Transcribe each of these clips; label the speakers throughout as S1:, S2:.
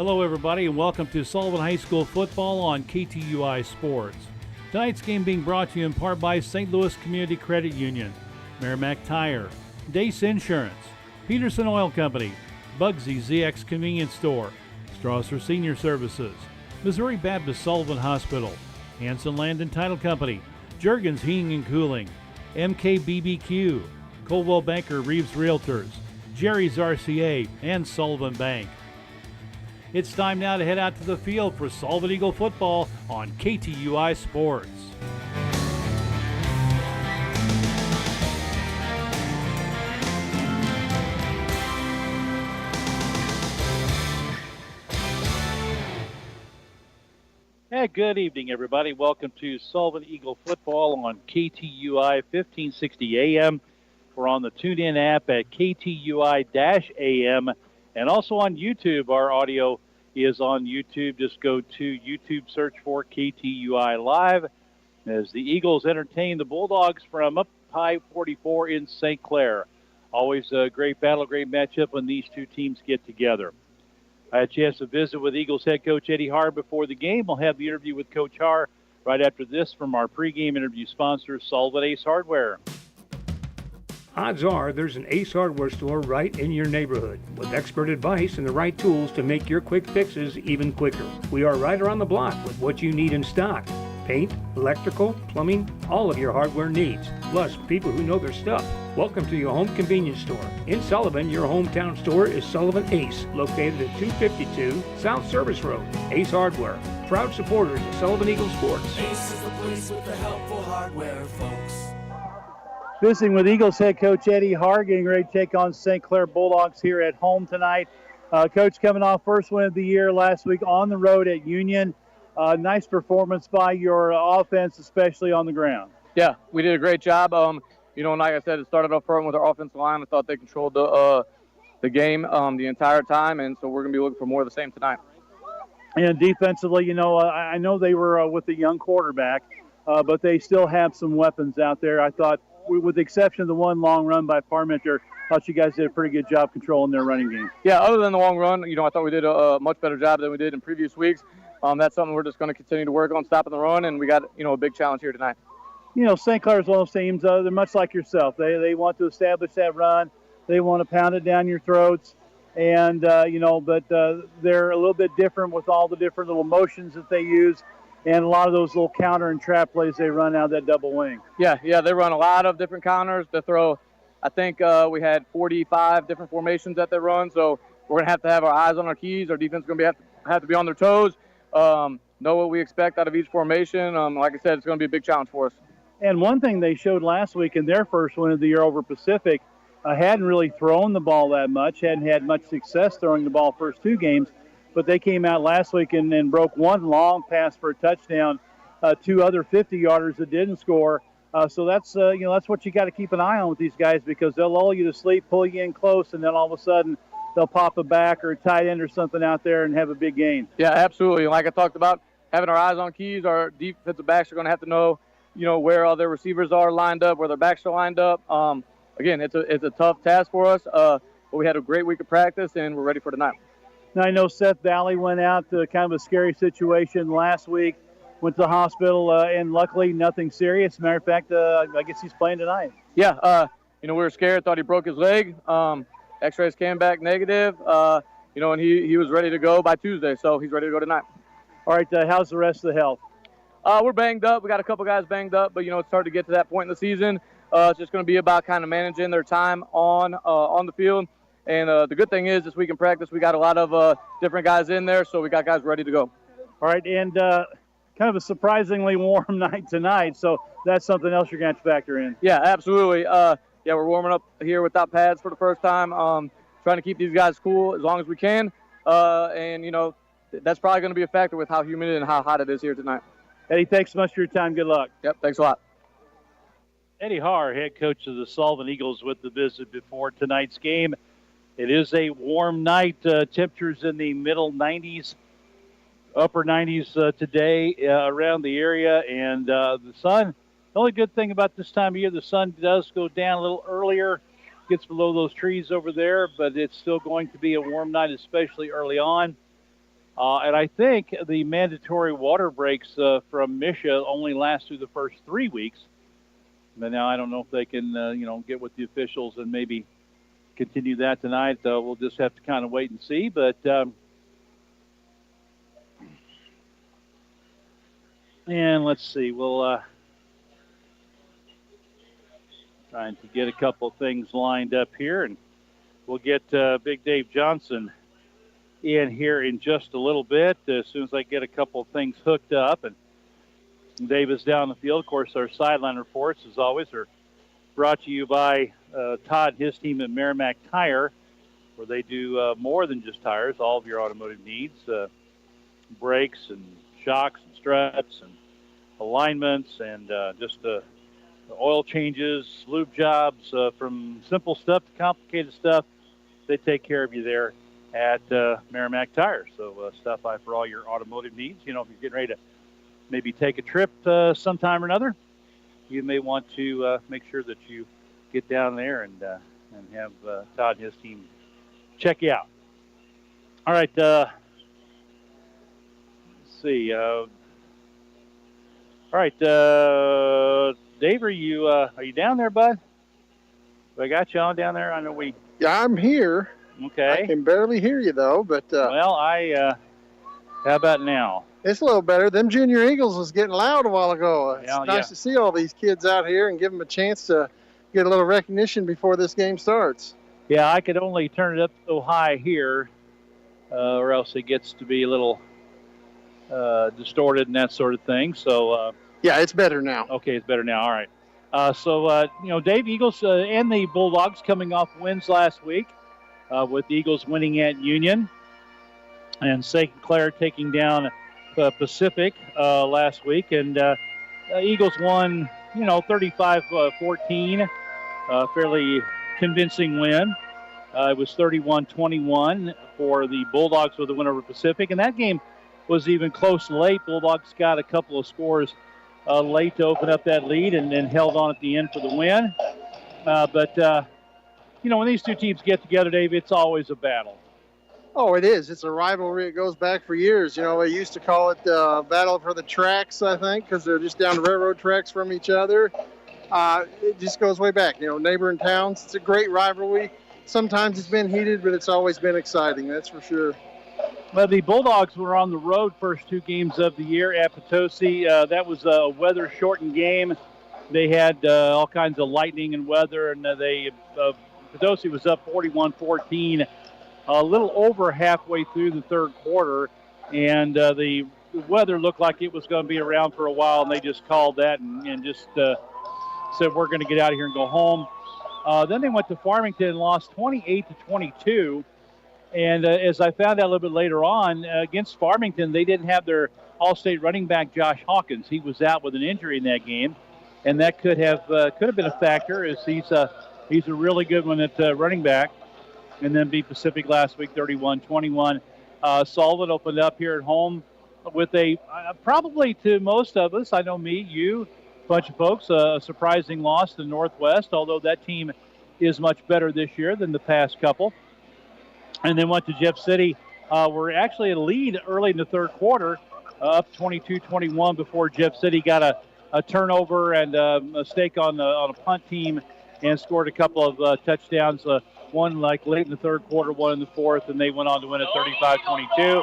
S1: Hello, everybody, and welcome to Sullivan High School football on KTUI Sports. Tonight's game being brought to you in part by St. Louis Community Credit Union, Merrimack Tire, Dace Insurance, Peterson Oil Company, Bugsy ZX Convenience Store, Strasser Senior Services, Missouri Baptist Sullivan Hospital, Hanson Land and Title Company, Juergens Heating and Cooling, MKBBQ, Coldwell Banker Reeves Realtors, Jerry's RCA, and Sullivan Bank. It's time now to head out to the field for Sullivan Eagle football on KTUI Sports. Hey, good evening, everybody. Welcome to Sullivan Eagle football on KTUI 1560 AM. We're on the TuneIn app at KTUI-AM and also on YouTube. Our audio is on YouTube. Just go to YouTube, search for KTUI Live as the Eagles entertain the Bulldogs from up high 44 in St. Clair. Always a great battle, great matchup when these two teams get together. I had a chance to visit with Eagles head coach Eddie Haar before the game. We'll have the interview with Coach Haar right after this from our pregame interview sponsor, Sullivan Ace Hardware.
S2: Odds are there's an Ace Hardware store right in your neighborhood with expert advice and the right tools to make your quick fixes even quicker. We are right around the block with what you need in stock. Paint, electrical, plumbing, all of your hardware needs, plus people who know their stuff. Welcome to your home convenience store. In Sullivan, your hometown store is Sullivan Ace, located at 252 South Service Road. Ace Hardware, proud supporters of Sullivan Eagle Sports.
S3: Ace is the place with the helpful hardware, folks.
S1: Visiting with Eagles head coach Eddie Haar, getting ready to take on St. Clair Bulldogs here at home tonight. Coach, coming off first win of the year last week on the road at Union. Nice performance by your offense, especially on the ground.
S4: Yeah, we did a great job. Like I said, it started off front with our offensive line. I thought they controlled the game the entire time, and so we're going to be looking for more of the same tonight.
S1: And defensively, I know they were with a young quarterback, but they still have some weapons out there. I thought, with the exception of the one long run by Parmenter, I thought you guys did a pretty good job controlling their running game.
S4: Yeah, other than the long run, I thought we did a much better job than we did in previous weeks. That's something we're just going to continue to work on, stopping the run, and we got, a big challenge here tonight.
S1: St. Clair is one of those teams, they're much like yourself. They want to establish that run. They want to pound it down your throats. And, but they're a little bit different with all the different little motions that they use and a lot of those little counter and trap plays they run out of that double wing.
S4: Yeah, they run a lot of different counters. They throw, I think we had 45 different formations that they run, so we're going to have our eyes on our keys. Our defense is going to have to be on their toes, know what we expect out of each formation. Like I said, it's going to be a big challenge for us.
S1: And one thing they showed last week in their first win of the year over Pacific, hadn't really thrown the ball that much, hadn't had much success throwing the ball first two games, but they came out last week and broke one long pass for a touchdown, two other 50-yarders that didn't score. So that's what you got to keep an eye on with these guys, because they'll lull you to sleep, pull you in close, and then all of a sudden they'll pop a back or a tight end or something out there and have a big gain.
S4: Yeah, absolutely. Like I talked about, having our eyes on keys, our defensive backs are going to have to know, where all their receivers are lined up, where their backs are lined up. Again, it's a tough task for us, but we had a great week of practice, and we're ready for tonight.
S1: Now, I know Seth Valley went out to kind of a scary situation last week, went to the hospital, and luckily nothing serious. Matter of fact, I guess he's playing tonight.
S4: Yeah, we were scared, thought he broke his leg. X-rays came back negative, and he was ready to go by Tuesday, so he's ready to go tonight.
S1: All right, how's the rest of the health?
S4: We're banged up. We got a couple guys banged up, but, it's hard to get to that point in the season. It's just going to be about kind of managing their time on the field. And the good thing is this week in practice, we got a lot of different guys in there, so we got guys ready to go.
S1: All right, and kind of a surprisingly warm night tonight, so that's something else you're going to have to factor in.
S4: Yeah, absolutely. We're warming up here without pads for the first time, trying to keep these guys cool as long as we can. That's probably going to be a factor with how humid and how hot it is here tonight.
S1: Eddie, thanks so much for your time. Good luck.
S4: Yep, thanks a lot.
S1: Eddie Haar, head coach of the Sullivan Eagles, with the visit before tonight's game. It is a warm night. Temperatures in the middle 90s, upper 90s today around the area. And the sun, the only good thing about this time of year, the sun does go down a little earlier, gets below those trees over there, but it's still going to be a warm night, especially early on. And I think the mandatory water breaks from Misha only last through the first 3 weeks. But now I don't know if they can, get with the officials and maybe continue that tonight. We'll just have to kind of wait and see. But and let's see. We'll trying to get a couple things lined up here, and we'll get Big Dave Johnson in here in just a little bit as soon as I get a couple of things hooked up. And Dave is down the field. Of course, our sideline reports, as always, are brought to you by Todd and his team at Merrimack Tire, where they do more than just tires, all of your automotive needs, brakes and shocks and struts and alignments and just oil changes, lube jobs, from simple stuff to complicated stuff. They take care of you there at Merrimack Tire. So stop by for all your automotive needs. If you're getting ready to maybe take a trip sometime or another, you may want to make sure that you get down there and have Todd and his team check you out. All right. Let's see. All right. Dave, are you down there, bud? I got you on down there. I know we.
S5: Yeah, I'm here.
S1: Okay.
S5: I can barely hear you though, but.
S1: Well, how about now?
S5: It's a little better. Them Junior Eagles was getting loud a while ago. It's
S1: Yeah,
S5: nice to see all these kids out here and give them a chance to get a little recognition before this game starts.
S1: Yeah, I could only turn it up so high here, or else it gets to be a little distorted and that sort of thing. So.
S5: Yeah, it's better now.
S1: Okay, it's better now. All right. Dave, Eagles and the Bulldogs coming off wins last week, with the Eagles winning at Union and St. Clair taking down Pacific last week. And Eagles won, 35-14, fairly convincing win. It was 31-21 for the Bulldogs with the win over Pacific. And that game was even close late. Bulldogs got a couple of scores late to open up that lead and then held on at the end for the win. When these two teams get together, Dave, it's always a battle.
S5: Oh, it is. It's a rivalry. It goes back for years. They used to call it Battle for the Tracks, I think, because they're just down the railroad tracks from each other. It just goes way back. Neighboring towns. It's a great rivalry. Sometimes it's been heated, but it's always been exciting, that's for sure.
S1: Well, the Bulldogs were on the road first two games of the year at Potosi. That was a weather-shortened game. They had all kinds of lightning and weather, and Potosi was up 41-14 a little over halfway through the third quarter, and the weather looked like it was going to be around for a while, and they just called that and just said, we're going to get out of here and go home. Then they went to Farmington and lost 28-22. And as I found out a little bit later on, against Farmington, they didn't have their all-state running back, Josh Hawkins. He was out with an injury in that game, and that could have been a factor, as he's a really good one at running back. And then beat Pacific last week, 31-21. Sullivan opened up here at home with a probably to most of us, I know me, you, a bunch of folks, a surprising loss to Northwest, although that team is much better this year than the past couple. And then went to Jeff City. We're actually at a lead early in the third quarter, up 22-21 before Jeff City got a turnover and a mistake on a punt team and scored a couple of touchdowns, one like late in the third quarter, one in the fourth, and they went on to win it 35-22.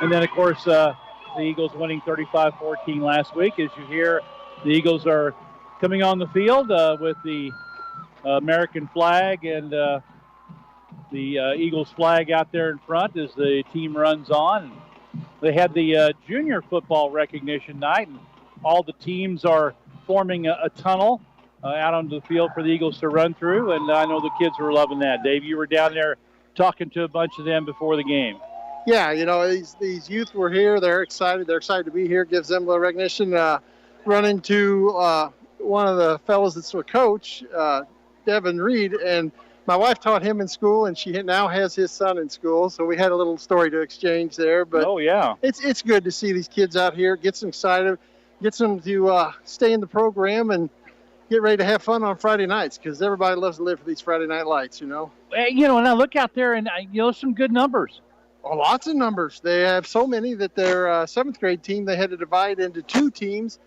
S1: And then, of course, the Eagles winning 35-14 last week. As you hear, the Eagles are coming on the field with the American flag and the Eagles flag out there in front as the team runs on. They had the junior football recognition night, and all the teams are forming a tunnel out onto the field for the Eagles to run through, and I know the kids were loving that. Dave, you were down there talking to a bunch of them before the game.
S5: Yeah, these youth were here. They're excited. They're excited to be here. Gives them a little recognition. Run into one of the fellows that's a coach, Devin Reed, and my wife taught him in school, and she now has his son in school, so we had a little story to exchange there. But
S1: oh, yeah.
S5: It's good to see these kids out here, gets them excited, gets them to stay in the program and get ready to have fun on Friday nights, because everybody loves to live for these Friday night lights,
S1: And I look out there and, some good numbers.
S5: Lots of numbers. They have so many that their seventh grade team, they had to divide into 2 teams.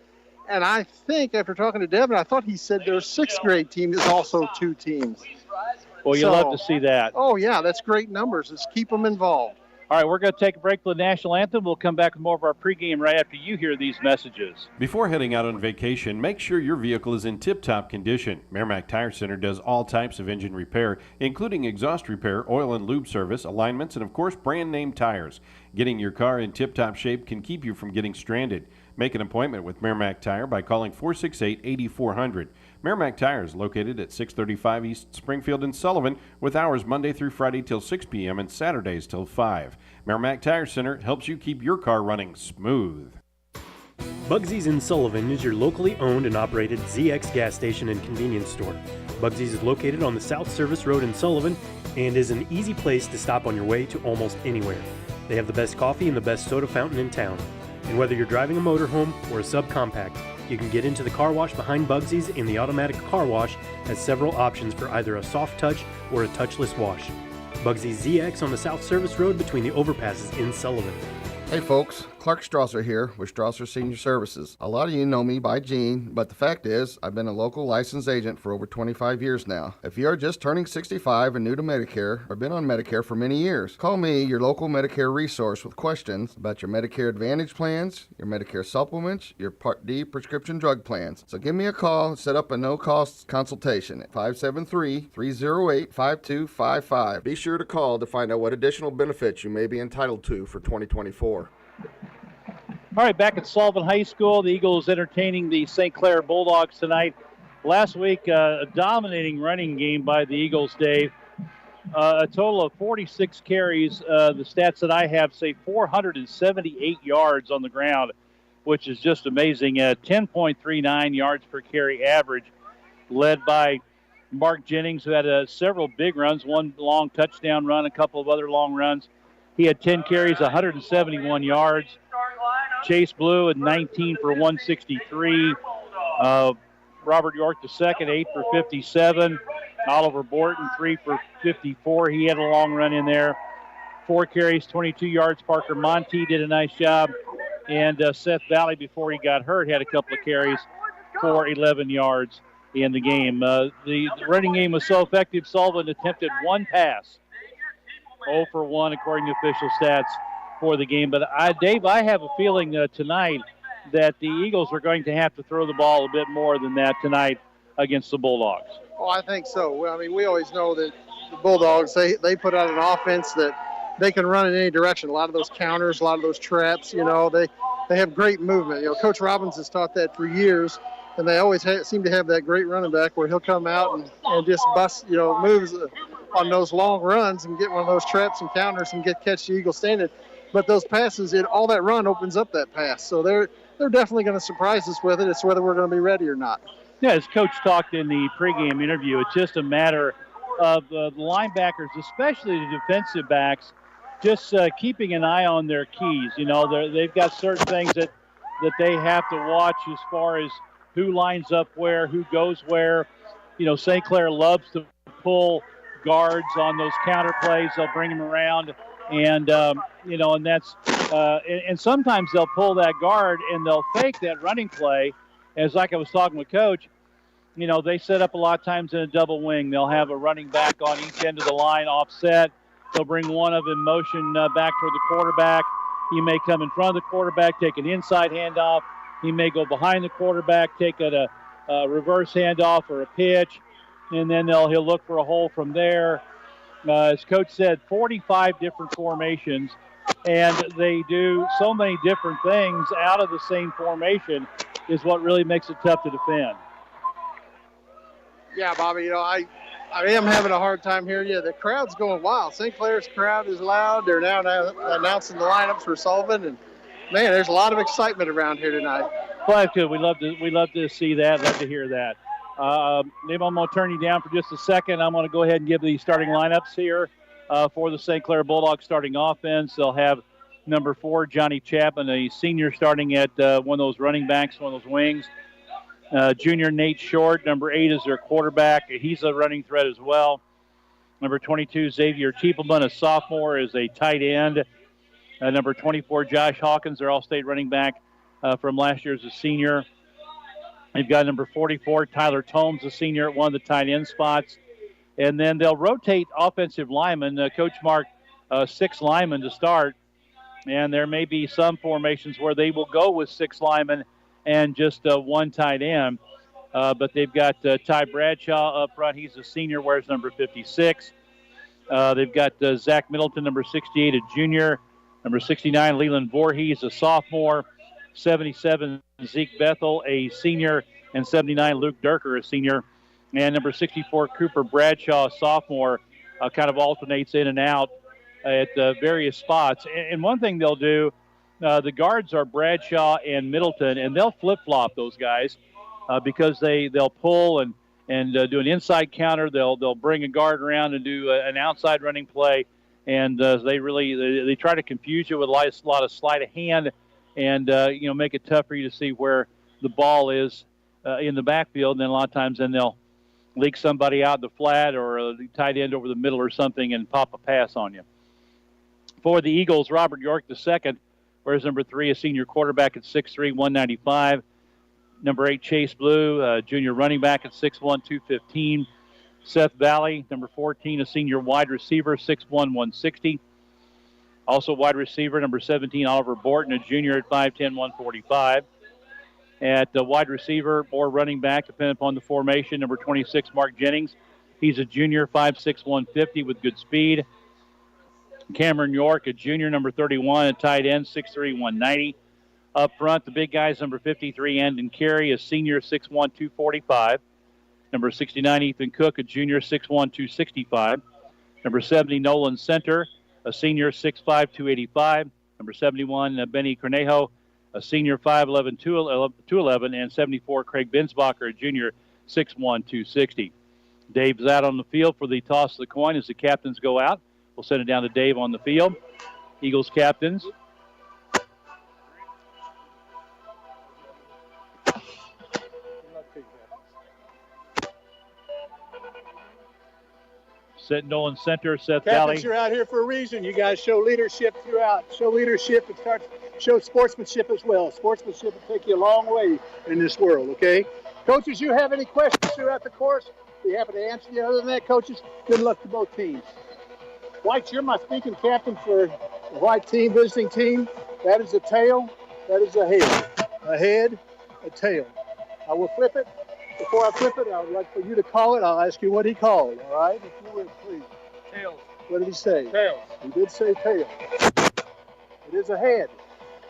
S5: And I think after talking to Devin, I thought he said their sixth grade team is also 2 teams.
S1: Well, you love to see that.
S5: Oh, yeah, that's great numbers. Let's keep them involved.
S1: All right, we're going to take a break for the national anthem. We'll come back with more of our pregame right after you hear these messages.
S6: Before heading out on vacation, make sure your vehicle is in tip-top condition. Merrimack Tire Center does all types of engine repair, including exhaust repair, oil and lube service, alignments, and of course brand name tires. Getting your car in tip-top shape can keep you from getting stranded. Make an appointment with Merrimack Tire by calling 468-8400. Merrimack Tire is located at 635 East Springfield in Sullivan, with hours Monday through Friday till 6 p.m. and Saturdays till 5. Merrimack Tire Center helps you keep your car running smooth.
S7: Bugsy's in Sullivan is your locally owned and operated ZX gas station and convenience store. Bugsy's is located on the South Service Road in Sullivan and is an easy place to stop on your way to almost anywhere. They have the best coffee and the best soda fountain in town. And whether you're driving a motorhome or a subcompact, you can get into the car wash behind Bugsy's, and the automatic car wash has several options for either a soft touch or a touchless wash. Bugsy's ZX on the South Service Road between the overpasses in Sullivan.
S8: Hey folks, Clark Strasser here with Strasser Senior Services. A lot of you know me by Gene, but the fact is, I've been a local licensed agent for over 25 years now. If you are just turning 65 and new to Medicare, or been on Medicare for many years, call me, your local Medicare resource, with questions about your Medicare Advantage plans, your Medicare supplements, your Part D prescription drug plans. So give me a call and set up a no-cost consultation at 573-308-5255. Be sure to call to find out what additional benefits you may be entitled to for 2024.
S1: All right, back at Sullivan High School, the Eagles entertaining the St. Clair Bulldogs tonight. Last week, a dominating running game by the Eagles, Dave. A total of 46 carries. The stats that I have say 478 yards on the ground, which is just amazing. 10.39 yards per carry average, led by Mark Jennings, who had several big runs, one long touchdown run, a couple of other long runs. He had 10 carries, 171 yards. Chase Blue at 19 for 163. Robert York II, 8 for 57. Oliver Borton, 3 for 54. He had a long run in there. 4 carries, 22 yards. Parker Monty did a nice job. And Seth Valley, before he got hurt, had a couple of carries for 11 yards in the game. The running game was so effective, Sullivan attempted 1 pass. 0 for 1 according to official stats for the game. But, Dave, I have a feeling tonight that the Eagles are going to have to throw the ball a bit more than that tonight against the Bulldogs.
S5: Oh, I think so. Well, I mean, we always know that the Bulldogs, they put out an offense that they can run in any direction. A lot of those counters, a lot of those traps, you know, they have great movement. You know, Coach Robbins has taught that for years, and they always seem to have that great running back where he'll come out and just bust, you know, moves on those long runs and get one of those traps and counters and catch the Eagles standing. But those passes, all that run opens up that pass. So they're definitely going to surprise us with it. It's whether we're going to be ready or not.
S1: Yeah, as Coach talked in the pregame interview, it's just a matter of the linebackers, especially the defensive backs, just keeping an eye on their keys. You know, they've got certain things that they have to watch as far as who lines up where, who goes where. You know, St. Clair loves to pull guards on those counter plays. They'll bring them around. And, you know, and that's and sometimes they'll pull that guard and they'll fake that running play. As like I was talking with Coach, you know, they set up a lot of times in a double wing. They'll have a running back on each end of the line offset. They'll bring one of them in motion back toward the quarterback. He may come in front of the quarterback, take an inside handoff. He may go behind the quarterback, take a reverse handoff or a pitch, and then he'll look for a hole from there. As Coach said, 45 different formations, and they do so many different things out of the same formation is what really makes it tough to defend.
S5: Yeah, Bobby, you know, I am having a hard time hearing you. The crowd's going wild. St. Clair's crowd is loud. They're now announcing the lineups for Sullivan, and man, there's a lot of excitement around here tonight.
S1: Well, that's good. We love to see that. Love to hear that. Maybe I'm going to turn you down for just a second. I'm going to go ahead and give the starting lineups here for the St. Clair Bulldogs starting offense. They'll have number 4, Johnny Chapman, a senior, starting at one of those running backs, one of those wings. Junior Nate Short, number 8, is their quarterback. He's a running threat as well. Number 22, Xavier Cheapleman, a sophomore, is a tight end. Number 24, Josh Hawkins, their all-state running back from last year, is a senior. They've got number 44, Tyler Tomes, a senior at one of the tight end spots. And then they'll rotate offensive linemen. Coach marked 6 linemen to start. And there may be some formations where they will go with 6 linemen and just 1 tight end. But they've got Ty Bradshaw up front. He's a senior, wears number 56. They've got Zach Middleton, number 68, a junior. Number 69, Leland Voorhees, a sophomore. 77, Zeke Bethel, a senior. And 79, Luke Durker, a senior. And number 64, Cooper Bradshaw, a sophomore, kind of alternates in and out at various spots. And one thing they'll do, the guards are Bradshaw and Middleton, and they'll flip-flop those guys because they'll pull and do an inside counter. They'll bring a guard around and do an outside running play, and they try to confuse you with a lot of sleight of hand and make it tough for you to see where the ball is in the backfield. And then a lot of times then they'll leak somebody out the flat or a tight end over the middle or something and pop a pass on you. For the Eagles, Robert York II, wears number 3, a senior quarterback at 6'3", 195. Number 8, Chase Blue, junior running back at 6'1", 215. Seth Valley, number 14, a senior wide receiver, 6'1", 160. Also wide receiver, number 17, Oliver Borton, a junior at 5'10", 145. At wide receiver or running back, depending upon the formation, number 26, Mark Jennings. He's a junior, 5'6", 150 with good speed. Cameron York, a junior, number 31, a tight end, 6'3", 190. Up front, the big guys, number 53, Andon Carey, a senior, 6'1", 245. Number 69, Ethan Cook, a junior, 6'1", 265. Number 70, Nolan Center, a senior, 6'5", 285. Number 71, Benny Cornejo, a senior, 5'11", 211. And 74, Craig Bensbacher, a junior, 6'1", 260. Dave's out on the field for the toss of the coin as the captains go out. We'll send it down to Dave on the field. Eagles captains. Set Nolan Center, Seth Valley.
S9: Captains, you're out here for a reason. You guys show leadership throughout. Show leadership and show sportsmanship as well. Sportsmanship will take you a long way in this world, okay? Coaches, you have any questions throughout the course? Be happy to answer you. Other than that, coaches, good luck to both teams. White, you're my speaking captain for the white team, visiting team. That is a tail. That is a head. A head, a tail. I will flip it. Before I flip it, I would like for you to call it. I'll ask you what he called, all right? If you would, please.
S4: Tails.
S9: What did he say?
S4: Tails.
S9: He did say tail. It is a head.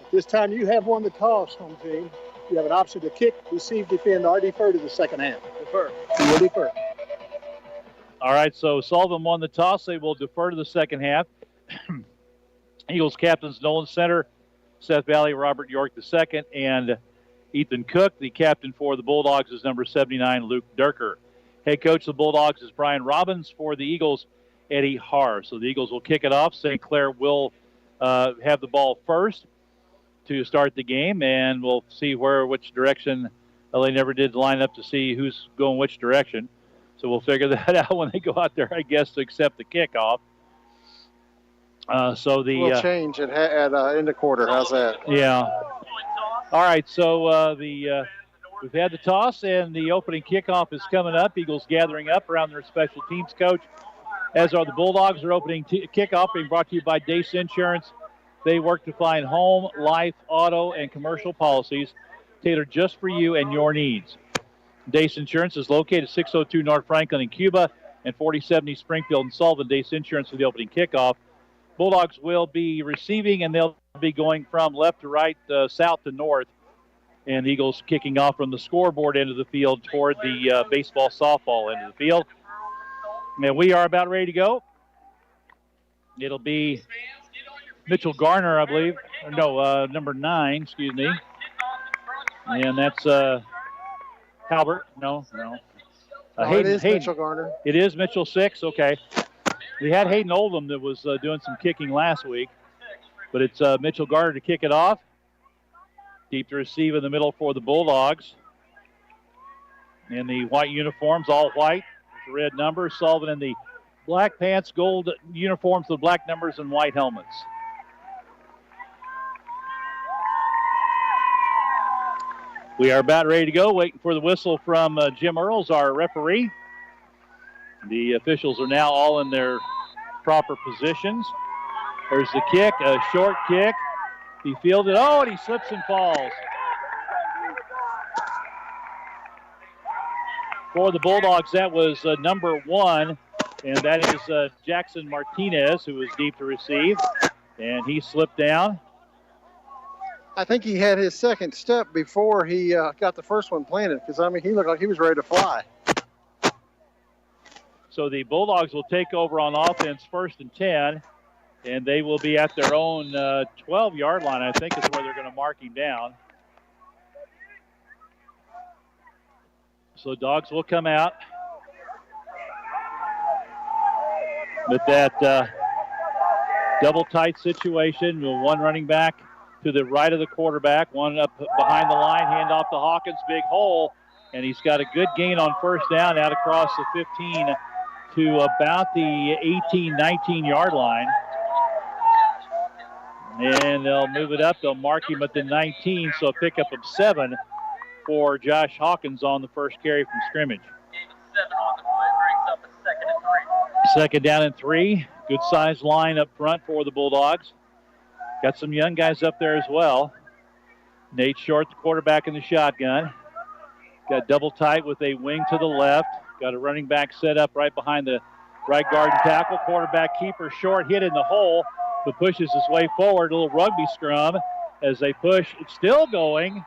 S9: At this time, you have won the toss, home team. You have an option to kick, receive, defend, or defer to the second half.
S4: Defer.
S9: You will defer.
S1: All right, so Sullivan won the toss. They will defer to the second half. Eagles captains Nolan Center, Seth Valley, Robert York II, and Ethan Cook. The captain for the Bulldogs is number 79, Luke Durker. Head coach of the Bulldogs is Brian Robbins. For the Eagles, Eddie Harr. So the Eagles will kick it off. St. Clair will have the ball first to start the game, and we'll see which direction. They never did line up to see who's going which direction. So we'll figure that out when they go out there, I guess, to accept the kickoff. We'll
S5: change it in the quarter. How's that?
S1: Yeah. All right, so we've had the toss, and the opening kickoff is coming up. Eagles gathering up around their special teams coach, as are the Bulldogs. Their opening kickoff being brought to you by Dace Insurance. They work to find home, life, auto, and commercial policies tailored just for you and your needs. Dace Insurance is located 602 North Franklin in Cuba and 4070 Springfield and Sullivan. Dace Insurance for the opening kickoff. Bulldogs will be receiving, and they'll be going from left to right, south to north. And the Eagles kicking off from the scoreboard end of the field toward the baseball, softball end of the field. And we are about ready to go. It'll be Mitchell Garner, I believe. No, number 9, excuse me. And that's Halbert. No.
S5: It is Mitchell Garner.
S1: It is Mitchell 6, okay. We had Hayden Oldham that was doing some kicking last week. But it's Mitchell Garner to kick it off. Deep to receive in the middle for the Bulldogs. In the white uniforms, all white, with the red numbers. Sullivan in the black pants, gold uniforms with black numbers and white helmets. We are about ready to go, waiting for the whistle from Jim Earls, our referee. The officials are now all in their proper positions. There's the kick, a short kick. He fielded, and he slips and falls. For the Bulldogs, that was number 1, and that is Jackson Martinez, who was deep to receive, and he slipped down.
S5: I think he had his second step before he got the first one planted, because, he looked like he was ready to fly.
S1: So the Bulldogs will take over on offense 1st and 10, and they will be at their own 12-yard line, I think, is where they're going to mark him down. So Dogs will come out with that double tight situation. One running back to the right of the quarterback, one up behind the line, hand off to Hawkins, big hole, and he's got a good gain on first down out across the 15 to about the 18, 19-yard line. And they'll move it up. They'll mark him at the 19, so a pickup of 7 for Josh Hawkins on the first carry from scrimmage. Second down and 3. Good sized line up front for the Bulldogs. Got some young guys up there as well. Nate Short, the quarterback in the shotgun. Got double tight with a wing to the left. Got a running back set up right behind the right guard and tackle. Quarterback keeper Short hit in the hole, but pushes his way forward. A little rugby scrum as they push. It's still going.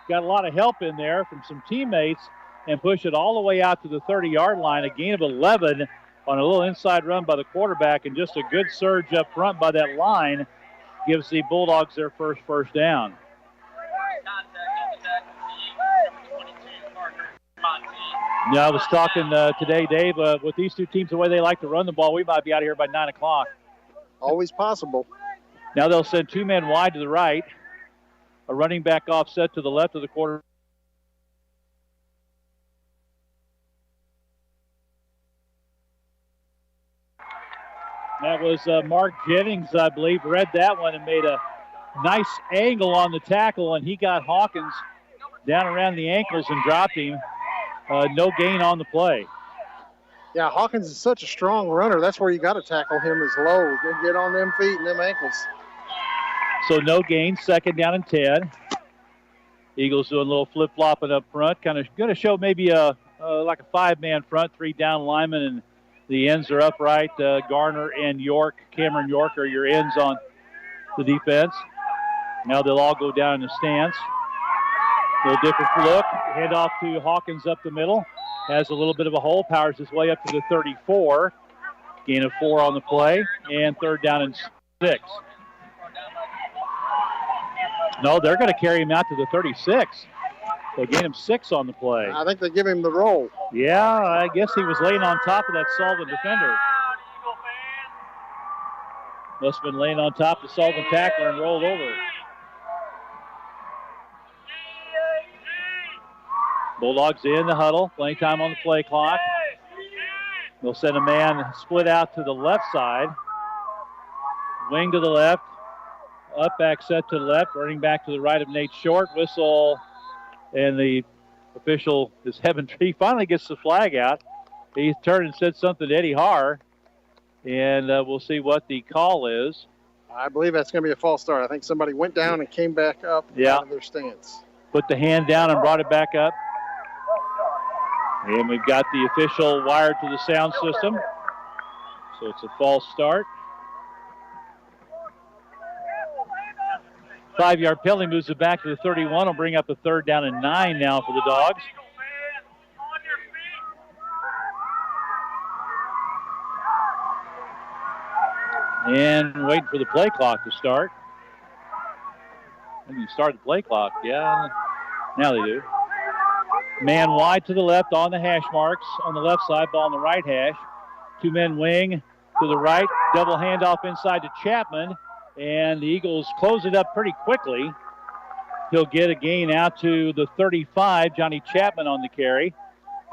S1: Got a lot of help in there from some teammates and push it all the way out to the 30-yard line. A gain of 11 on a little inside run by the quarterback, and just a good surge up front by that line gives the Bulldogs their first down. Yeah, I was talking today, Dave, with these two teams, the way they like to run the ball, we might be out of here by 9 o'clock.
S5: Always possible.
S1: Now they'll send 2 men wide to the right. A running back offset to the left of the quarter. That was Mark Jennings, I believe, read that one and made a nice angle on the tackle, and he got Hawkins down around the ankles and dropped him. No gain on the play.
S5: Yeah, Hawkins is such a strong runner. That's where you got to tackle him, is low. Get on them feet and them ankles.
S1: So no gain, second down and 10. Eagles doing a little flip-flopping up front. Kind of going to show maybe like a 5-man front, 3 down linemen, and the ends are upright. Garner and York, Cameron York are your ends on the defense. Now they'll all go down in the stance. A little different look. Hand off to Hawkins up the middle. Has a little bit of a hole. Powers his way up to the 34. Gain of 4 on the play. And third down and 6. No, they're going to carry him out to the 36. They'll gain him 6 on the play.
S5: I think they give him the roll.
S1: Yeah, I guess he was laying on top of that Sullivan defender. Must have been laying on top of the Sullivan tackler and rolled over. Bulldogs in the huddle, playing time on the play clock. They'll send a man split out to the left side. Wing to the left. Up back set to the left. Running back to the right of Nate Short. Whistle. And the official is having, he finally gets the flag out. He turned and said something to Eddie Haar. And we'll see what the call is.
S5: I believe that's going to be a false start. I think somebody went down and came back up out of their stance.
S1: Put the hand down and brought it back up. And we've got the official wired to the sound system. So it's a false start. 5-yard penalty moves it back to the 31. Will bring up a third down and 9 now for the Dogs. And waiting for the play clock to start. And you start the play clock, yeah. Now they do. Man wide to the left on the hash marks. On the left side, ball on the right hash. 2 men wing to the right. Double handoff inside to Chapman. And the Eagles close it up pretty quickly. He'll get a gain out to the 35. Johnny Chapman on the carry.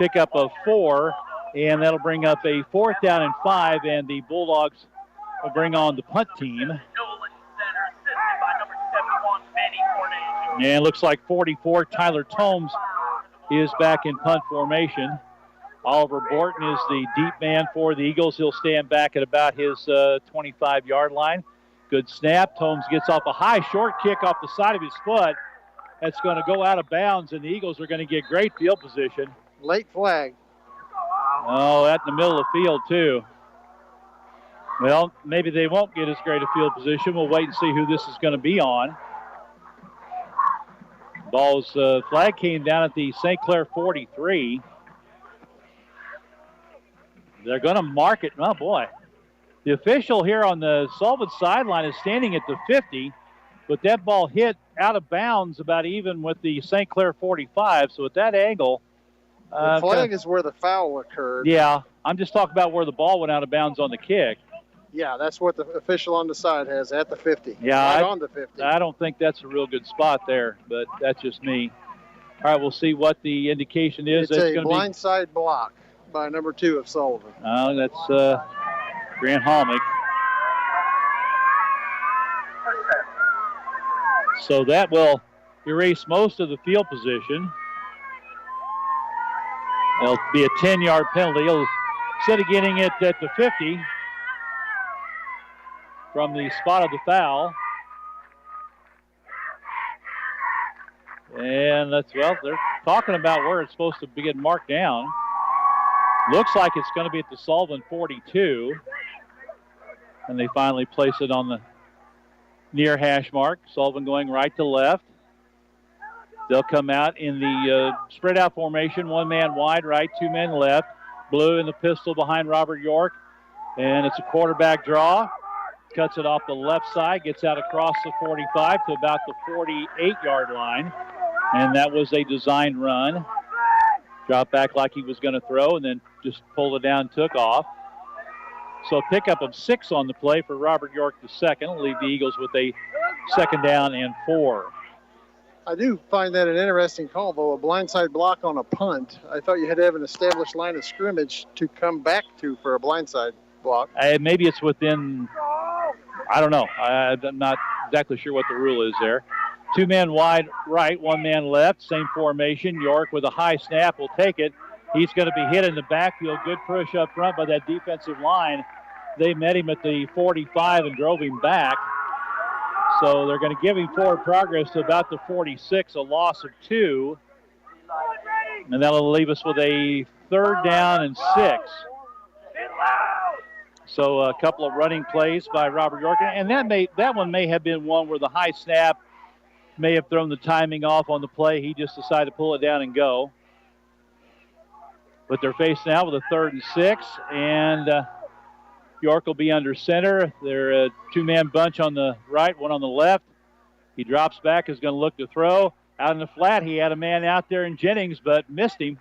S1: Pickup of 4. And that'll bring up a 4th down and 5, and the Bulldogs will bring on the punt team. And it looks like 44, Tyler Tomes, is back in punt formation. Oliver Borton is the deep man for the Eagles. He'll stand back at about his 25-yard line. Good snap. Tomes gets off a high short kick off the side of his foot. That's going to go out of bounds, and the Eagles are going to get great field position.
S5: Late flag.
S1: Oh, that in the middle of the field, too. Well, maybe they won't get as great a field position. We'll wait and see who this is going to be on. Ball's flag came down at the St. Clair 43. They're going to mark it. Oh, boy. The official here on the Sullivan sideline is standing at the 50, but that ball hit out of bounds about even with the St. Clair 45. So at that angle.
S5: The flag is where the foul occurred.
S1: Yeah, I'm just talking about where the ball went out of bounds on the kick.
S5: Yeah, that's what the official on the side has at the 50.
S1: Yeah,
S5: right on the 50.
S1: I don't think that's a real good spot there, but that's just me. All right, we'll see what the indication is.
S5: It's a blindside block by number 2 of Sullivan.
S1: Oh, that's Grant Halmick. So that will erase most of the field position. It'll be a 10-yard penalty. Instead of getting it at the 50 from the spot of the foul. And that's, well, they're talking about where it's supposed to be getting marked down. Looks like it's going to be at the Sullivan 42. And they finally place it on the near hash mark. Sullivan going right to left. They'll come out in the spread out formation, 1 man wide right, 2 men left. Blue in the pistol behind Robert York. And it's a quarterback draw. Cuts it off the left side, gets out across the 45 to about the 48-yard line. And that was a designed run. Dropped back like he was going to throw and then just pulled it down and took off. So a pickup of 6 on the play for Robert York II. Will leave the Eagles with a 2nd down and 4.
S5: I do find that an interesting call, though, a blindside block on a punt. I thought you had to have an established line of scrimmage to come back to for a blindside block.
S1: Maybe it's within, I don't know. I'm not exactly sure what the rule is there. 2 men wide right, 1 man left, same formation. York with a high snap will take it. He's going to be hit in the backfield. Good push up front by that defensive line. They met him at the 45 and drove him back. So they're going to give him forward progress to about the 46, a loss of 2. And that'll leave us with a 3rd down and 6. So a couple of running plays by Robert York. And that one may have been one where the high snap may have thrown the timing off on the play. He just decided to pull it down and go. But they're faced now with a 3rd and 6. And York will be under center. They're a 2-man bunch on the right, 1 on the left. He drops back, is going to look to throw. Out in the flat, he had a man out there in Jennings, but missed him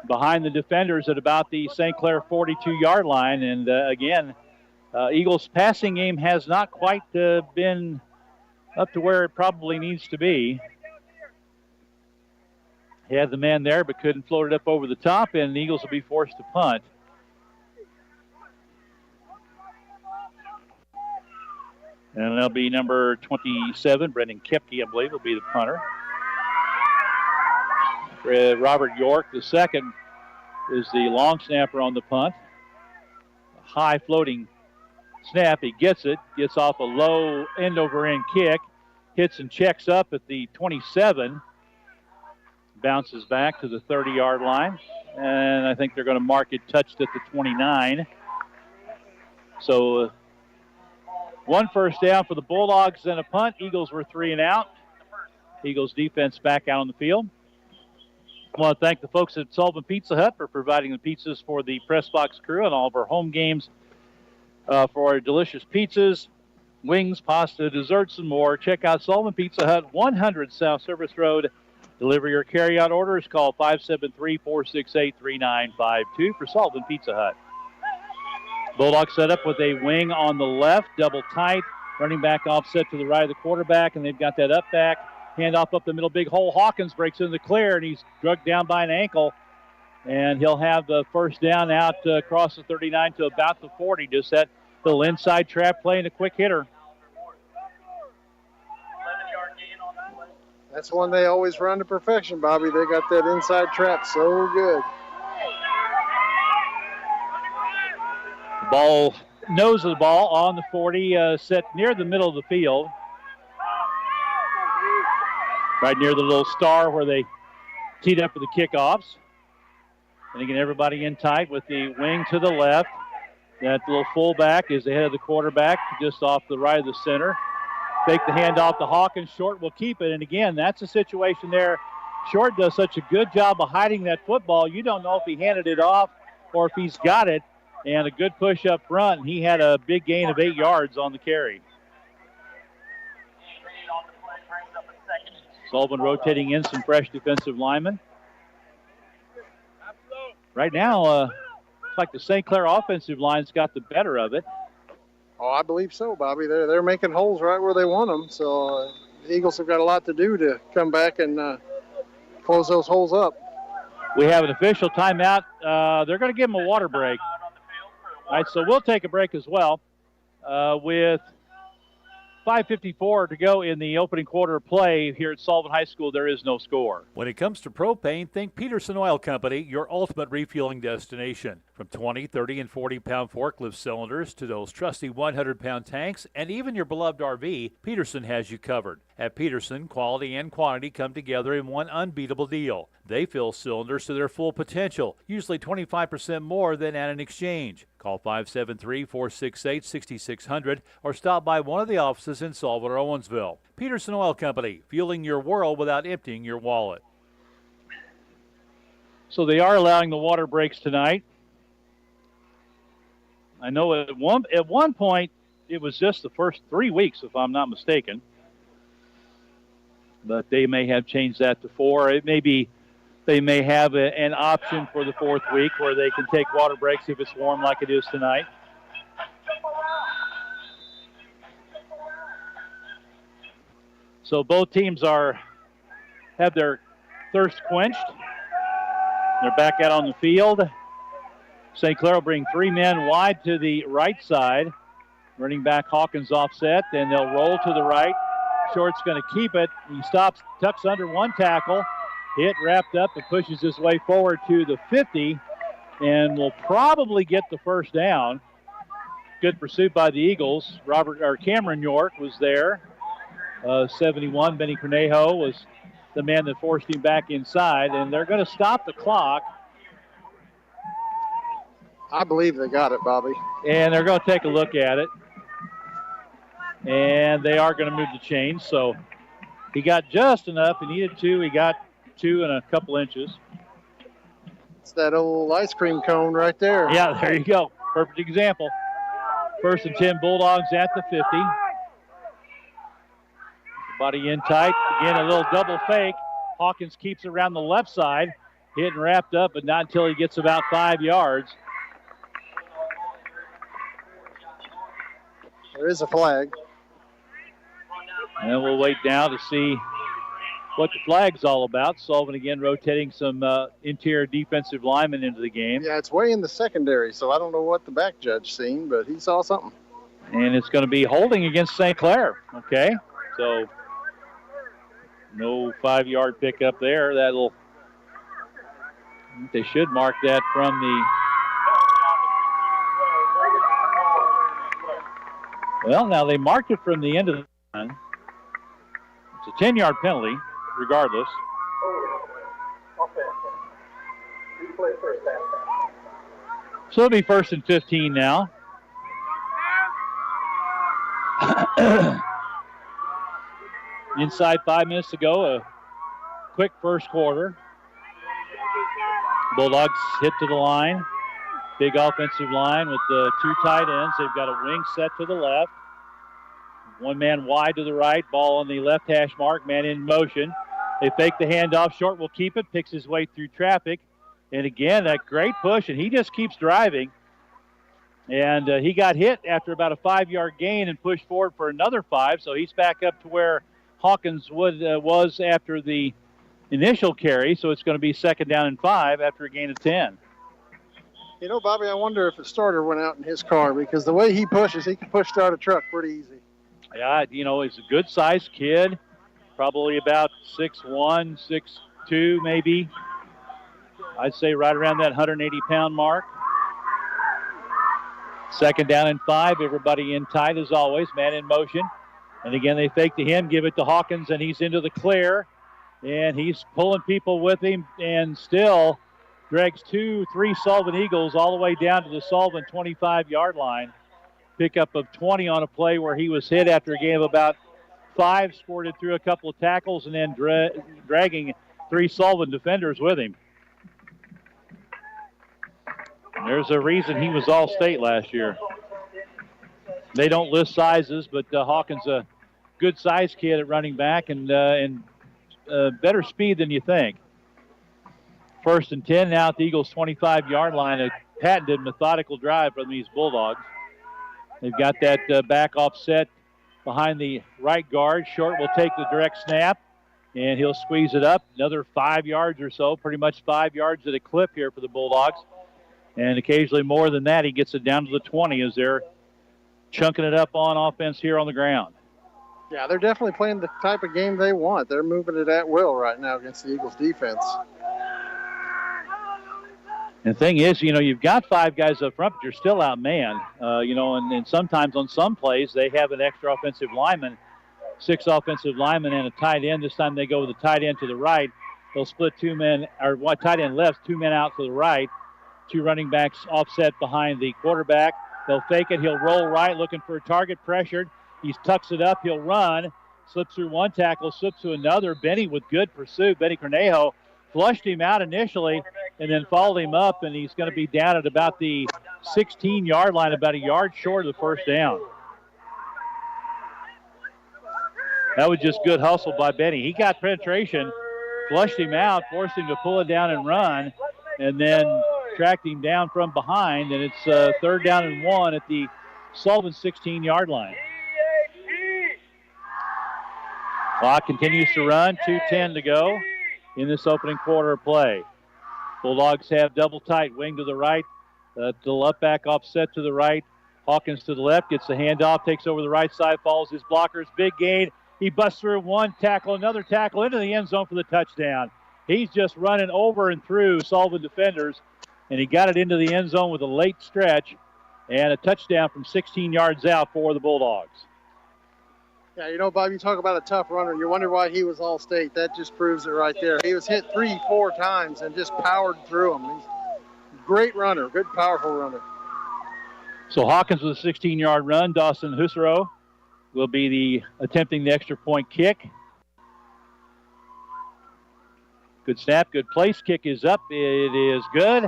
S1: behind the defenders at about the St. Clair 42-yard line. And again, Eagles' passing game has not quite been up to where it probably needs to be. He had the man there, but couldn't float it up over the top, and the Eagles will be forced to punt. And that'll be number 27, Brendan Kepke, I believe, will be the punter. Robert York, the second, is the long snapper on the punt. A high floating snap. He gets it, gets off a low end-over-end kick, hits and checks up at the 27, bounces back to the 30-yard line, and I think they're going to mark it touched at the 29. So 1 first down for the Bulldogs and a punt. Eagles were 3 and out. Eagles defense back out on the field. I want to thank the folks at Sullivan Pizza Hut for providing the pizzas for the Press Box crew and all of our home games for our delicious pizzas, wings, pasta, desserts, and more. Check out Sullivan Pizza Hut, 100 South Service Road. Delivery or carry-out orders, call 573-468-3952 for Sullivan Pizza Hut. Bulldogs set up with a wing on the left, double tight, running back offset to the right of the quarterback, and they've got that up back. Handoff up the middle, big hole. Hawkins breaks in the clear, and he's drugged down by an ankle. And he'll have the first down out across the 39 to about the 40. Just that little inside trap play and a quick hitter.
S5: That's one they always run to perfection, Bobby. They got that inside trap so good.
S1: The ball, nose of the ball on the 40, set near the middle of the field. Right near the little star where they teed up for the kickoffs. And again, everybody in tight with the wing to the left. That little fullback is ahead of the quarterback, just off the right of the center. Fake the handoff to Hawkins. Short will keep it. And again, that's a situation there. Short does such a good job of hiding that football. You don't know if he handed it off or if he's got it. And a good push up front. And he had a big gain of 8 yards on the carry. Sullivan rotating in some fresh defensive linemen. Right now, it's like the St. Clair offensive line's got the better of it.
S5: Oh, I believe so, Bobby. They're making holes right where they want them. So the Eagles have got a lot to do to come back and close those holes up.
S1: We have an official timeout. They're going to give them a water break. All right, so we'll take a break as well. With 5:54 to go in the opening quarter of play here at Sullivan High School, there is no score.
S10: When it comes to propane, think Peterson Oil Company, your ultimate refueling destination. From 20, 30, and 40-pound forklift cylinders to those trusty 100-pound tanks and even your beloved RV, Peterson has you covered. At Peterson, quality and quantity come together in one unbeatable deal. They fill cylinders to their full potential, usually 25% more than at an exchange. Call 573-468-6600 or stop by one of the offices in Sullivan or Owensville. Peterson Oil Company, fueling your world without emptying your wallet.
S1: So they are allowing the water breaks tonight. I know at one point it was just the first 3 weeks, if I'm not mistaken. But they may have changed that to 4. It may be they may have an option for the 4th week where they can take water breaks if it's warm like it is tonight. So both teams have their thirst quenched. They're back out on the field. St. Clair will bring 3 men wide to the right side. Running back Hawkins offset, and they'll roll to the right. Short's going to keep it. He stops, tucks under one tackle. Hit, wrapped up, and pushes his way forward to the 50, and will probably get the first down. Good pursuit by the Eagles. Cameron York was there. 71, Benny Cornejo was the man that forced him back inside, and they're going to stop the clock.
S5: I believe they got it, Bobby.
S1: And they're going to take a look at it. And they are going to move the chains. So he got just enough. He needed 2. He got 2 and a couple inches.
S5: It's that old ice cream cone right there.
S1: Yeah, there you go. Perfect example. 1st and 10 Bulldogs at the 50. Body in tight. Again, a little double fake. Hawkins keeps it around the left side. Hit and wrapped up, but not until he gets about 5 yards.
S5: There is a flag.
S1: And we'll wait now to see what the flag's all about. Sullivan again rotating some interior defensive linemen into the game.
S5: Yeah, it's way in the secondary, so I don't know what the back judge seen, but he saw something.
S1: And it's going to be holding against St. Clair. Okay, so no 5-yard pickup there. They should mark that from the. Well, now they marked it from the end of the line. It's a 10-yard penalty, regardless. So it'll be 1st and 15 now. Inside 5 minutes to go, a quick first quarter. Bulldogs hit to the line. Big offensive line with the 2 tight ends. They've got a wing set to the left. 1 man wide to the right. Ball on the left hash mark. Man in motion. They fake the handoff. Short will keep it. Picks his way through traffic. And again, that great push. And he just keeps driving. And he got hit after about a 5-yard gain and pushed forward for another 5. So he's back up to where Hawkins was after the initial carry, so it's going to be 2nd down and 5 after a gain of 10.
S5: You know, Bobby, I wonder if the starter went out in his car, because the way he pushes, he can push start a truck pretty easy.
S1: Yeah, he's a good-sized kid, probably about 6'1", 6'2", maybe. I'd say right around that 180-pound mark. 2nd down and 5. Everybody in tight as always. Man in motion. And again, they fake to him, give it to Hawkins, and he's into the clear. And he's pulling people with him and still drags 2-3 Sullivan Eagles all the way down to the Sullivan 25-yard line. Pickup of 20 on a play where he was hit after a gain of about 5, squirted through a couple of tackles, and then dragging 3 Sullivan defenders with him. And there's a reason he was All-State last year. They don't list sizes, but Hawkins a good-sized kid at running back and better speed than you think. 1st and 10 now at the Eagles' 25-yard line. A patented methodical drive from these Bulldogs. They've got that back offset behind the right guard. Short will take the direct snap, and he'll squeeze it up. Another 5 yards or so, pretty much 5 yards at a clip here for the Bulldogs. And occasionally more than that, he gets it down to the 20 as they're chunking it up on offense here on the ground.
S5: Yeah, they're definitely playing the type of game they want. They're moving it at will right now against the Eagles defense.
S1: And the thing is, you've got 5 guys up front, but you're still outmanned. And sometimes on some plays, they have an extra offensive lineman, 6 offensive linemen and a tight end. This time they go with the tight end to the right. They'll split 2 men, or one tight end left, 2 men out to the right. 2 running backs offset behind the quarterback. They'll fake it. He'll roll right, looking for a target, pressured. He tucks it up. He'll run, slips through 1 tackle, slips to another. Benny with good pursuit. Benny Cornejo flushed him out initially and then followed him up, and he's going to be down at about the 16-yard line, about a yard short of the 1st down. That was just good hustle by Benny. He got penetration, flushed him out, forced him to pull it down and run, and then tracked him down from behind, and it's 3rd down and 1 at the Sullivan 16-yard line. Clock continues to run, 2:10 to go in this opening quarter of play. Bulldogs have double tight, wing to the right, the left back offset to the right. Hawkins to the left, gets the handoff, takes over the right side, follows his blockers, big gain. He busts through 1 tackle, another tackle into the end zone for the touchdown. He's just running over and through Sullivan defenders, and he got it into the end zone with a late stretch and a touchdown from 16 yards out for the Bulldogs.
S5: Yeah, Bob, you talk about a tough runner. You wonder why he was All-State. That just proves it right there. He was hit 3-4 times and just powered through them. He's a great runner, good, powerful runner.
S1: So Hawkins with a 16-yard run. Dawson Husserow will be attempting the extra point kick. Good snap, good place. Kick is up. It is good.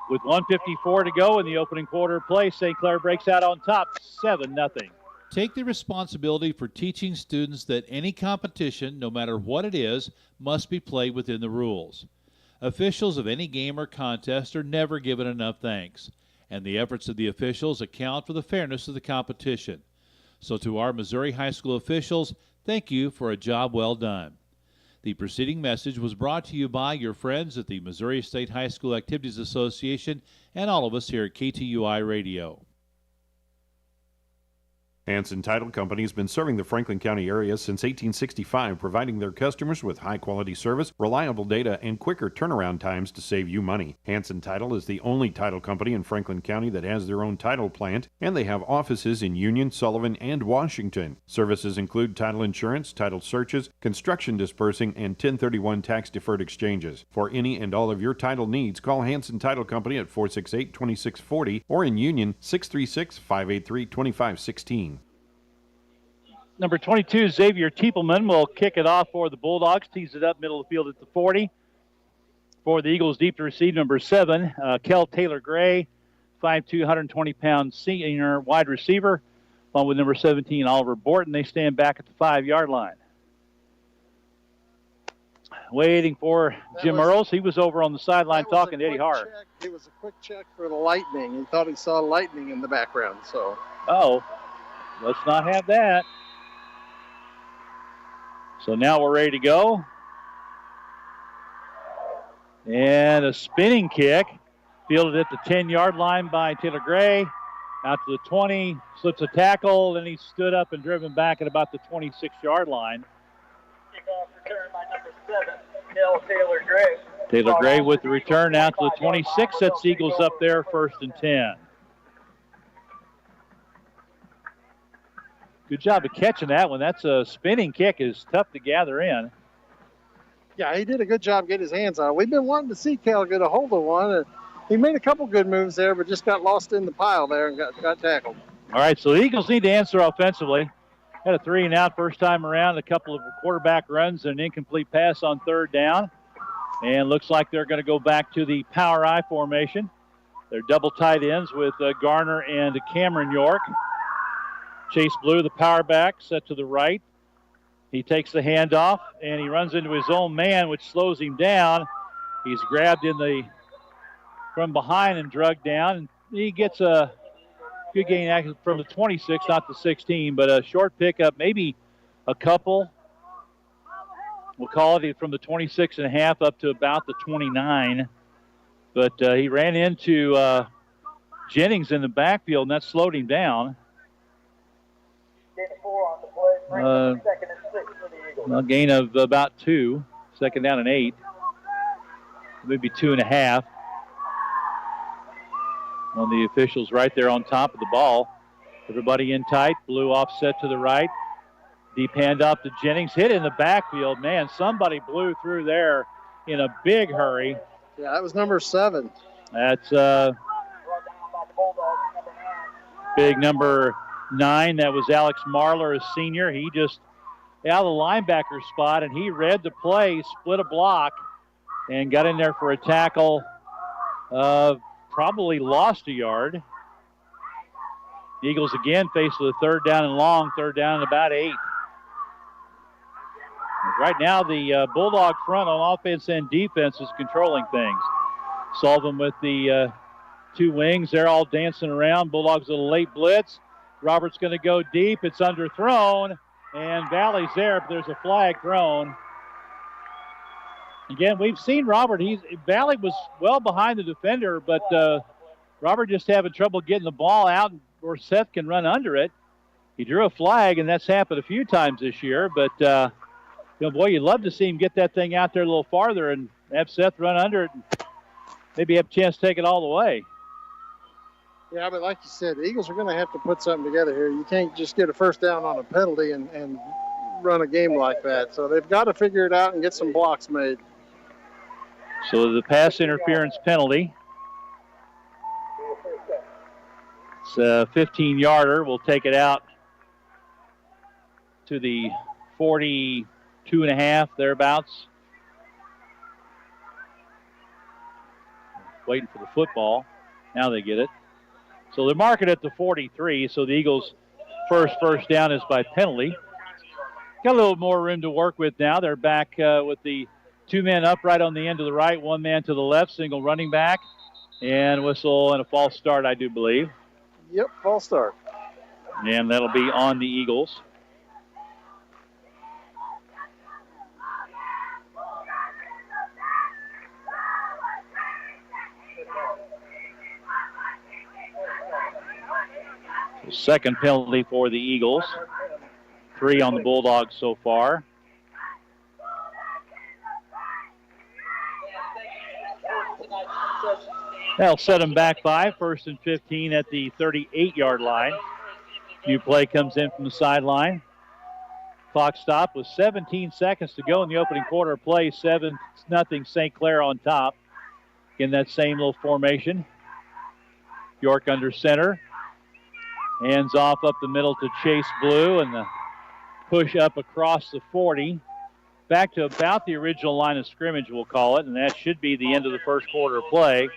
S1: With 1:54 to go in the opening quarter of play, St. Clair breaks out on top, 7-0.
S10: Take the responsibility for teaching students that any competition, no matter what it is, must be played within the rules. Officials of any game or contest are never given enough thanks, and the efforts of the officials account for the fairness of the competition. So to our Missouri high school officials, thank you for a job well done. The preceding message was brought to you by your friends at the Missouri State High School Activities Association and all of us here at KTUI Radio.
S6: Hanson Title Company has been serving the Franklin County area since 1865, providing their customers with high-quality service, reliable data, and quicker turnaround times to save you money. Hanson Title is the only title company in Franklin County that has their own title plant, and they have offices in Union, Sullivan, and Washington. Services include title insurance, title searches, construction dispersing, and 1031 tax-deferred exchanges. For any and all of your title needs, call Hanson Title Company at 468-2640 or in Union 636-583-2516.
S1: Number 22, Xavier Tiepelman, will kick it off for the Bulldogs. Tees it up middle of the field at the 40. For the Eagles, deep to receive, number 7, Kel Taylor-Gray, 5'2", 120-pound senior wide receiver, along with number 17, Oliver Borton. They stand back at the 5-yard line. Waiting for Jim Earls. He was over on the sideline talking to Eddie Hart.
S5: It was a quick check for the lightning. He thought he saw lightning in the background. So.
S1: Oh, let's not have that. So now we're ready to go. And a spinning kick, fielded at the 10-yard line by Taylor Gray. Out to the 20, slips a tackle, then he stood up and driven back at about the 26-yard line.
S4: Kickoff return by number 7, Taylor Gray.
S1: Taylor Gray with the return out to the 26, sets Eagles up there 1st and 10. Good job of catching that one. That's a spinning kick, is tough to gather in.
S5: Yeah, he did a good job getting his hands on it. We've been wanting to see Cal get a hold of one. And he made a couple good moves there, but just got lost in the pile there and got tackled.
S1: All right, so the Eagles need to answer offensively. Had a 3-and-out first time around, a couple of quarterback runs, and an incomplete pass on 3rd down. And looks like they're going to go back to the power I formation. They're double tight ends with Garner and Cameron York. Chase Blue, the power back, set to the right. He takes the handoff, and he runs into his own man, which slows him down. He's grabbed from behind and drugged down. And he gets a good gain from the 26, not the 16, but a short pickup, maybe a couple. We'll call it from the 26 and a half up to about the 29. But he ran into Jennings in the backfield, and that slowed him down. A gain of about 2. 2nd down and 8. Maybe 2.5. On the officials right there on top of the ball. Everybody in tight. Blue offset to the right. Deep handoff to Jennings. Hit in the backfield. Man, somebody blew through there in a big hurry.
S5: Yeah, that was number 7.
S1: That's big number 9. That was Alex Marler, a senior. He just out of the linebacker spot, and he read the play, split a block, and got in there for a tackle. Probably lost a yard. The Eagles again faced with a 3rd down and long, 3rd down and about 8. Right now, the Bulldog front on offense and defense is controlling things. Sullivan with the 2 wings. They're all dancing around. Bulldogs with a late blitz. Robert's going to go deep. It's underthrown, and Valley's there, but there's a flag thrown. Again, we've seen Robert. Valley was well behind the defender, but Robert just having trouble getting the ball out where Seth can run under it. He drew a flag, and that's happened a few times this year, but boy, you'd love to see him get that thing out there a little farther and have Seth run under it and maybe have a chance to take it all the way.
S5: Yeah, but like you said, the Eagles are going to have to put something together here. You can't just get a 1st down on a penalty and run a game like that. So they've got to figure it out and get some blocks made.
S1: So the pass interference penalty. It's a 15-yarder. We'll take it out to the 42.5, thereabouts. Waiting for the football. Now they get it. So they're marking at the 43, so the Eagles' first down is by penalty. Got a little more room to work with now. They're back with the 2 men upright on the end to the right, 1 man to the left, single running back, and whistle and a false start, I do believe.
S5: Yep, false start.
S1: And that'll be on the Eagles. Second penalty for the Eagles. 3 on the Bulldogs so far. That'll set them back 5, 1st and 15 at the 38-yard line. New play comes in from the sideline. Clock stop with 17 seconds to go in the opening quarter of play. 7-0 St. Clair on top. In that same little formation. York under center. Hands off up the middle to Chase Blue, and the push up across the 40. Back to about the original line of scrimmage, we'll call it, and that should be the end of the first quarter of play.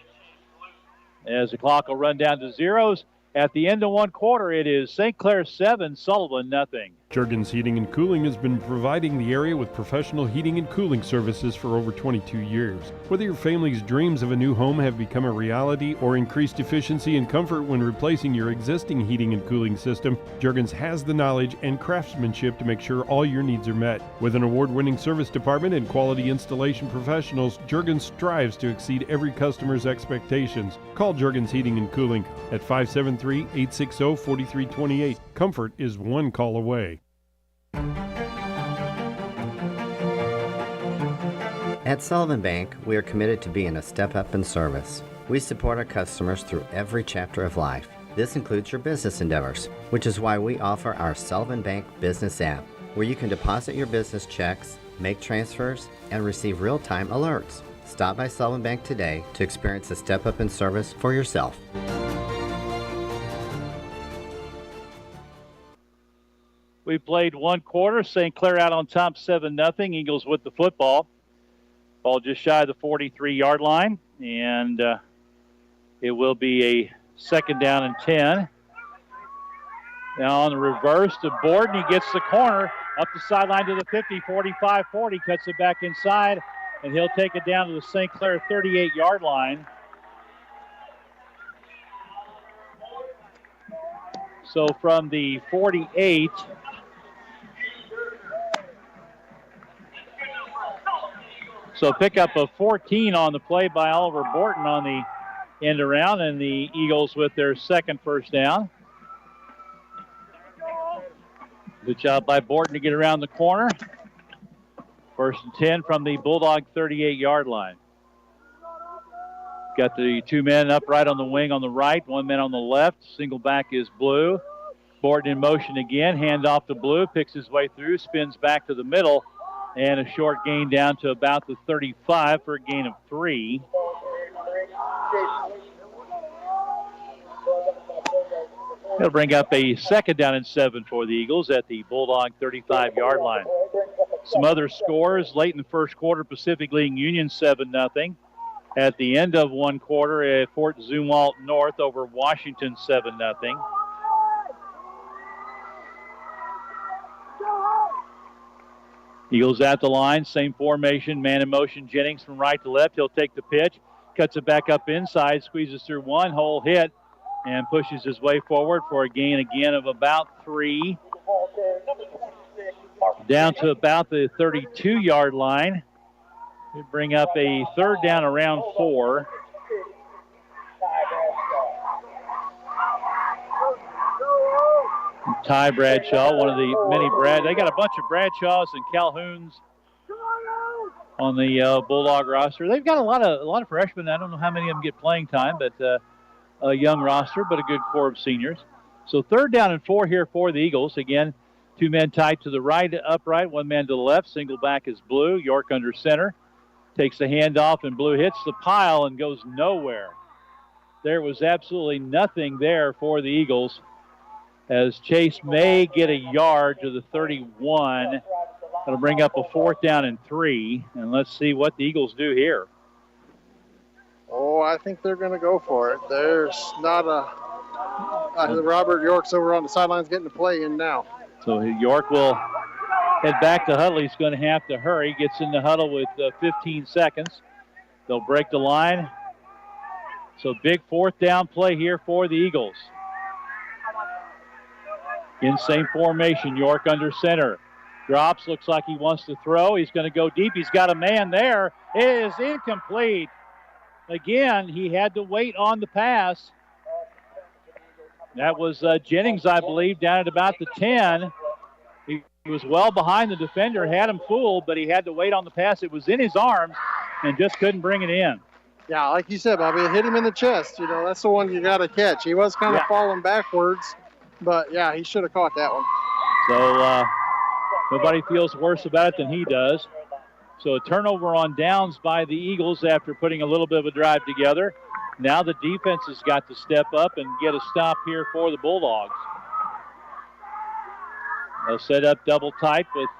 S1: As the clock will run down to zeros. At the end of one quarter, it is St. Clair 7, Sullivan 0.
S6: Juergens Heating and Cooling has been providing the area with professional heating and cooling services for over 22 years. Whether your family's dreams of a new home have become a reality or increased efficiency and comfort when replacing your existing heating and cooling system, Juergens has the knowledge and craftsmanship to make sure all your needs are met. With an award-winning service department and quality installation professionals, Juergens strives to exceed every customer's expectations. Call Juergens Heating and Cooling at 573-860-4328. Comfort is one call away.
S11: At Sullivan Bank, we are committed to being a step up in service. We support our customers through every chapter of life. This includes your business endeavors, which is why we offer our Sullivan Bank Business app, where you can deposit your business checks, make transfers, and receive real-time alerts. Stop by Sullivan Bank today to experience a step up in service for yourself.
S1: We played one quarter. St. Clair out on top 7-0. Eagles with the football. Ball just shy of the 43-yard line. And it will be a 2nd down and 10. Now on the reverse to Borden. He gets the corner up the sideline to the 50, 45, 40. Cuts it back inside. And he'll take it down to the St. Clair 38-yard line. So from the 48... So pickup of 14 on the play by Oliver Borton on the end around, and the Eagles with their 2nd first down. Good job by Borton to get around the corner. 1st and 10 from the Bulldog 38-yard line. Got the 2 men upright on the wing on the right, 1 man on the left. Single back is Blue. Borton in motion again, hand off to Blue, picks his way through, spins back to the middle. And a short gain down to about the 35 for a gain of 3. It'll bring up a 2nd down and 7 for the Eagles at the Bulldog 35-yard line. Some other scores late in the first quarter, Pacific League Union 7-0. At the end of one quarter, at Fort Zumwalt North over Washington 7-0. Eagles at the line, same formation, man in motion. Jennings from right to left. He'll take the pitch, cuts it back up inside, squeezes through one, hole hit, and pushes his way forward for a gain again of about 3. Down to about the 32-yard line. We bring up a 3rd down around 4. Ty Bradshaw, one of the many they got a bunch of Bradshaws and Calhouns on the Bulldog roster. They've got a lot of freshmen. I don't know how many of them get playing time, but a young roster, but a good core of seniors. So 3rd down and 4 here for the Eagles. Again, 2 men tight to the right, upright, 1 man to the left. Single back is Blue. York under center. Takes the handoff, and Blue hits the pile and goes nowhere. There was absolutely nothing there for the Eagles, as Chase may get a yard to the 31. That'll bring up a 4th down and 3. And let's see what the Eagles do here.
S5: Oh, I think they're going to go for it. There's not Robert York's over on the sidelines getting the play in now.
S1: So York will head back to huddle. He's going to have to hurry. Gets in the huddle with 15 seconds. They'll break the line. So big 4th down play here for the Eagles. In same formation, York under center. Drops, looks like he wants to throw. He's going to go deep. He's got a man there. It is incomplete. Again, he had to wait on the pass. That was Jennings, I believe, down at about the 10. He was well behind the defender, had him fooled, but he had to wait on the pass. It was in his arms and just couldn't bring it in.
S5: Yeah, like you said, Bobby, it hit him in the chest. You know, that's the one you got to catch. He was kind of falling backwards. But, yeah, he should have caught that one.
S1: So nobody feels worse about it than he does. So a turnover on downs by the Eagles after putting a little bit of a drive together. Now the defense has got to step up and get a stop here for the Bulldogs. They'll set up double tight with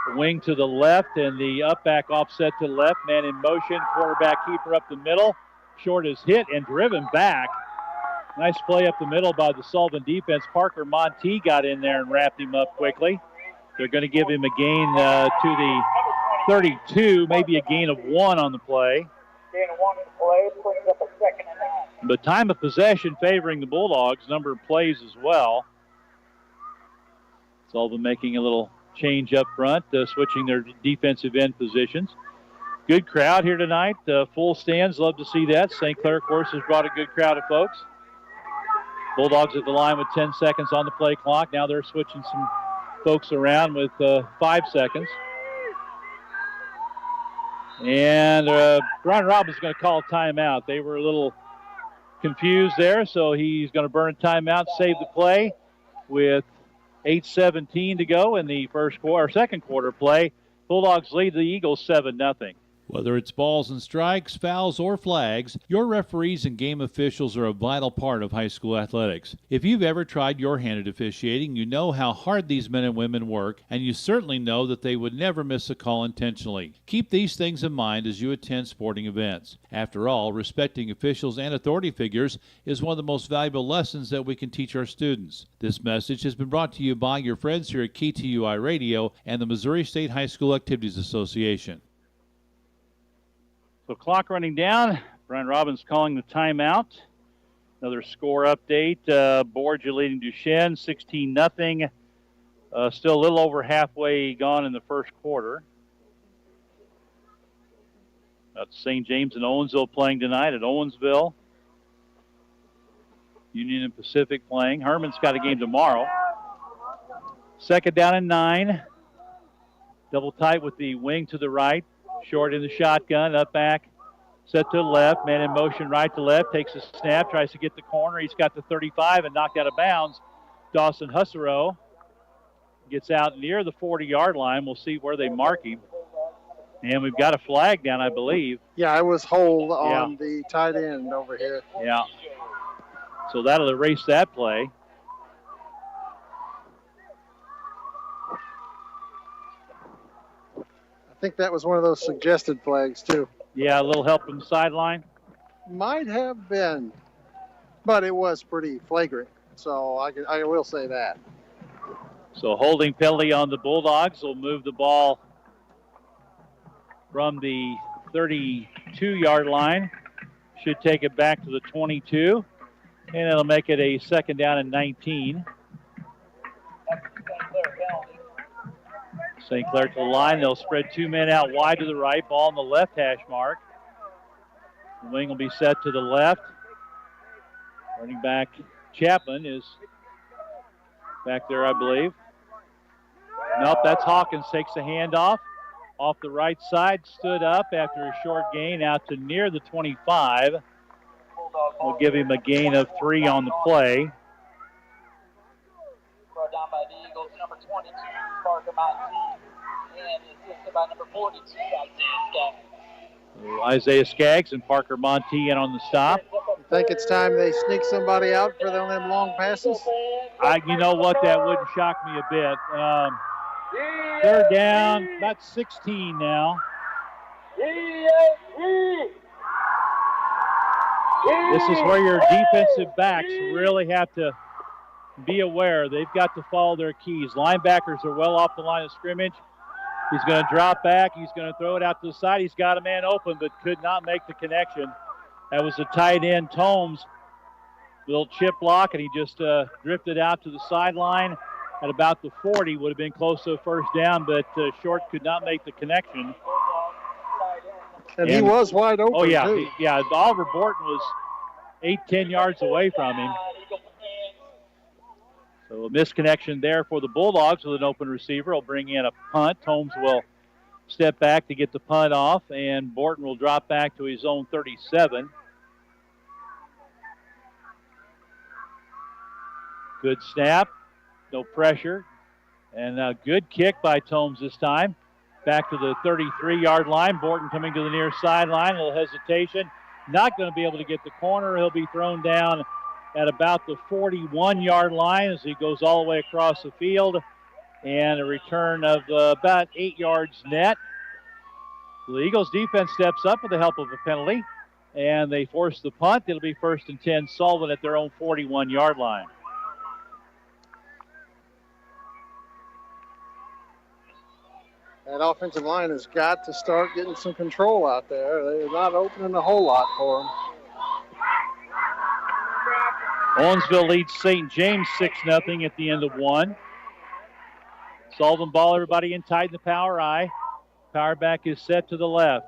S1: the wing to the left and the up back offset to the left. Man in motion, quarterback keeper up the middle. Short is hit and driven back Nice play up the middle by the Sullivan defense. Parker Monty got in there and wrapped him up quickly. They're going to give him a gain to the 32, maybe a gain of 1 on the play.
S12: Gain of 1 on the play, brings up a 2nd and 9.
S1: But time of possession favoring the Bulldogs, number of plays as well. Sullivan making a little change up front, switching their defensive end positions. Good crowd here tonight. Full stands, love to see that. St. Clair, of course, has brought a good crowd of folks. Bulldogs at the line with 10 seconds on the play clock. Now they're switching some folks around with 5 seconds. And Brian Robbins is going to call a timeout. They were a little confused there, so he's going to burn a timeout, save the play with 8:17 to go in the second quarter play. Bulldogs lead the Eagles 7-0.
S10: Whether it's balls and strikes, fouls, or flags, your referees and game officials are a vital part of high school athletics. If you've ever tried your hand at officiating, you know how hard these men and women work, and you certainly know that they would never miss a call intentionally. Keep these things in mind as you attend sporting events. After all, respecting officials and authority figures is one of the most valuable lessons that we can teach our students. This message has been brought to you by your friends here at KTUI Radio and the Missouri State High School Activities Association.
S1: So clock running down. Brian Robbins calling the timeout. Another score update. Borgia leading Duchesne 16-0. Still a little over halfway gone in the first quarter. That's St. James and Owensville playing tonight at Owensville. Union and Pacific playing. Herman's got a game tomorrow. Second down and 9. Double tight with the wing to the right. Short in the shotgun, up back, set to the left, man in motion right to left, takes a snap, tries to get the corner. He's got the 35 and knocked out of bounds. Dawson Husserow gets out near the 40-yard line. We'll see where they mark him. And we've got a flag down, I believe.
S5: Yeah, it was hold on the tight end over here.
S1: Yeah. So that'll erase that play.
S5: I think that was one of those suggested flags, too.
S1: Yeah, a little help from the sideline.
S5: Might have been, but it was pretty flagrant, so I will say that.
S1: So holding penalty on the Bulldogs will move the ball from the 32-yard line. Should take it back to the 22, and it'll make it a second down and 19. St. Clair to the line. They'll spread 2 men out wide to the right. Ball on the left hash mark. The wing will be set to the left. Running back Chapman is back there, I believe. Nope, that's Hawkins. Takes the handoff. Off the right side. Stood up after a short gain out to near the 25. We'll give him a gain of 3 on the play.
S12: Brought down by the Eagles, number 22, Parker Monty, and assisted by number 42,
S1: Isaiah Skaggs and Parker Monty in on the stop.
S5: I think it's time they sneak somebody out for them long passes.
S1: You know what? That wouldn't shock me a bit. Third down, about 16 now. This is where your defensive backs really have to be aware. They've got to follow their keys. Linebackers are well off the line of scrimmage. He's going to drop back. He's going to throw it out to the side. He's got a man open, but could not make the connection. That was the tight end, Tomes. Little chip block, and he just drifted out to the sideline at about the 40. Would have been close to a first down, but Short could not make the connection.
S5: And he was wide open,
S1: Oh, yeah.
S5: too.
S1: Oliver Borton was 8-10 yards away from him. So a misconnection there for the Bulldogs with an open receiver. Will bring in a punt. Holmes will step back to get the punt off, and Borton will drop back to his own 37. Good snap, no pressure, and a good kick by Tomes this time. Back to the 33-yard line. Borton coming to the near sideline. A little hesitation. Not going to be able to get the corner. He'll be thrown down at about the 41-yard line as he goes all the way across the field. And a return of about 8 yards net. The Eagles defense steps up with the help of a penalty. and they force the punt. It'll be 1st and 10, Sullivan at their own 41-yard line.
S5: That offensive line has got to start getting some control out there. They're not opening a whole lot for them.
S1: Owensville leads St. James 6-0 at the end of one. Sullivan ball, everybody in tight in the power I. Power back is set to the left.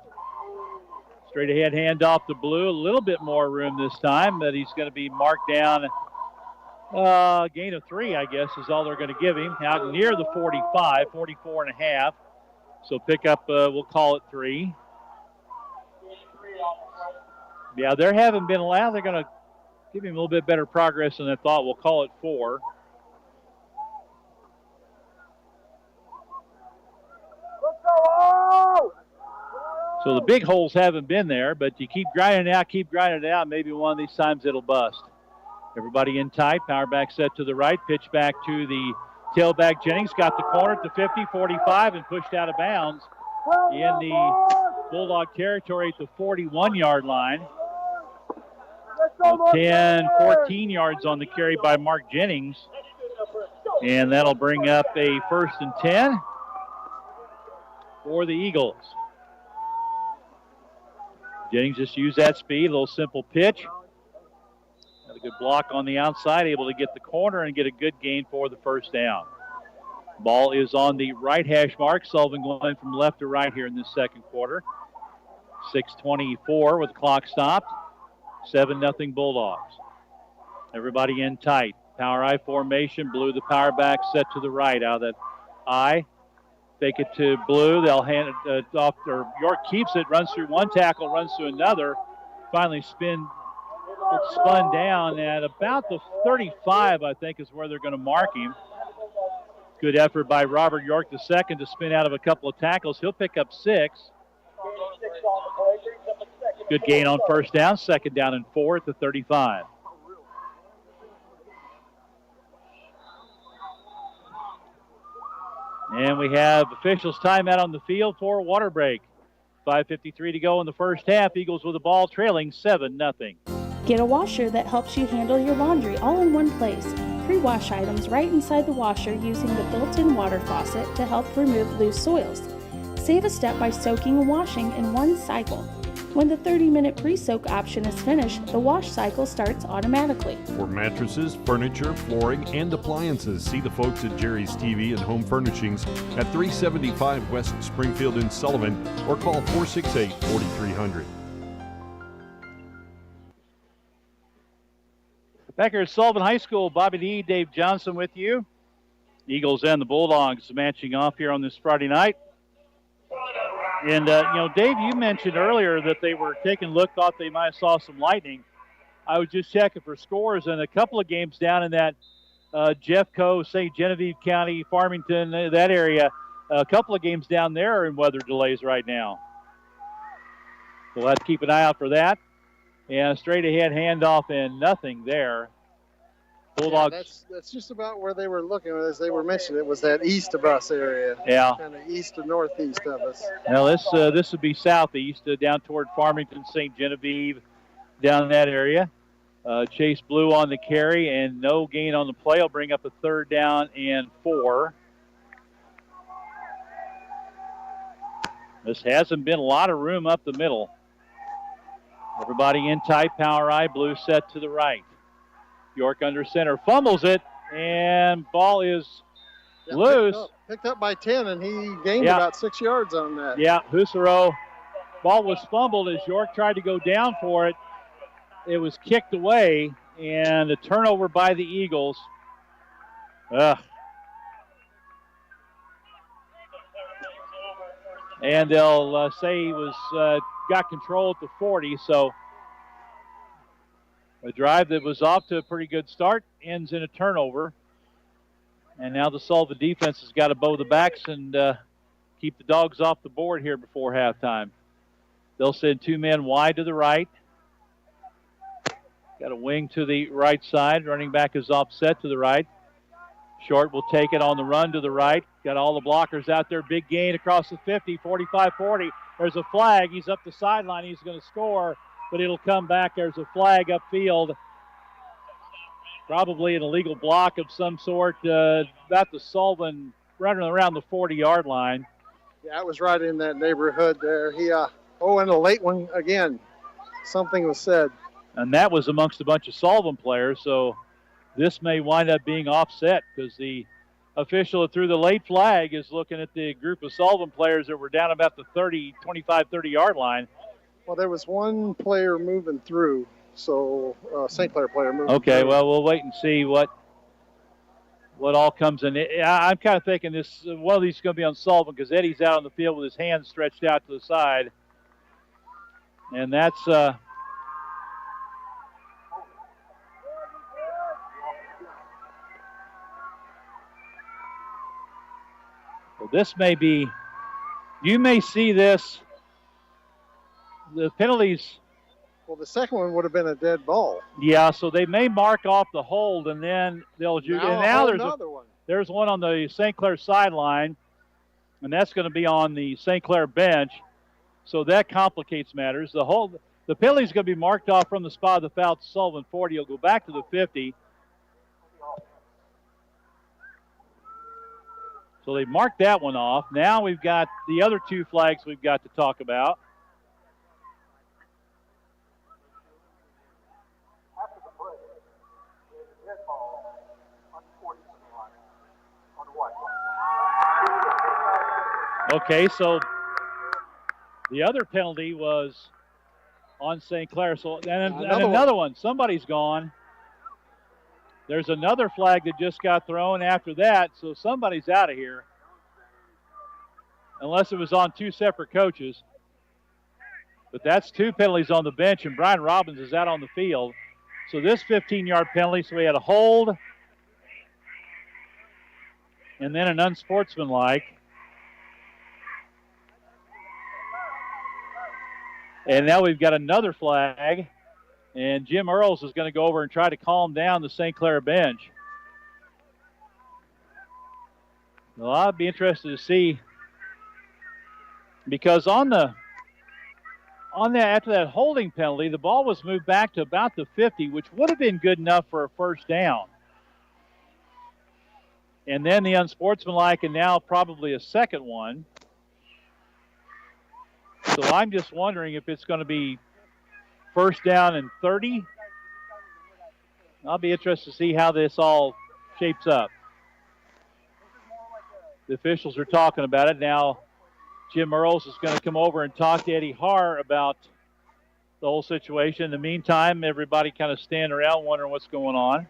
S1: Straight ahead handoff to Blue. A little bit more room this time, but he's going to be marked down. Gain of 3, I guess, is all they're going to give him. Out near the 45, 44 and a half. So pick up, we'll call it 3. Yeah, there haven't been allowed. They're going to give him a little bit better progress than I thought. We'll call it 4. So the big holes haven't been there, but you keep grinding it out. Maybe one of these times it'll bust. Everybody in tight. Power back set to the right. Pitch back to the tailback. Jennings got the corner at the 50, 45, and pushed out of bounds in the Bulldog territory at the 41-yard line. 10, 14 yards on the carry by Mark Jennings. And that'll bring up a 1st and 10 for the Eagles. Jennings just used that speed, a little simple pitch. Had a good block on the outside, able to get the corner and get a good gain for the 1st down. Ball is on the right hash mark. Sullivan going from left to right here in this second quarter. 6:24 with the clock stopped. 7-0 Bulldogs. Everybody in tight. Power I formation. Blue the power back set to the right out of that I. Fake it to Blue. They'll hand it off, or York keeps it, runs through one tackle, runs through another. Finally spun down at about the 35, I think, is where they're going to mark him. Good effort by Robert York II to spin out of a couple of tackles. He'll pick up 6. Good gain on 1st down, 2nd down and 4 at the 35. And we have officials timeout on the field for water break. 5:53 to go in the first half. Eagles with the ball trailing 7-0.
S13: Get a washer that helps you handle your laundry all in one place. Pre-wash items right inside the washer using the built-in water faucet to help remove loose soils. Save a step by soaking and washing in one cycle. When the 30-minute pre-soak option is finished, the wash cycle starts automatically.
S14: For mattresses, furniture, flooring, and appliances, see the folks at Jerry's TV and Home Furnishings at 375 West Springfield in Sullivan or call 468-4300.
S1: Back here at Sullivan High School, Bobby D, Dave Johnson with you. Eagles and the Bulldogs matching off here on this Friday night. And, Dave, you mentioned earlier that they were taking a look, thought they might have saw some lightning. I was just checking for scores, and a couple of games down in that Jeffco, St. Genevieve County, Farmington, that area, a couple of games down there are in weather delays right now. We'll have to keep an eye out for that. And straight ahead handoff and nothing there. Bulldogs.
S5: Yeah, that's just about where they were looking, as they were mentioning. It was that east of us area.
S1: Yeah.
S5: Kind of east to northeast of us.
S1: Now this would be southeast, down toward Farmington, St. Genevieve, down in that area. Chase Blue on the carry and no gain on the play. Will bring up a 3rd down and 4. This hasn't been a lot of room up the middle. Everybody in tight, power I, Blue set to the right. York under center, fumbles it, and ball is loose.
S5: Picked up by 10, and he gained about 6 yards on that.
S1: Yeah, Husserow. Ball was fumbled as York tried to go down for it. It was kicked away, and a turnover by the Eagles. And they'll say he was got control at the 40, so a drive that was off to a pretty good start ends in a turnover. And now the Sullivan defense has got to bow the backs and keep the Dogs off the board here before halftime. They'll send 2 men wide to the right. Got a wing to the right side. Running back is offset to the right. Short will take it on the run to the right. Got all the blockers out there. Big gain across the 50, 45-40. There's a flag. He's up the sideline. He's going to score. but it'll come back. There's a flag upfield. Probably an illegal block of some sort. About the Sullivan running around the 40-yard line.
S5: Yeah, it was right in that neighborhood there. And a late one again. Something was said.
S1: And that was amongst a bunch of Sullivan players, so this may wind up being offset because the official that threw the late flag is looking at the group of Sullivan players that were down about the 25-30-yard line.
S5: Well, there was one player moving through, so St. Clair player moving through.
S1: Okay, well, we'll wait and see what all comes in. I'm kind of thinking one of these is going to be on Sullivan because Eddie's out on the field with his hands stretched out to the side. And that's so this may be, you may see this, the penalties.
S5: Well, the second one would have been a dead ball.
S1: Yeah, so they may mark off the hold, and then they'll do. And now there's
S5: another one.
S1: There's one on the St. Clair sideline, and that's going to be on the St. Clair bench. So that complicates matters. The penalty is going to be marked off from the spot of the foul to Sullivan 40. He'll go back to the 50. So they marked that one off. Now we've got the other two flags we've got to talk about. Okay, so the other penalty was on St. Clair. So and another one. Somebody's gone. There's another flag that just got thrown after that, so somebody's out of here. Unless it was on two separate coaches. But that's two penalties on the bench, and Brian Robbins is out on the field. So this 15-yard penalty, so we had a hold and then an unsportsmanlike. And now we've got another flag, and Jim Earls is going to go over and try to calm down the St. Clair bench. Well, I'd be interested to see, because after that holding penalty, the ball was moved back to about the 50, which would have been good enough for a first down. And then the unsportsmanlike, and now probably a second one. So I'm just wondering if it's going to be first down and 30. I'll be interested to see how this all shapes up. The officials are talking about it. Now Jim Earls is going to come over and talk to Eddie Haar about the whole situation. In the meantime, everybody kind of standing around wondering what's going on,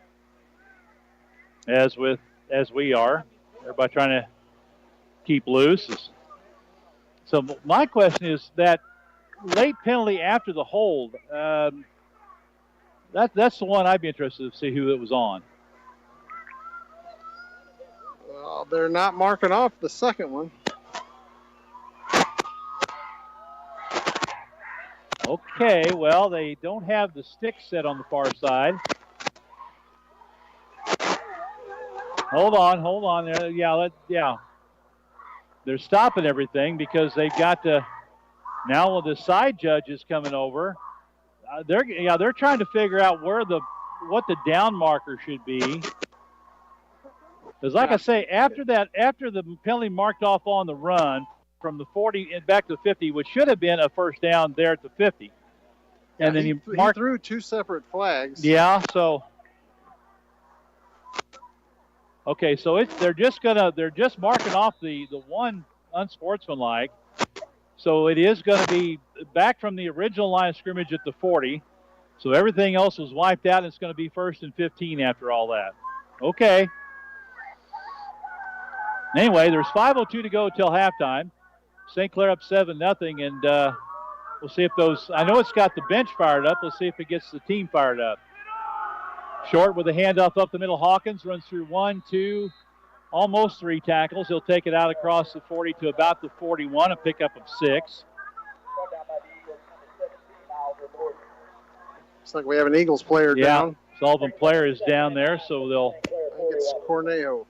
S1: as we are. Everybody trying to keep loose. So my question is that late penalty after the hold, that's the one I'd be interested to see who it was on.
S5: Well, they're not marking off the second one.
S1: Okay, well, they don't have the stick set on the far side. Hold on there. Yeah. They're stopping everything because they've got to. Now with the side judges coming over, they're trying to figure out what the down marker should be. Because like I say, after the penalty marked off on the run from the 40 and back to the 50, which should have been a first down there at the 50. And then he
S5: threw two separate flags.
S1: Yeah, so okay, so they're just marking off the one unsportsmanlike. So it is going to be back from the original line of scrimmage at the 40. So everything else was wiped out, and it's going to be 1st and 15 after all that. Okay. Anyway, there's 5:02 to go till halftime. St. Clair up 7-0, and we'll see if those. I know it's got the bench fired up. Let's see if it gets the team fired up. Short with a handoff up the middle. Hawkins runs through 1, 2, almost 3 tackles. He'll take it out across the 40 to about the 41, a pickup of 6.
S5: Looks like we have an Eagles player down.
S1: Sullivan player is down there, so they'll.
S5: I think it's Cornejo.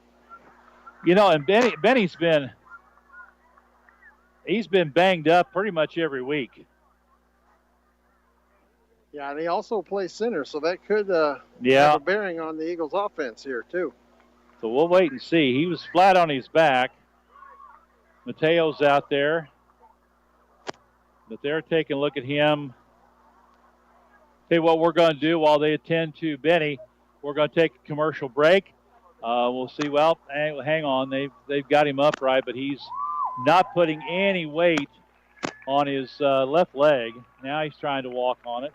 S1: You know, and Benny's been banged up pretty much every week.
S5: Yeah, and he also plays center, so that could have a bearing on the Eagles' offense here, too.
S1: So we'll wait and see. He was flat on his back. Mateo's out there. But they're taking a look at him. Tell you what we're going to do while they attend to Benny. We're going to take a commercial break. We'll see. Well, hang on. They've got him upright, but he's not putting any weight on his left leg. Now he's trying to walk on it.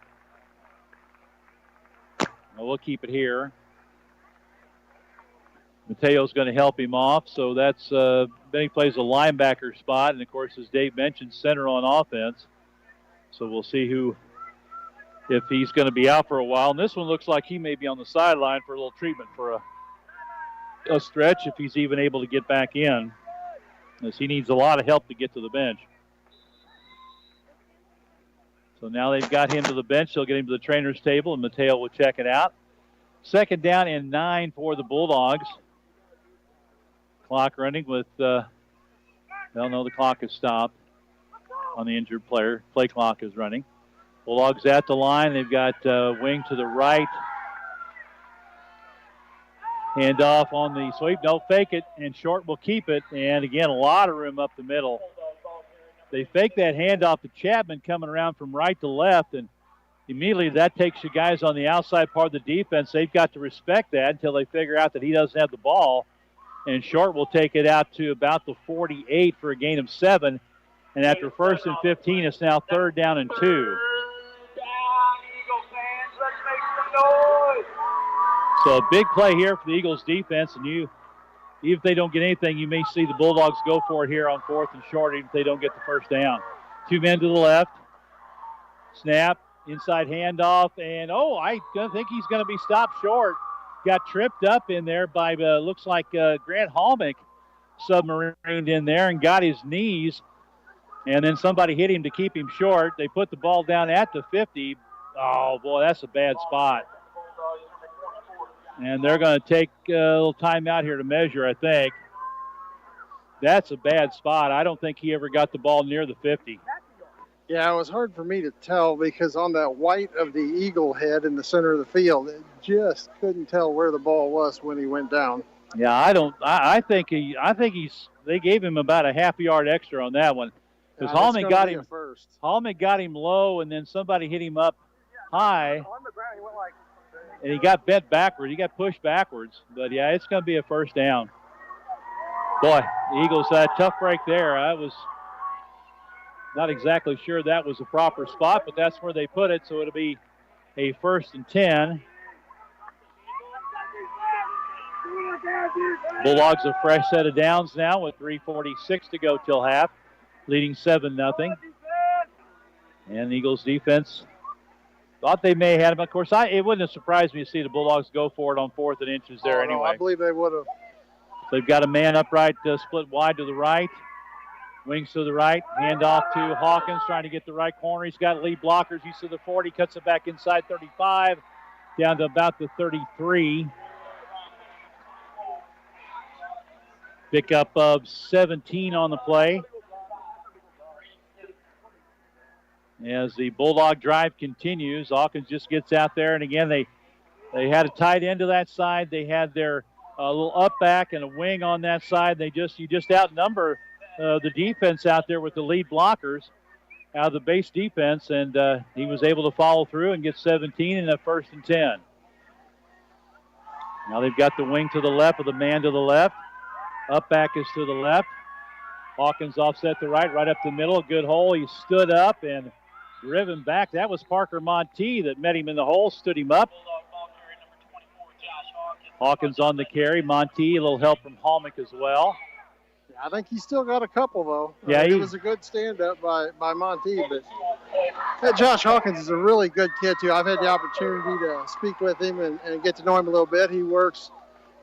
S1: Well, we'll keep it here. Mateo's going to help him off. So that's Benny plays a linebacker spot, and of course, as Dave mentioned, center on offense. So we'll see if he's going to be out for a while. And this one looks like he may be on the sideline for a little treatment for a stretch if he's even able to get back in, as he needs a lot of help to get to the bench. So now they've got him to the bench. They'll get him to the trainer's table, and Mateo will check it out. 2nd down and 9 for the Bulldogs. Clock running with, the clock has stopped on the injured player. Play clock is running. Bulldogs at the line. They've got wing to the right. Hand off on the sweep. No, fake it, and Short will keep it. And again, a lot of room up the middle. They fake that handoff to Chapman coming around from right to left, and immediately that takes you guys on the outside part of the defense. They've got to respect that until they figure out that he doesn't have the ball. And Short will take it out to about the 48 for a gain of 7. And after 1st and 15, it's now 3rd down and 2. So a big play here for the Eagles defense, and even if they don't get anything, you may see the Bulldogs go for it here on 4th and short, even if they don't get the first down. 2 men to the left. Snap, inside handoff, and I think he's going to be stopped short. Got tripped up in there by, looks like Grant Hallmick submarined in there and got his knees, and then somebody hit him to keep him short. They put the ball down at the 50. Oh, boy, that's a bad spot. And they're going to take a little timeout here to measure, I think. That's a bad spot. I don't think he ever got the ball near the 50.
S5: Yeah, it was hard for me to tell because on that white of the eagle head in the center of the field, it just couldn't tell where the ball was when he went down.
S1: Yeah, I think they gave him about a half yard extra on that one. Because Hallman got him low, and then somebody hit him up high. And he got bent backwards. He got pushed backwards. But, yeah, it's going to be a 1st down. Boy, the Eagles had a tough break there. I was not exactly sure that was the proper spot, but that's where they put it, so it'll be a 1st and 10. Bulldogs a fresh set of downs now with 3:46 to go till half, leading 7-0. And the Eagles defense thought they may have had him. Of course, it wouldn't have surprised me to see the Bulldogs go for it on 4th and inches there anyway.
S5: No, I believe they would have.
S1: So they've got a man upright, split wide to the right. Wings to the right. Hand off to Hawkins, trying to get the right corner. He's got lead blockers. He's to the 40, cuts it back inside 35, down to about the 33. Pickup of 17 on the play. As the Bulldog drive continues, Hawkins just gets out there, and again, they had a tight end to that side. They had their little up back and a wing on that side. You just outnumber the defense out there with the lead blockers out of the base defense, and he was able to follow through and get 17 in a 1st and 10. Now they've got the wing to the left with the man to the left. Up back is to the left. Hawkins offset to right up the middle. A good hole. He stood up and driven back. That was Parker Monteith that met him in the hole, stood him up. Hawkins on the carry. Monteith, a little help from Hallmick as well.
S5: Yeah, I think he's still got a couple, though.
S1: Yeah,
S5: it was a good stand-up by Monteith. But Josh Hawkins is a really good kid, too. I've had the opportunity to speak with him and get to know him a little bit. He works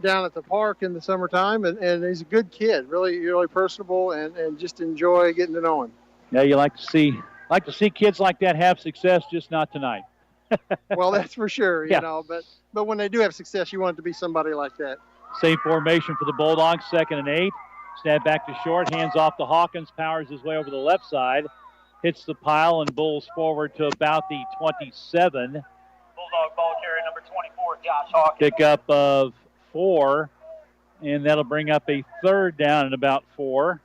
S5: down at the park in the summertime, and he's a good kid, really personable, and just enjoy getting to know him.
S1: Yeah, you like to see kids like that have success, just not tonight.
S5: Well, that's for sure, you know, but when they do have success, you want it to be somebody like that.
S1: Same formation for the Bulldogs, 2nd and 8. Snap back to Short, hands off to Hawkins, powers his way over the left side. hits the pile and bowls forward to about the 27.
S12: Bulldog ball carrier number 24, Josh Hawkins.
S1: Pickup of 4, and that'll bring up a third down and about 4.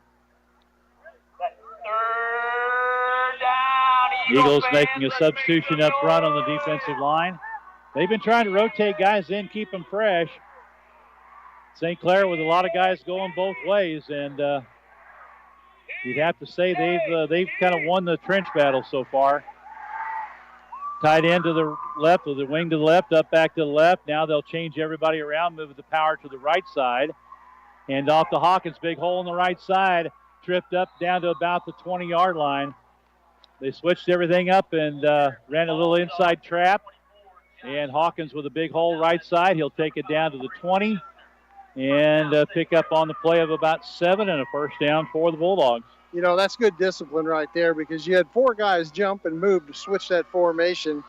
S12: That third down.
S1: Eagles making a substitution up front on the defensive line. They've been trying to rotate guys in, keep them fresh. St. Clair with a lot of guys going both ways, and you'd have to say they've kind of won the trench battle so far. Tight end to the left, with the wing to the left, up back to the left. Now they'll change everybody around, move the power to the right side. Hand off to Hawkins, big hole on the right side. Tripped up down to about the 20-yard line. They switched everything up and ran a little inside trap. And Hawkins with a big hole right side. He'll take it down to the 20 and pick up on the play of about 7 and a first down for the Bulldogs.
S5: You know, that's good discipline right there because you had 4 guys jump and move to switch that formation.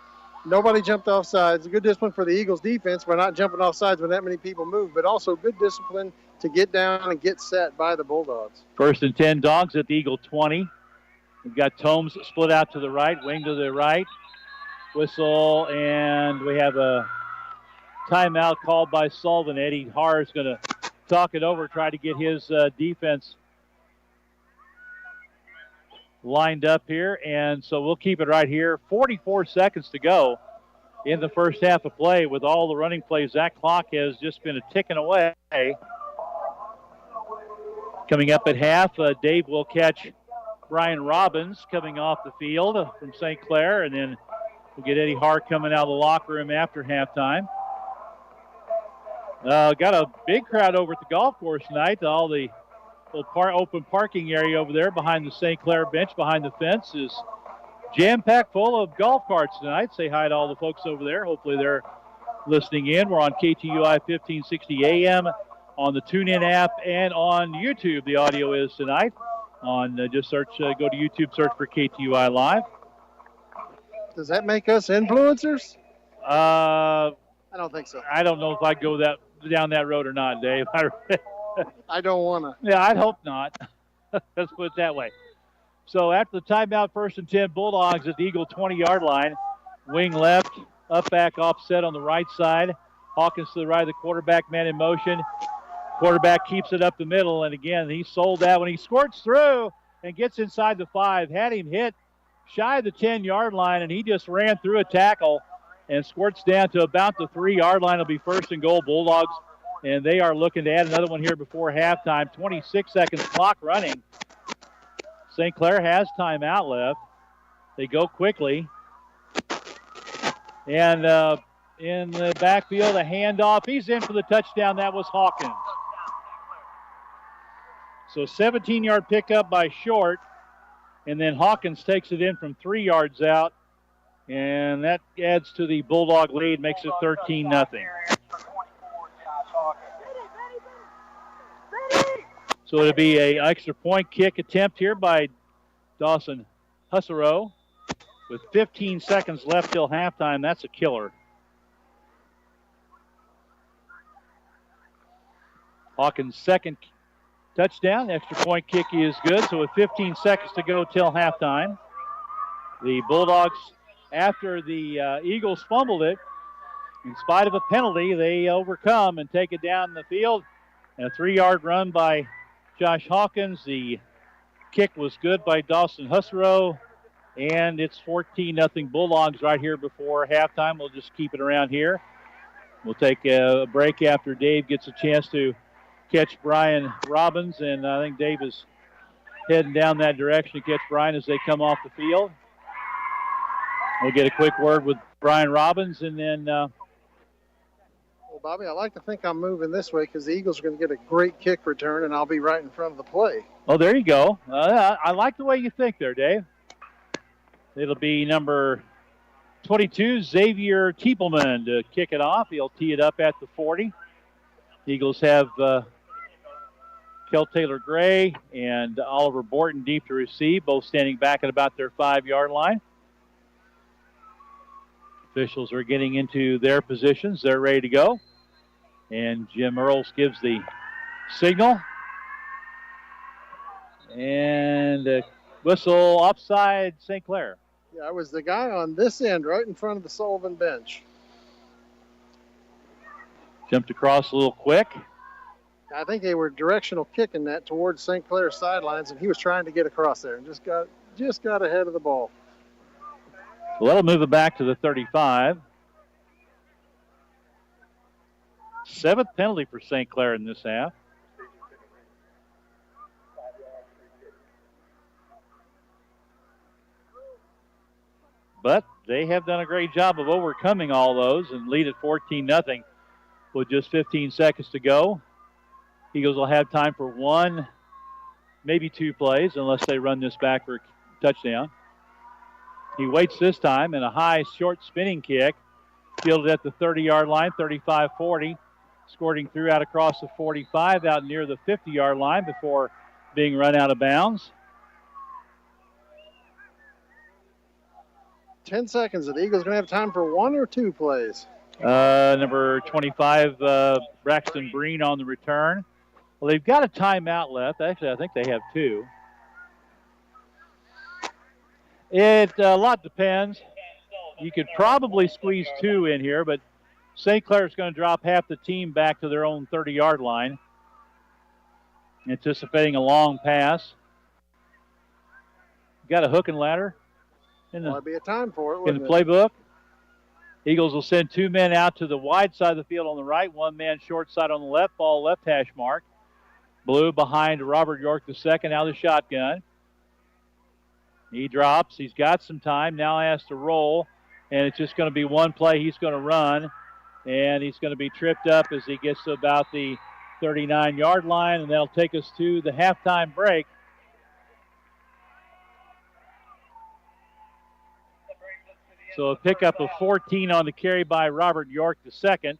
S5: Nobody jumped off sides. Good discipline for the Eagles defense by not jumping off sides when that many people move, but also good discipline to get down and get set by the Bulldogs.
S1: First and 10 Dogs at the Eagle 20. We've got Tomes split out to the right, wing to the right. Whistle, and we have a timeout called by Sullivan. Eddie Haar is going to talk it over, try to get his defense lined up here, and so we'll keep it right here. 44 seconds to go in the first half of play with all the running plays. That clock has just been ticking away. Coming up at half, Dave will catch Brian Robbins coming off the field from St. Clair, and then we'll get Eddie Hart coming out of the locker room after halftime. Got a big crowd over at the golf course tonight. All the open parking area over there behind the St. Clair bench, behind the fence, is jam-packed full of golf carts tonight. Say hi to all the folks over there. Hopefully they're listening in. We're on KTUI 1560 AM, on the TuneIn app, and on YouTube. The audio is tonight. On just search, go to YouTube, search for KTUI Live.
S5: Does that make us influencers?
S1: I
S5: don't think so.
S1: I don't know if I'd go down that road or not, Dave.
S5: I don't want to.
S1: Yeah, I'd hope not. Let's put it that way. So after the timeout, first and 10, Bulldogs at the Eagle 20-yard line. Wing left, up back offset on the right side. Hawkins to the right of the quarterback, man in motion. Quarterback keeps it up the middle, and again, he sold that when he squirts through and gets inside the 5. Had him hit shy of the 10-yard line, and he just ran through a tackle and squirts down to about the 3-yard line. It'll be first and goal, Bulldogs, and they are looking to add another one here before halftime. 26 seconds clock running. St. Clair has timeout left. They go quickly. And in the backfield, a handoff. He's in for the touchdown. That was Hawkins. So 17-yard pickup by Short, and then Hawkins takes it in from 3 yards out, and that adds to the Bulldog lead, makes it 13-0. So it'll be an extra point kick attempt here by Dawson Husserow. With 15 seconds left till halftime, that's a killer. Hawkins' second touchdown, extra point kick is good. So with 15 seconds to go till halftime, the Bulldogs, after the Eagles fumbled it, in spite of a penalty, they overcome and take it down the field. And a 3-yard run by Josh Hawkins. The kick was good by Dawson Husserow. And it's 14-0 Bulldogs right here before halftime. We'll just keep it around here. We'll take a break after Dave gets a chance to catch Brian Robbins, and I think Dave is heading down that direction to catch Brian as they come off the field. We'll get a quick word with Brian Robbins, and then...
S5: Well, Bobby, I like to think I'm moving this way because the Eagles are going to get a great kick return, and I'll be right in front of the play.
S1: Oh, there you go. I like the way you think there, Dave. It'll be number 22, Xavier Tiepelman, to kick it off. He'll tee it up at the 40. Eagles have Kel Taylor-Gray and Oliver Borton deep to receive, both standing back at about their 5-yard line. Officials are getting into their positions. They're ready to go. And Jim Earls gives the signal. And Whistle offside St. Clair.
S5: Yeah, it was the guy on this end right in front of the Sullivan bench.
S1: Jumped across a little quick.
S5: I think they were directional kicking that towards St. Clair sidelines, and he was trying to get across there and just got ahead of the ball.
S1: So that'll move it back to the 35. 7th penalty for St. Clair in this half. But they have done a great job of overcoming all those and lead at 14-0 with just 15 seconds to go. Eagles will have time for one, maybe two plays, unless they run this back for a touchdown. He waits this time, and a high, short spinning kick, fielded at the 30-yard line, 35-40, squirting through out across the 45, out near the 50-yard line before being run out of bounds.
S5: 10 seconds. Are the Eagles going to have time for one or two plays?
S1: Number 25, Braxton Breen on the return. Well, they've got a timeout left. Actually, I think they have two. A lot depends. You could probably squeeze two in here, but St. Clair's going to drop half the team back to their own 30-yard line, anticipating a long pass. Got a hook and ladder
S5: Might be a time for it,
S1: in the playbook. Eagles will send two men out to the wide side of the field on the right, one man short side on the left, ball left hash mark. Blue behind Robert York II out of the shotgun. He drops. He's got some time. Now has to roll, and it's just going to be one play. He's going to run, and he's going to be tripped up as he gets to about the 39-yard line, and that'll take us to the halftime break. So a pickup of 14 on the carry by Robert York II.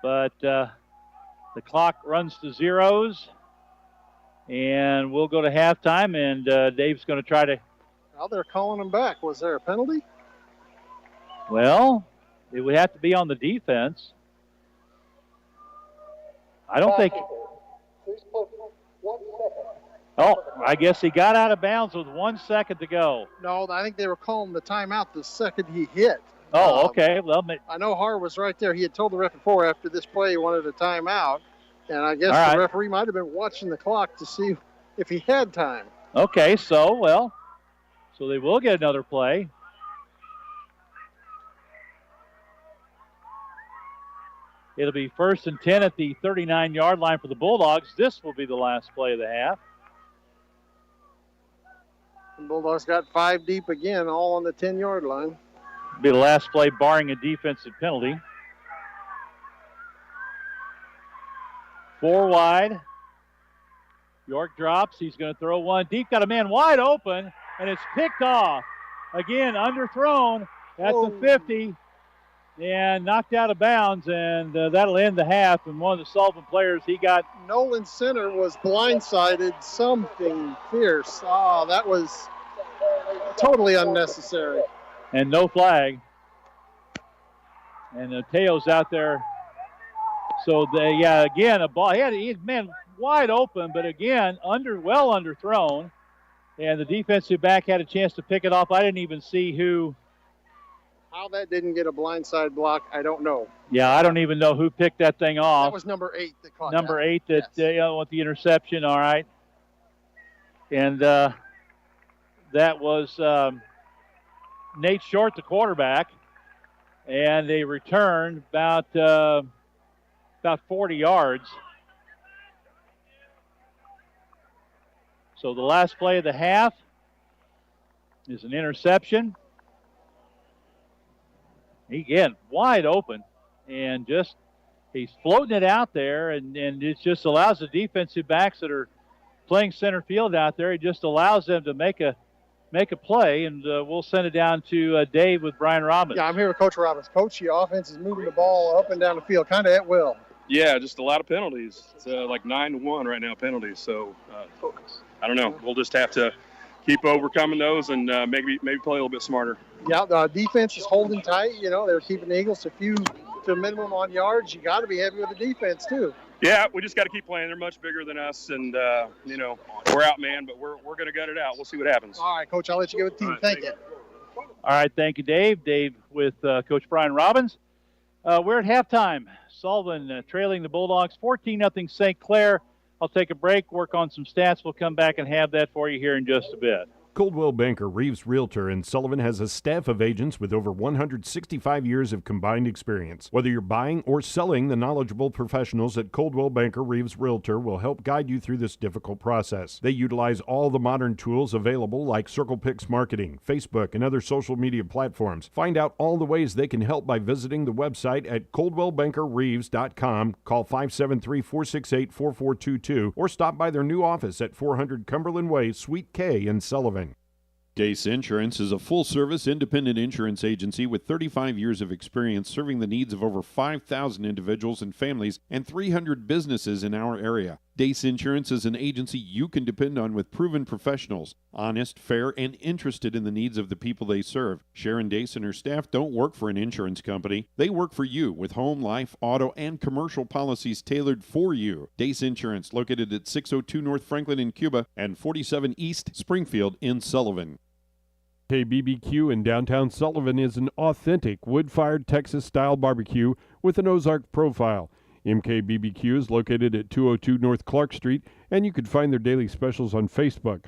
S1: But the clock runs to zeros. And we'll go to halftime, and Dave's going to try to...
S5: Well, they're calling him back. Was there a penalty?
S1: Well, it would have to be on the defense. I don't think... Oh, I guess he got out of bounds with 1 second to go.
S5: No, I think they were calling the timeout the second he hit.
S1: Oh, okay. Well,
S5: I know Har was right there. He had told the ref before after this play he wanted a timeout. And I guess the referee might have been watching the clock to see if he had time.
S1: Okay, so they will get another play. It'll be 1st and 10 at the 39-yard line for the Bulldogs. This will be the last play of the half.
S5: The Bulldogs got 5 deep again, all on the 10-yard line.
S1: It'll be the last play barring a defensive penalty. 4 wide. York drops. He's going to throw one deep. Got a man wide open, and it's picked off. Again, underthrown at the 50 and knocked out of bounds, and that'll end the half. And one of the Sullivan players, he got...
S5: Nolan Center was blindsided. Something fierce. Oh, that was totally unnecessary.
S1: And no flag. And Teo's out there. So, again, a ball. He had man wide open, but again, well underthrown. And the defensive back had a chance to pick it off. I didn't even see who.
S5: How that didn't get a blindside block, I don't know.
S1: Yeah, I don't even know who picked that thing off.
S5: That was number 8 that caught
S1: Number
S5: that.
S1: 8 that, with the interception, all right. And that was Nate Short, the quarterback. And they returned about 40 yards. So the last play of the half is an interception. Again, wide open, and he's floating it out there, and it just allows the defensive backs that are playing center field out there, it just allows them to make a play, and we'll send it down to Dave with Brian Robbins.
S5: Yeah, I'm here with Coach Robbins. Coach, the offense is moving the ball up and down the field, kind of at will.
S15: Yeah, just a lot of penalties. It's like 9-1 right now, penalties. So I don't know. We'll just have to keep overcoming those and maybe play a little bit smarter.
S5: Yeah, the defense is holding tight. They're keeping the Eagles to to a minimum on yards, you got to be heavy with the defense too.
S15: Yeah, we just got to keep playing. They're much bigger than us, and we're outmanned, but we're going to gut it out. We'll see what happens.
S5: All right, Coach, I'll let you go with the team. Thank you.
S1: All right, thank you, Dave. Dave with Coach Brian Robbins. We're at halftime. Sullivan trailing the Bulldogs 14-0 St. Clair. I'll take a break, work on some stats. We'll come back and have that for you here in just a bit.
S14: Coldwell Banker Reeves Realtor in Sullivan has a staff of agents with over 165 years of combined experience. Whether you're buying or selling, the knowledgeable professionals at Coldwell Banker Reeves Realtor will help guide you through this difficult process. They utilize all the modern tools available like CirclePix marketing, Facebook, and other social media platforms. Find out all the ways they can help by visiting the website at coldwellbankerreeves.com. Call 573-468-4422 or stop by their new office at 400 Cumberland Way, Suite K in Sullivan. Dace Insurance is a full-service independent insurance agency with 35 years of experience serving the needs of over 5,000 individuals and families and 300 businesses in our area. Dace Insurance is an agency you can depend on with proven professionals, honest, fair, and interested in the needs of the people they serve. Sharon Dace and her staff don't work for an insurance company. They work for you with home, life, auto, and commercial policies tailored for you. Dace Insurance, located at 602 North Franklin in Cuba and 47 East Springfield in Sullivan. KBBQ in downtown Sullivan is an authentic wood-fired Texas-style barbecue with an Ozark profile. MKBBQ is located at 202 North Clark Street, and you can find their daily specials on Facebook.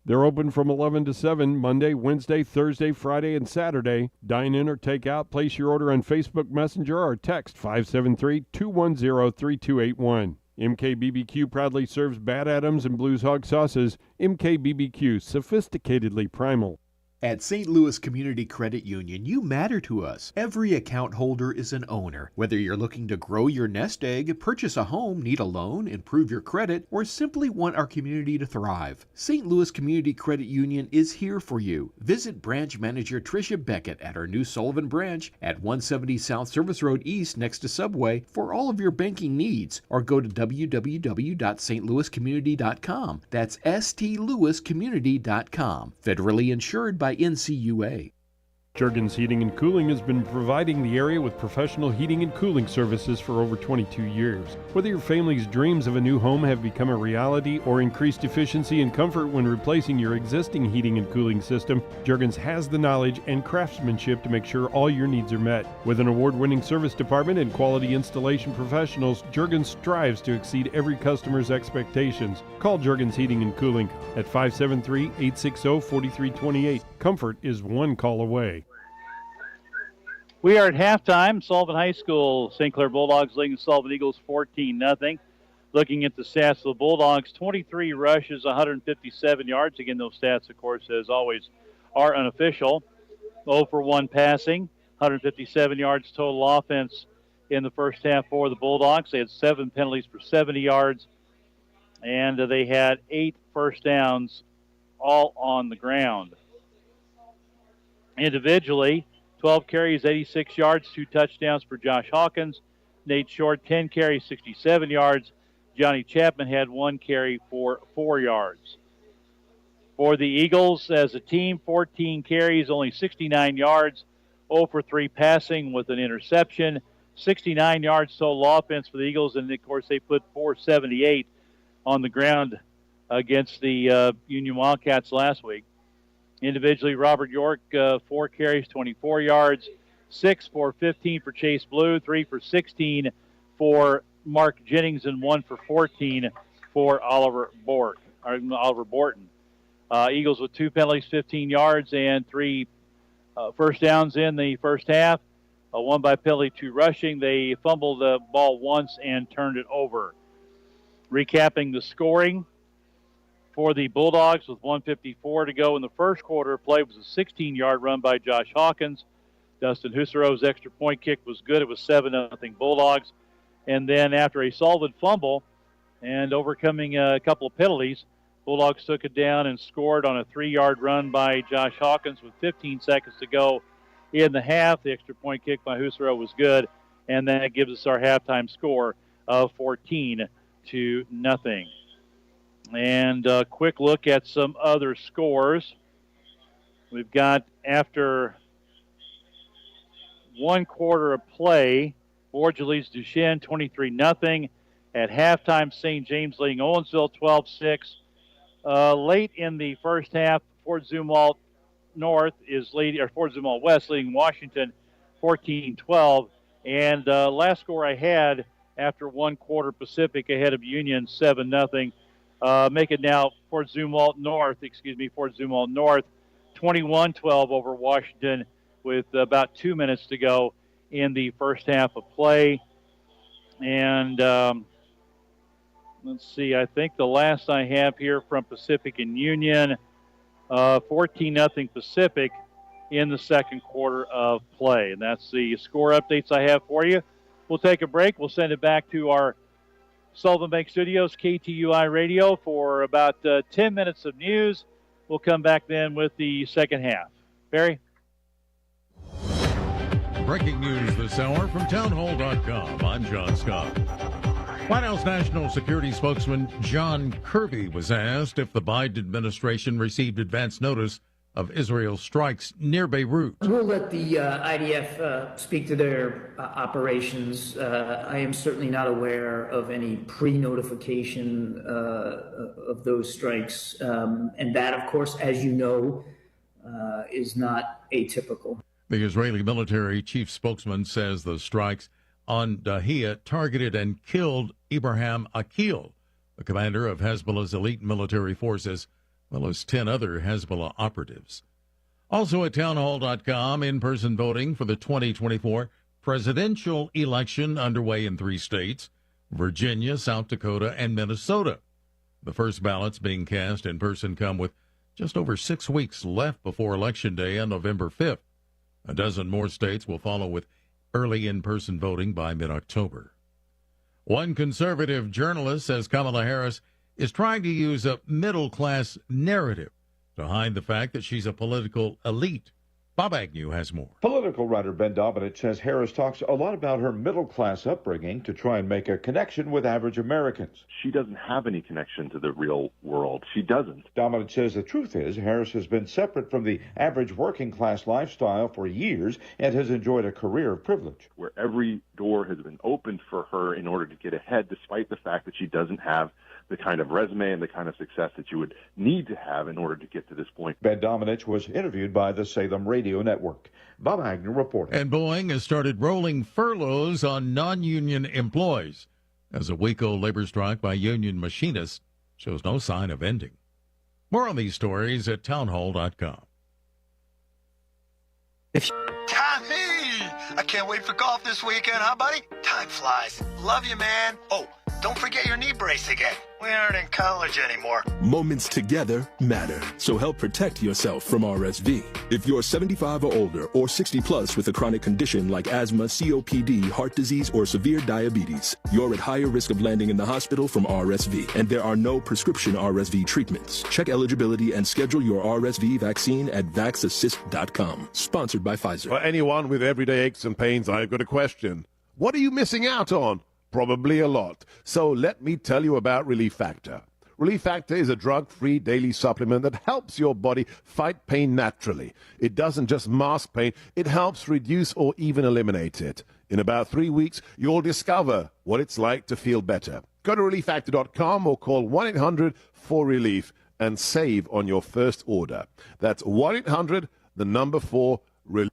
S14: They're open from 11 to 7, Monday, Wednesday, Thursday, Friday, and Saturday. Dine in or take out. Place your order on Facebook Messenger or text 573-210-3281. MKBBQ proudly serves Bad Adams and Blues Hog sauces. MKBBQ, sophisticatedly primal.
S16: At St. Louis Community Credit Union, you matter to us. Every account holder is an owner. Whether you're looking to grow your nest egg, purchase a home, need a loan, improve your credit, or simply want our community to thrive, St. Louis Community Credit Union is here for you. Visit Branch Manager Tricia Beckett at our new Sullivan branch at 170 South Service Road East next to Subway for all of your banking needs, or go to www.stlouiscommunity.com. That's stlouiscommunity.com. Federally insured by NCUA.
S14: Juergens Heating and Cooling has been providing the area with professional heating and cooling services for over 22 years. Whether your family's dreams of a new home have become a reality or increased efficiency and comfort when replacing your existing heating and cooling system, Juergens has the knowledge and craftsmanship to make sure all your needs are met. With an award-winning service department and quality installation professionals, Juergens strives to exceed every customer's expectations. Call Juergens Heating and Cooling at 573-860-4328. Comfort is one call away.
S1: We are at halftime. Sullivan High School, St. Clair Bulldogs leading the Sullivan Eagles 14-0. Looking at the stats of the Bulldogs, 23 rushes, 157 yards. Again, those stats, of course, as always, are unofficial. 0 for 1 passing, 157 yards total offense in the first half for the Bulldogs. They had 7 penalties for 70 yards, and they had 8 first downs, all on the ground. Individually, 12 carries, 86 yards, 2 touchdowns for Josh Hawkins. Nate Short, 10 carries, 67 yards. Johnny Chapman had 1 carry for 4 yards. For the Eagles, as a team, 14 carries, only 69 yards, 0 for 3 passing with an interception, 69 yards total offense for the Eagles, and, of course, they put 478 on the ground against the Union Wildcats last week. Individually, Robert York, 4 carries, 24 yards, 6 for 15 for Chase Blue, 3 for 16 for Mark Jennings, and 1 for 14 for Oliver Borton. Eagles with 2 penalties, 15 yards, and 3 first downs in the first half. 1 by penalty, 2 rushing. They fumbled the ball once and turned it over. Recapping the scoring for the Bulldogs with 1:54 to go in the first quarter of play was a 16-yard run by Josh Hawkins. Dustin Husserow's extra point kick was good. It was 7-0 Bulldogs. And then after a Sullivan fumble and overcoming a couple of penalties, Bulldogs took it down and scored on a 3-yard run by Josh Hawkins with 15 seconds to go in the half. The extra point kick by Husserow was good, and that gives us our halftime score of 14-0. And a quick look at some other scores. We've got, after 1 quarter of play, Borgia leads Duchesne 23-0. At halftime, St. James leading Owensville 12-6. Late in the first half, Fort Zumwalt West leading Washington 14-12. And last score I had after one quarter, Pacific ahead of Union 7-0. Make it now Fort Zumwalt North 21-12 over Washington with about 2 minutes to go in the first half of play. And let's see, I think the last I have here from Pacific and Union, 14-0 Pacific in the second quarter of play. And that's the score updates I have for you. We'll take a break. We'll send it back to our Sullivan Bank Studios, KTUI Radio, for about 10 minutes of news. We'll come back then with the second half. Barry?
S17: Breaking news this hour from townhall.com. I'm John Scott. White House National Security Spokesman John Kirby was asked if the Biden administration received advance notice of Israel's strikes near Beirut.
S18: We'll let the IDF speak to their operations. I am certainly not aware of any pre-notification of those strikes. And that, of course, as you know, is not atypical.
S17: The Israeli military chief spokesman says the strikes on Dahia targeted and killed Ibrahim Akil, the commander of Hezbollah's elite military forces, as well as 10 other Hezbollah operatives. Also at townhall.com, in-person voting for the 2024 presidential election underway in 3 states, Virginia, South Dakota, and Minnesota. The first ballots being cast in person come with just over 6 weeks left before Election Day on November 5th. A dozen more states will follow with early in-person voting by mid-October. One conservative journalist says Kamala Harris is trying to use a middle-class narrative to hide the fact that she's a political elite. Bob Agnew has more.
S19: Political writer Ben Domenech says Harris talks a lot about her middle-class upbringing to try and make a connection with average Americans.
S20: She doesn't have any connection to the real world. She doesn't.
S19: Domenech says the truth is Harris has been separate from the average working-class lifestyle for years and has enjoyed a career of privilege.
S20: Where every door has been opened for her in order to get ahead, despite the fact that she doesn't have the kind of resume and the kind of success that you would need to have in order to get to this point.
S19: Ben Domenech was interviewed by the Salem Radio Network. Bob Agnew reporting.
S17: And Boeing has started rolling furloughs on non-union employees as a week-old labor strike by union machinists shows no sign of ending. More on these stories at townhall.com.
S21: Tommy! I can't wait for golf this weekend, huh, buddy? Time flies. Love you, man. Oh, don't forget your knee brace again. We aren't in college anymore.
S22: Moments together matter, so help protect yourself from RSV. If you're 75 or older or 60 plus with a chronic condition like asthma, COPD, heart disease, or severe diabetes, you're at higher risk of landing in the hospital from RSV, and there are no prescription RSV treatments. Check eligibility and schedule your RSV vaccine at vaxassist.com. Sponsored by Pfizer.
S23: For anyone with everyday aches and pains, I've got a question. What are you missing out on? Probably a lot. So let me tell you about Relief Factor. Relief Factor is a drug-free daily supplement that helps your body fight pain naturally. It doesn't just mask pain, it helps reduce or even eliminate it. In about 3 weeks, you'll discover what it's like to feel better. Go to relieffactor.com or call 1-800-4RELIEF and save on your first order. That's 1-800-4RELIEF.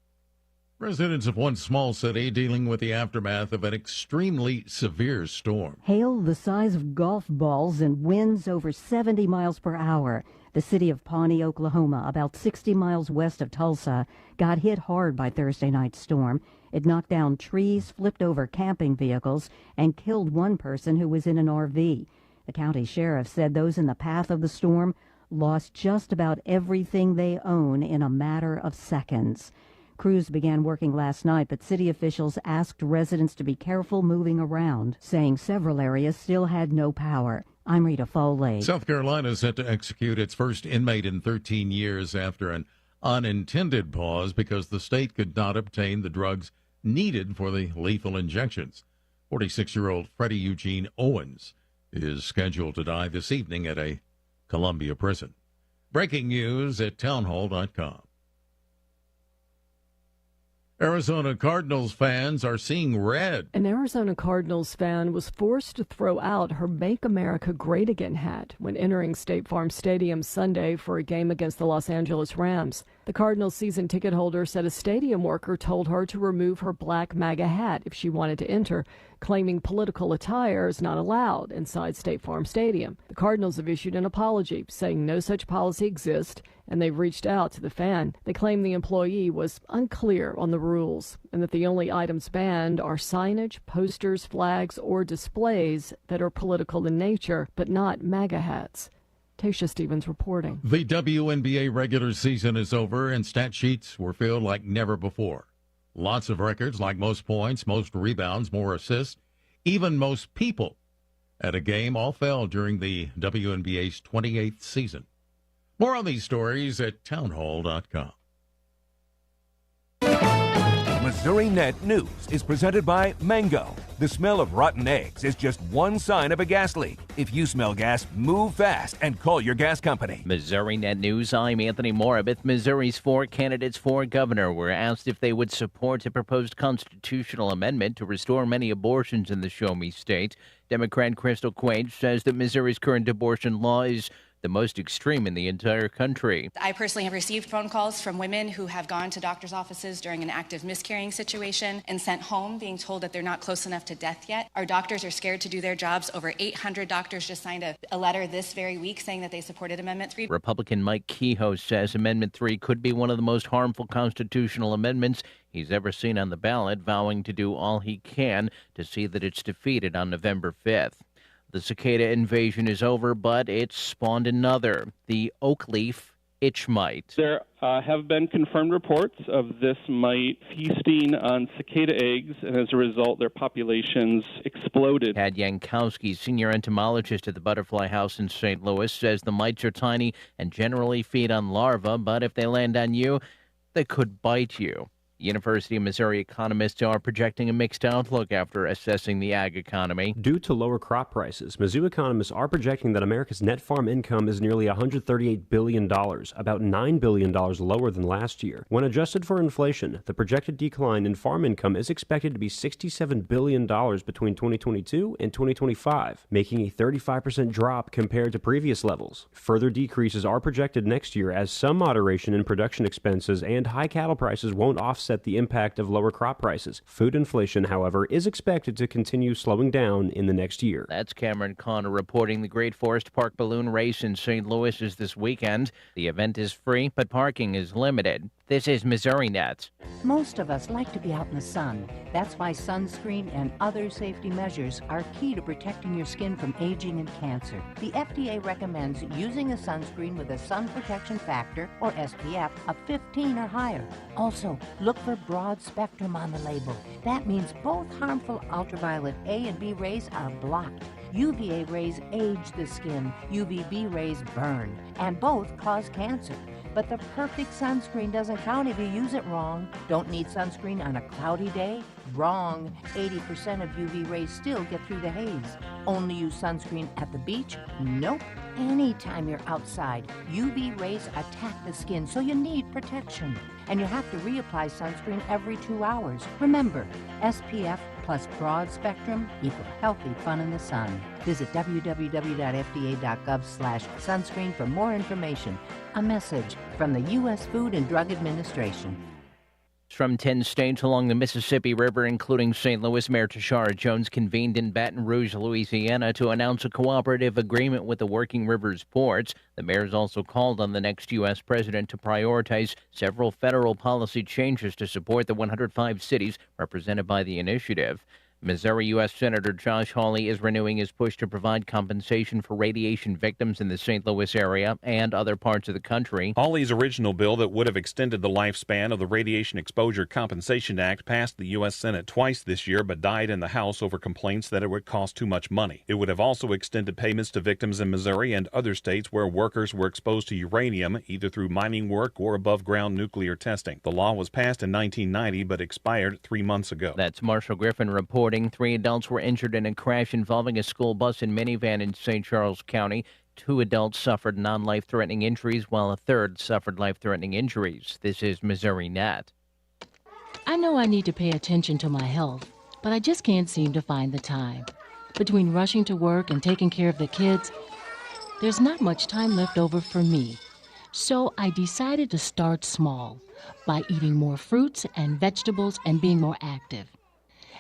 S17: Residents of one small city dealing with the aftermath of an extremely severe storm.
S24: Hail the size of golf balls and winds over 70 miles per hour. The city of Pawnee, Oklahoma, about 60 miles west of Tulsa, got hit hard by Thursday night's storm. It knocked down trees, flipped over camping vehicles, and killed one person who was in an RV. The county sheriff said those in the path of the storm lost just about everything they own in a matter of seconds. Crews began working last night, but city officials asked residents to be careful moving around, saying several areas still had no power. I'm Rita Foley.
S17: South Carolina is set to execute its first inmate in 13 years after an unintended pause because the state could not obtain the drugs needed for the lethal injections. 46-year-old Freddie Eugene Owens is scheduled to die this evening at a Columbia prison. Breaking news at townhall.com. Arizona Cardinals fans are seeing red.
S2: An Arizona Cardinals fan was forced to throw out her Make America Great Again hat when entering State Farm Stadium Sunday for a game against the Los Angeles Rams. The Cardinals season ticket holder said a stadium worker told her to remove her black MAGA hat if she wanted to enter, claiming political attire is not allowed inside State Farm Stadium. The Cardinals have issued an apology, saying no such policy exists, and they've reached out to the fan. They claim the employee was unclear on the rules and that the only items banned are signage, posters, flags, or displays that are political in nature, but not MAGA hats. Tasha Stevens reporting.
S17: The WNBA regular season is over and stat sheets were filled like never before. Lots of records like most points, most rebounds, more assists, even most people at a game all fell during the WNBA's 28th season. More on these stories at townhall.com.
S3: Missouri Net News is presented by Mango. The smell of rotten eggs is just one sign of a gas leak. If you smell gas, move fast and call your gas company.
S7: Missouri Net News, I'm Anthony Morabith. Missouri's 4 candidates for governor were asked if they would support a proposed constitutional amendment to restore many abortions in the Show Me state. Democrat Crystal Quaid says that Missouri's current abortion law is the most extreme in the entire country.
S8: I personally have received phone calls from women who have gone to doctor's offices during an active miscarrying situation and sent home being told that they're not close enough to death yet. Our doctors are scared to do their jobs. Over 800 doctors just signed a letter this very week saying that they supported Amendment 3.
S7: Republican Mike Kehoe says Amendment 3 could be one of the most harmful constitutional amendments he's ever seen on the ballot, vowing to do all he can to see that it's defeated on November 5th. The cicada invasion is over, but it's spawned another, the oak leaf itch mite.
S25: There have been confirmed reports of this mite feasting on cicada eggs, and as a result, their populations exploded.
S7: Tad Yankowski, senior entomologist at the Butterfly House in St. Louis, says the mites are tiny and generally feed on larvae, but if they land on you, they could bite you. University of Missouri economists are projecting a mixed outlook after assessing the ag economy.
S26: Due to lower crop prices, Mizzou economists are projecting that America's net farm income is nearly $138 billion, about $9 billion lower than last year. When adjusted for inflation, the projected decline in farm income is expected to be $67 billion between 2022 and 2025, making a 35% drop compared to previous levels. Further decreases are projected next year as some moderation in production expenses and high cattle prices won't offset the impact of lower crop prices. Food inflation, however, is expected to continue slowing down in the next year.
S7: That's Cameron Connor reporting. The Great Forest Park Balloon Race in St. Louis is this weekend. The event is free, but parking is limited. This is Missouri Net.
S27: Most of us like to be out in the sun. That's why sunscreen and other safety measures are key to protecting your skin from aging and cancer. The FDA recommends using a sunscreen with a sun protection factor, or SPF, of 15 or higher. Also, look for broad spectrum on the label. That means both harmful ultraviolet A and B rays are blocked. UVA rays age the skin, UVB rays burn, and both cause cancer. But the perfect sunscreen doesn't count if you use it wrong. Don't need sunscreen on a cloudy day? Wrong. 80% of UV rays still get through the haze. Only use sunscreen at the beach? Nope. Anytime you're outside, UV rays attack the skin, so you need protection. And you have to reapply sunscreen every 2 hours. Remember, SPF plus broad spectrum equal healthy fun in the sun. Visit www.fda.gov/sunscreen for more information. A message from the U.S. Food and Drug Administration.
S7: From 10 states along the Mississippi River, including St. Louis, Mayor Tashara Jones convened in Baton Rouge, Louisiana, to announce a cooperative agreement with the Working Rivers ports. The mayor's also called on the next U.S. president to prioritize several federal policy changes to support the 105 cities represented by the initiative. Missouri U.S. Senator Josh Hawley is renewing his push to provide compensation for radiation victims in the St. Louis area and other parts of the country.
S28: Hawley's original bill that would have extended the lifespan of the Radiation Exposure Compensation Act passed the U.S. Senate twice this year but died in the House over complaints that it would cost too much money. It would have also extended payments to victims in Missouri and other states where workers were exposed to uranium, either through mining work or above-ground nuclear testing. The law was passed in 1990 but expired 3 months ago.
S7: That's Marshall Griffin reporting. 3 adults were injured in a crash involving a school bus and minivan in St. Charles County. 2 adults suffered non-life-threatening injuries, while a third suffered life-threatening injuries. This is Missouri Net.
S4: I know I need to pay attention to my health, but I just can't seem to find the time. Between rushing to work and taking care of the kids, there's not much time left over for me. So I decided to start small by eating more fruits and vegetables and being more active.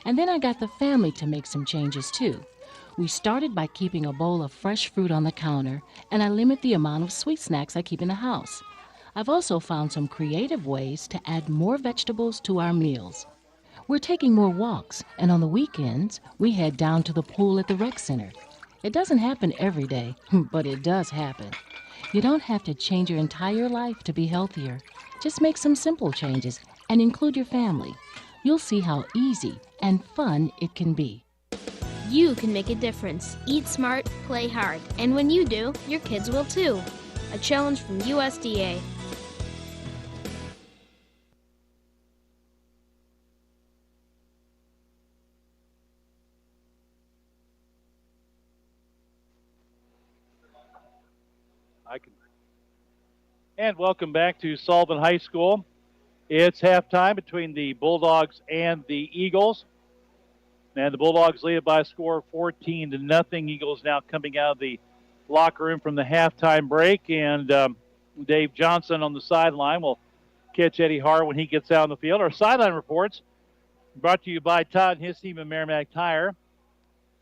S4: And then I got the family to make some changes too. We started by keeping a bowl of fresh fruit on the counter, and I limit the amount of sweet snacks I keep in the house. I've also found some creative ways to add more vegetables to our meals. We're taking more walks, and on the weekends, we head down to the pool at the rec center. It doesn't happen every day, but it does happen. You don't have to change your entire life to be healthier. Just make some simple changes and include your family. You'll see how easy and fun it can be.
S6: You can make a difference. Eat smart, play hard. And when you do, your kids will too. A challenge from USDA.
S1: And welcome back to Sullivan High School. It's halftime between the Bulldogs and the Eagles. And the Bulldogs lead it by a score of 14-0. Eagles now coming out of the locker room from the halftime break. And Dave Johnson on the sideline will catch Eddie Hart when he gets out on the field. Our sideline reports brought to you by Todd and his team at Merrimack Tire.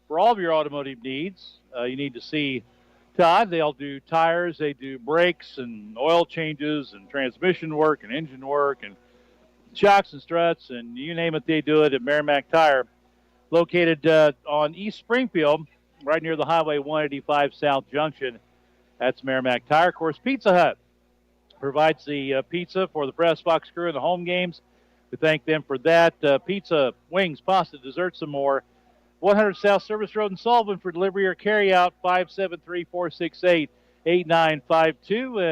S1: For all of your automotive needs, you need to see Todd. They'll do tires, they do brakes and oil changes and transmission work and engine work and shocks and struts, and you name it, they do it at Merrimack Tire. Located on East Springfield, right near the Highway 185 South Junction. That's Merrimack Tire. Of course, Pizza Hut provides the pizza for the Press Box crew in the home games. We thank them for that. Pizza, wings, pasta, desserts, and more. 100 South Service Road in Sullivan for delivery or carry out, 573-468-8952.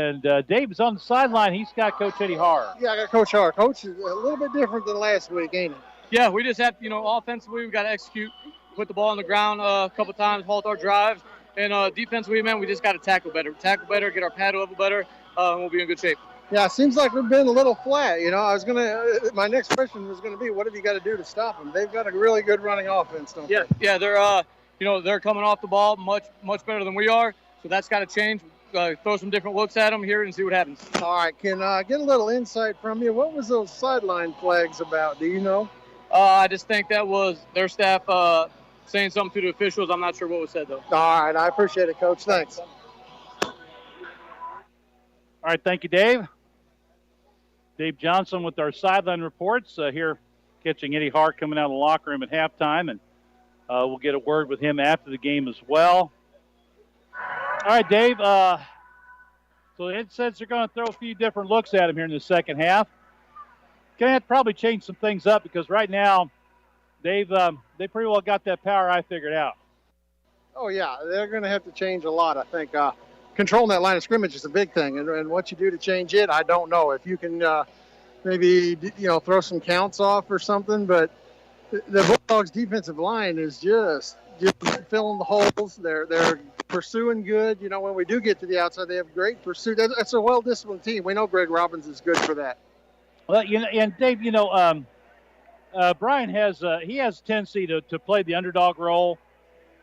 S1: And Dave is on the sideline. He's got Coach Eddie Hart.
S5: Yeah, I got Coach Hart. Coach is a little bit different than last week, ain't it?
S9: Yeah, we just have, offensively, we got to execute, put the ball on the ground a couple times, halt our drives. And defensively, man, we just got to tackle better, get our pad level better, and we'll be in good shape.
S5: Yeah, it seems like we've been a little flat. My next question was going to be, what have you got to do to stop them? They've got a really good running offense, don't they?
S9: Yeah, they're coming off the ball much better than we are, so that's got to change. Throw some different looks at them here and see what happens.
S5: All right, can I get a little insight from you? What was those sideline flags about? Do you know?
S9: I just think that was their staff saying something to the officials. I'm not sure what was said, though.
S5: All right, I appreciate it, Coach. Thanks.
S1: All right, thank you, Dave. Dave Johnson with our sideline reports here, catching Eddie Hart coming out of the locker room at halftime, and we'll get a word with him after the game as well. All right, Dave. So it says they're going to throw a few different looks at him here in the second half. Going to have to probably change some things up because right now they pretty well got that power I figured out.
S5: Oh, yeah, they're going to have to change a lot, I think. Controlling that line of scrimmage is a big thing, and what you do to change it, I don't know. If you can maybe throw some counts off or something, but the Bulldogs' defensive line is just filling the holes. They're pursuing good. When we do get to the outside, they have great pursuit. That's a well-disciplined team. We know Greg Robbins is good for that.
S1: Well, and Dave, Brian has a tendency to play the underdog role.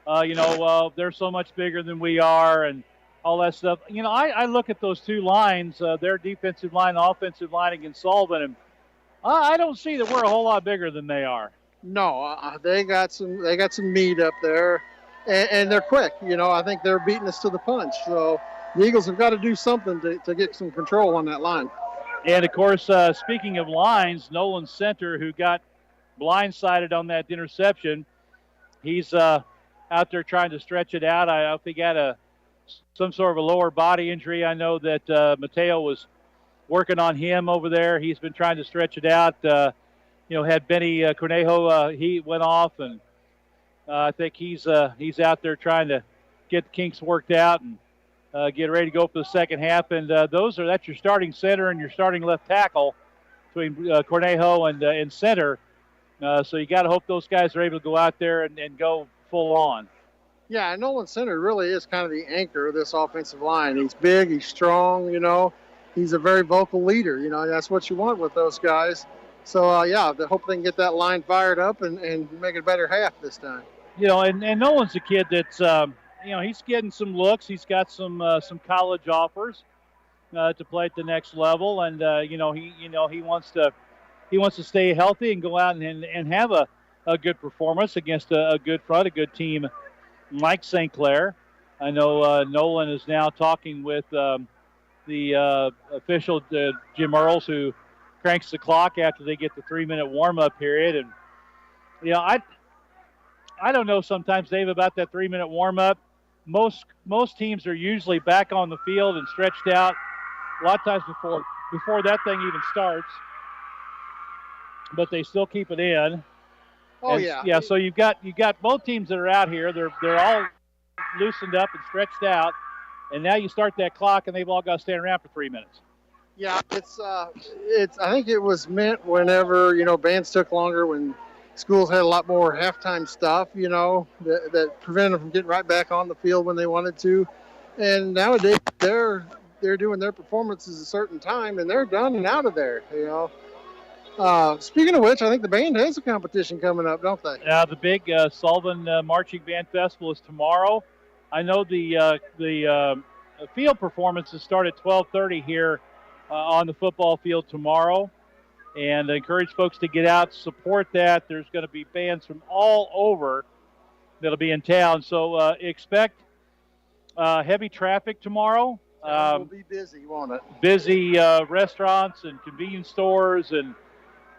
S1: They're so much bigger than we are, and all that stuff. I look at those two lines, their defensive line, offensive line against Sullivan, and I don't see that we're a whole lot bigger than they are.
S5: No, they got some meat up there, and they're quick. I think they're beating us to the punch. So the Eagles have got to do something to get some control on that line.
S1: And, of course, speaking of lines, Nolan Center, who got blindsided on that interception, he's out there trying to stretch it out. I hope he got some sort of a lower body injury. I know that Mateo was working on him over there. He's been trying to stretch it out. Had Benny Cornejo, he went off, and I think he's out there trying to get the kinks worked out and get ready to go for the second half. And that's your starting center and your starting left tackle between Cornejo and center. So you got to hope those guys are able to go out there and go full on.
S5: Yeah, Nolan Center really is kind of the anchor of this offensive line. He's big, he's strong, he's a very vocal leader. That's what you want with those guys. So, yeah, I hope they can get that line fired up and make it a better half this time.
S1: You know, and Nolan's a kid that's, you know, he's getting some looks. He's got some college offers to play at the next level, and he wants to stay healthy and go out and have a good performance against a good front, a good team like St. Clair. I know Nolan is now talking with the official, Jim Earls, who cranks the clock after they get the 3-minute warm-up period. And, you know, I don't know sometimes, Dave, about that 3-minute warm-up. Most teams are usually back on the field and stretched out a lot of times before that thing even starts. But they still keep it in.
S5: Oh,
S1: and,
S5: yeah.
S1: Yeah, so you've got both teams that are out here. They're all loosened up and stretched out. And now you start that clock, and they've all got to stand around for 3 minutes.
S5: Yeah, it's. I think it was meant whenever bands took longer, when schools had a lot more halftime stuff, that prevented them from getting right back on the field when they wanted to. And nowadays they're doing their performances a certain time, and they're done and out of there. Speaking of which, I think the band has a competition coming up, don't they?
S1: Yeah, the big Sullivan Marching Band Festival is tomorrow. I know the field performances start at 12:30 here on the football field tomorrow, and I encourage folks to get out, support that. There's going to be bands from all over that'll be in town, so expect heavy traffic tomorrow.
S5: We'll be busy, won't it?
S1: Busy restaurants and convenience stores and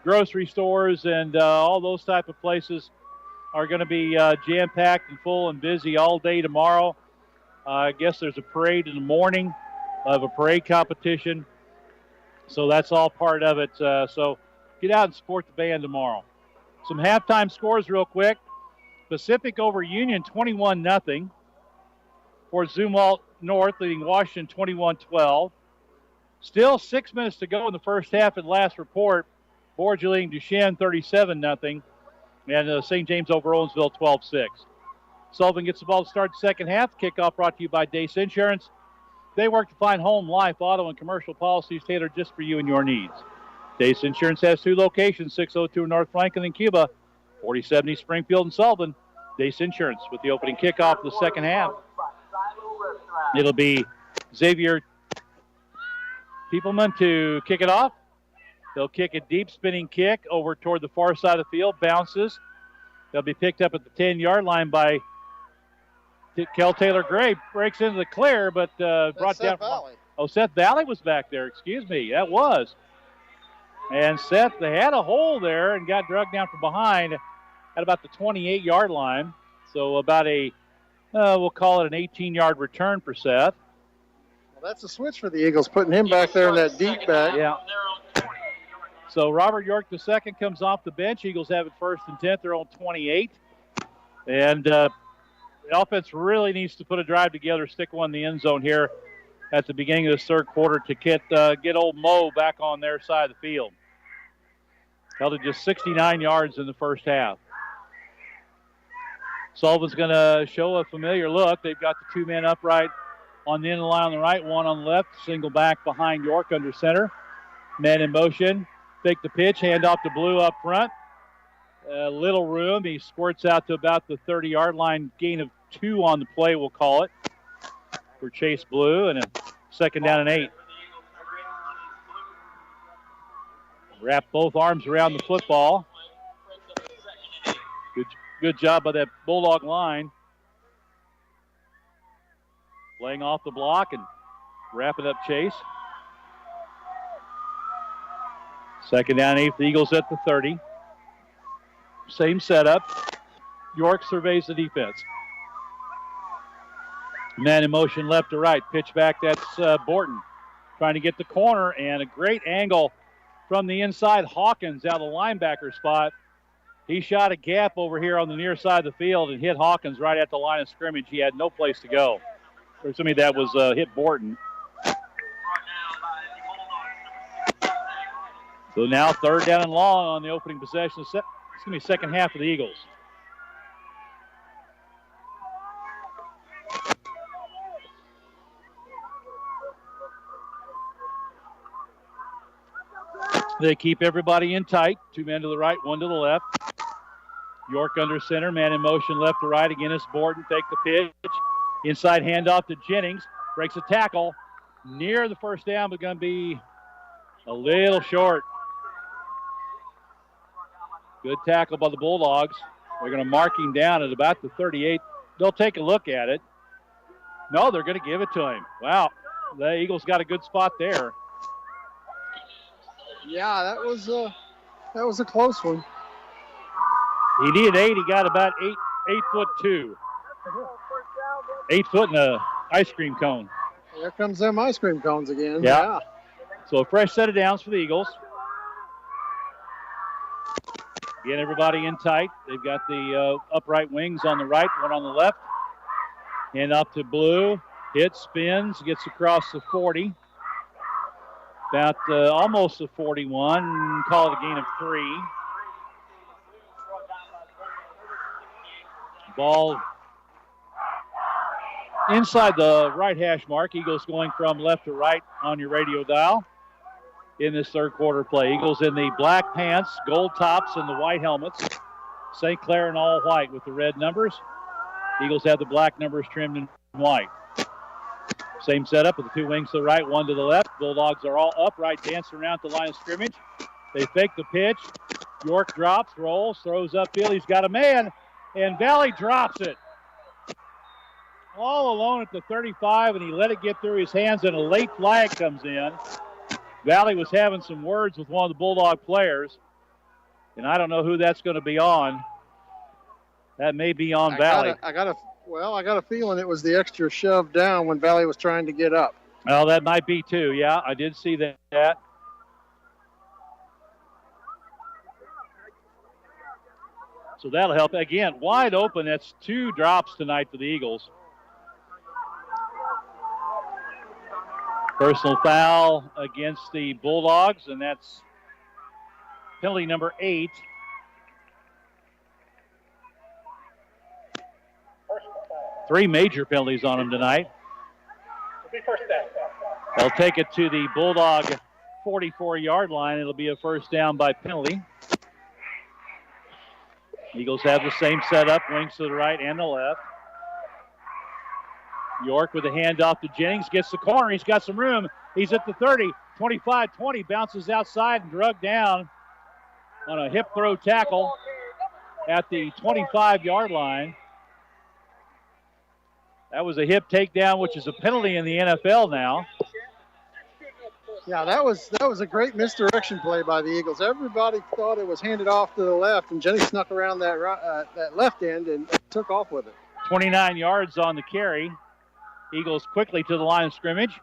S1: grocery stores and all those type of places are going to be jam-packed and full and busy all day tomorrow. I guess there's a parade in the morning of a parade competition. So that's all part of it. So get out and support the band tomorrow. Some halftime scores real quick. Pacific over Union 21-0. For Zumwalt North leading Washington 21-12. Still 6 minutes to go in the first half at last report. Borgia leading Duchesne 37-0. And St. James over Owensville 12-6. Sullivan gets the ball to start the second half. Kickoff brought to you by Dace Insurance. They work to find home, life, auto, and commercial policies tailored just for you and your needs. Dace Insurance has 2 locations, 602 North Franklin in Cuba, 4070 Springfield and Sullivan. Dace Insurance with the opening kickoff of the second half. It'll be Xavier Peopleman to kick it off. They'll kick a deep spinning kick over toward the far side of the field, bounces. They'll be picked up at the 10-yard line by Kel Taylor Gray. Breaks into the clear, but brought down.
S5: Valley.
S1: Oh, Seth Valley was back there. Excuse me. That was. And Seth, they had a hole there and got dragged down from behind at about the 28-yard line. So about we'll call it an 18-yard return for Seth.
S5: Well, that's a switch for the Eagles, putting him back there in that deep back.
S1: Yeah. So Robert York II comes off the bench. Eagles have it 1st and 10. They're on 28. And the offense really needs to put a drive together, stick one in the end zone here at the beginning of this third quarter to get old Mo back on their side of the field. Held it just 69 yards in the first half. Sullivan's going to show a familiar look. They've got the 2 men upright on the end of the line on the right, one on the left, single back behind York under center. Man in motion. Fake the pitch, hand off to Blue up front. Little room. He squirts out to about the 30-yard line, gain of 2 on the play, we'll call it, for Chase Blue, and a 2nd down and 8. Wrap both arms around the football. Good job by that Bulldog line. Laying off the block and wrapping up Chase. 2nd down, 8 for the Eagles at the 30. Same setup. York surveys the defense. Man in motion left to right. Pitch back, that's Borton. Trying to get the corner, and a great angle from the inside. Hawkins out of the linebacker spot. He shot a gap over here on the near side of the field and hit Hawkins right at the line of scrimmage. He had no place to go. Or somebody that was hit Borton. So now 3rd down and long on the opening possession. It's going to be second half of the Eagles. They keep everybody in tight. 2 men to the right, 1 to the left. York under center, man in motion left to right. Again, it's Borden. Take the pitch. Inside handoff to Jennings. Breaks a tackle. Near the first down, but going to be a little short. Good tackle by the Bulldogs. They're going to mark him down at about the 38. They'll take a look at it. No, they're going to give it to him. Wow, the Eagles got a good spot there.
S5: Yeah, that was a close one.
S1: He needed 8. He got about 8'2". 8 foot in a ice cream cone.
S5: Here comes them ice cream cones again.
S1: Yeah. So a fresh set of downs for the Eagles. Again, everybody in tight. They've got the upright wings on the right, one on the left. Hand off to Blue. Hits, spins, gets across the 40. About almost the 41. Call it a gain of 3. Ball inside the right hash mark. Eagles going from left to right on your radio dial in this third quarter play. Eagles in the black pants, gold tops, and the white helmets. St. Clair in all white with the red numbers. Eagles have the black numbers trimmed in white. Same setup with the 2 wings to the right, 1 to the left. Bulldogs are all upright, dancing around the line of scrimmage. They fake the pitch. York drops, rolls, throws upfield. He's got a man, and Valley drops it. All alone at the 35, and he let it get through his hands, and a late flag comes in. Valley was having some words with one of the Bulldog players, and I don't know who that's going to be on. That may be on Valley.
S5: I got a feeling it was the extra shove down when Valley was trying to get up.
S1: Well, that might be too. Yeah, I did see that. So that'll help. Again, wide open. That's 2 drops tonight for the Eagles. Personal foul against the Bulldogs, and that's penalty number 8. Three major penalties on them tonight. They'll take it to the Bulldog 44-yard line. It'll be a first down by penalty. Eagles have the same setup, wings to the right and the left. York with a handoff to Jennings, gets the corner. He's got some room. He's at the 30, 25, 20, bounces outside and drugged down on a hip throw tackle at the 25-yard line. That was a hip takedown, which is a penalty in the NFL now.
S5: Yeah, that was a great misdirection play by the Eagles. Everybody thought it was handed off to the left, and Jennings snuck around that left end and took off with it.
S1: 29 yards on the carry. Eagles quickly to the line of scrimmage.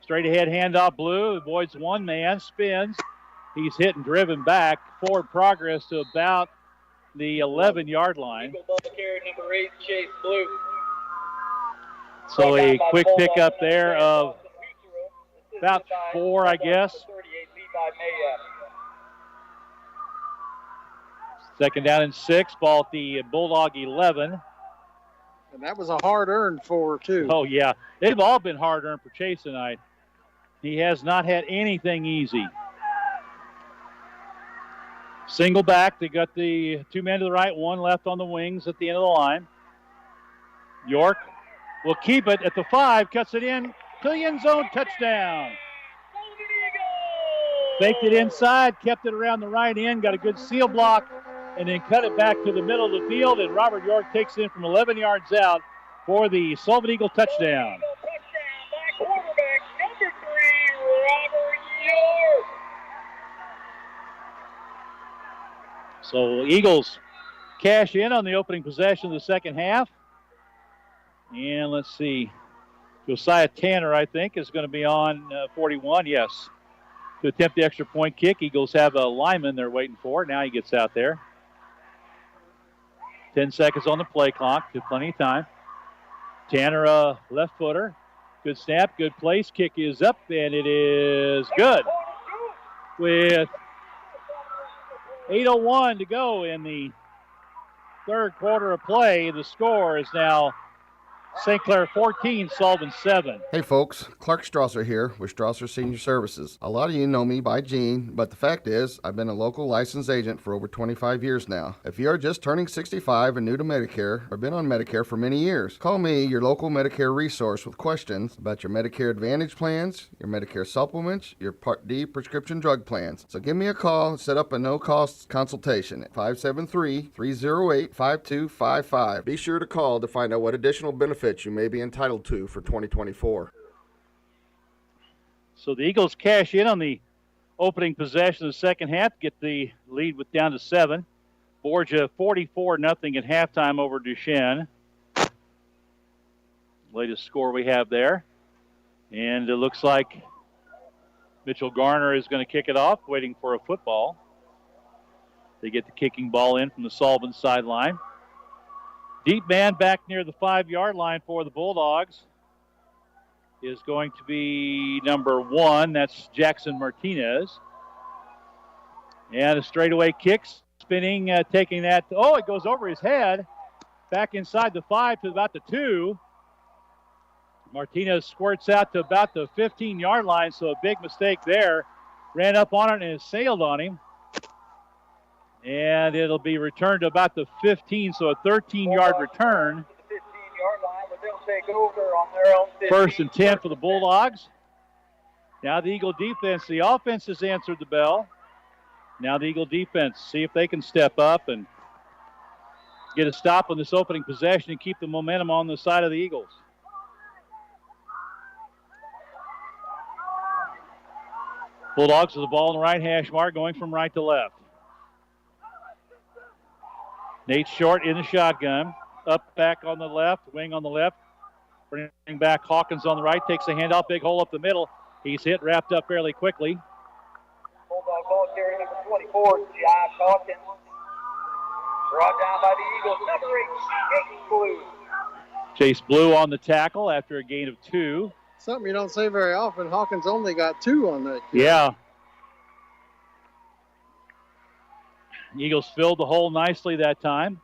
S1: Straight ahead handoff, Blue. Avoids one man, spins. He's hit and driven back. Forward progress to about the 11-yard line.
S10: Eagle ball carry number 8, Chase Blue.
S1: So a quick pickup there of about 4, I guess. Second down and 6. Ball at the Bulldog 11.
S5: And that was a hard-earned 4, too.
S1: Oh, yeah. They've all been hard-earned for Chase tonight. He has not had anything easy. Single back. They got the 2 men to the right, 1 left on the wings at the end of the line. York will keep it at the 5, cuts it in to the end zone, touchdown. Faked it inside, kept it around the right end, got a good seal block, and then cut it back to the middle of the field, and Robert York takes it in from 11 yards out for the Sullivan Eagle touchdown.
S10: Quarterback number 3, Robert York.
S1: So Eagles cash in on the opening possession of the second half. And let's see. Josiah Tanner, I think, is going to be on 41, yes. To attempt the extra point kick. Eagles have a lineman they're waiting for. Now he gets out there. 10 seconds on the play clock. Plenty of time. Tanner, left footer. Good snap, good place. Kick is up, and it is good. With 8:01 to go in the third quarter of play, the score is now St. Clair 14, Sullivan 7.
S11: Hey folks, Clark Strasser here with Strasser Senior Services. A lot of you know me by Gene, but the fact is I've been a local licensed agent for over 25 years now. If you are just turning 65 and new to Medicare or been on Medicare for many years, call me, your local Medicare resource, with questions about your Medicare Advantage plans, your Medicare supplements, your Part D prescription drug plans. So give me a call and set up a no-cost consultation at 573-308-5255. Be sure to call to find out what additional benefits you may be entitled to for 2024.
S1: So the Eagles cash in on the opening possession of the second half, get the lead down to 7. Borgia 44-0 at halftime over Duchesne. Latest score we have there. And it looks like Mitchell Garner is going to kick it off, waiting for a football. They get the kicking ball in from the Sullivan sideline. Deep man back near the 5-yard line for the Bulldogs is going to be number 1. That's Jackson Martinez. And a straightaway kick, spinning, taking that. Oh, it goes over his head. Back inside the 5 to about the 2. Martinez squirts out to about the 15-yard line, so a big mistake there. Ran up on it and it sailed on him. And it'll be returned to about the 15, so a 13-yard return.
S10: 15-yard line, but they'll take over on their own 15.
S1: First and 10 for the Bulldogs. Now the Eagle defense. The offense has answered the bell. Now the Eagle defense, see if they can step up and get a stop on this opening possession and keep the momentum on the side of the Eagles. Bulldogs with the ball in the right hash mark, going from right to left. Nate Short in the shotgun. Up back on the left, wing on the left. Bringing back Hawkins on the right. Takes a handoff, big hole up the middle. He's hit, wrapped up fairly quickly.
S10: Bulldog ball carrier number 24, Josh Hawkins. Brought down by the Eagles, number 8, Chase Blue.
S1: Chase Blue on the tackle after a gain of 2.
S5: Something you don't say very often. Hawkins only got 2 on that kick.
S1: Yeah. Eagles filled the hole nicely that time.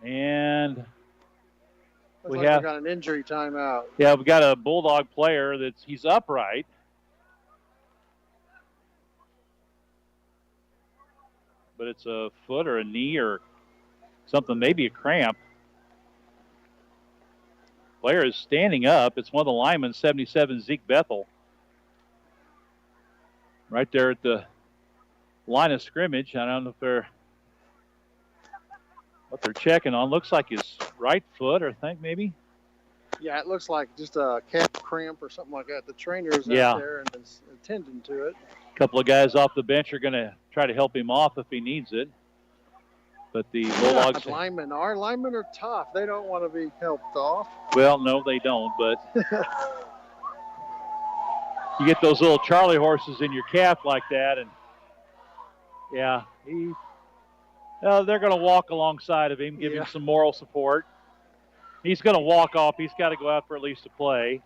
S1: And we
S5: got an injury timeout.
S1: Yeah, we've got a Bulldog player he's upright. But it's a foot or a knee or something, maybe a cramp. Player is standing up. It's one of the linemen, 77, Zeke Bethel. Right there at the line of scrimmage. I don't know if what they're checking on. Looks like his right foot, I think, maybe.
S5: Yeah, it looks like just a calf cramp or something like that. The trainer's out there and is attending to it.
S1: A couple of guys off the bench are going to try to help him off if he needs it. But the Bulldogs...
S5: Our linemen are tough. They don't want to be helped off.
S1: Well, no, they don't, but... You get those little Charlie horses in your calf like that, and... Yeah, they're going to walk alongside of him, give him some moral support. He's going to walk off. He's got to go out for at least a play.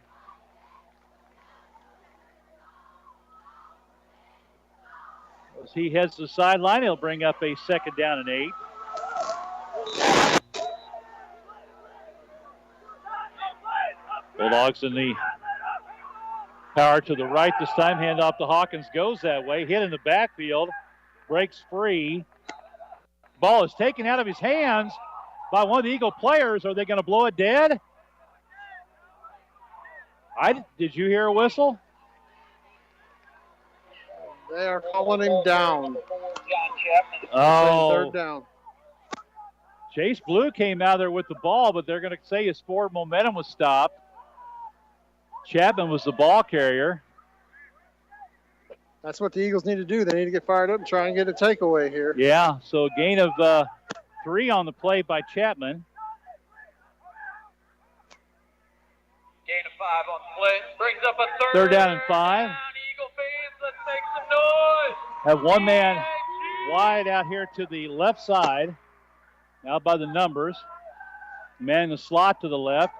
S1: As he heads to the sideline, he'll bring up a 2nd down and 8. Bulldogs in the power to the right this time. Handoff to Hawkins, goes that way. Hit in the backfield. Breaks free. Ball is taken out of his hands by one of the Eagle players. Are they going to blow it dead? Did you hear a whistle?
S5: They are calling him down.
S1: Oh.
S5: 3rd down.
S1: Chase Blue came out there with the ball, but they're going to say his forward momentum was stopped. Chapman was the ball carrier.
S5: That's what the Eagles need to do. They need to get fired up and try and get a takeaway here.
S1: Yeah, so a gain of 3 on the play by Chapman.
S10: Gain of 5 on the play. Brings up a
S1: 3rd down and 5.
S10: Eagle fans, let's make some noise.
S1: Have one man wide out here to the left side. Out by the numbers. Man in the slot to the left.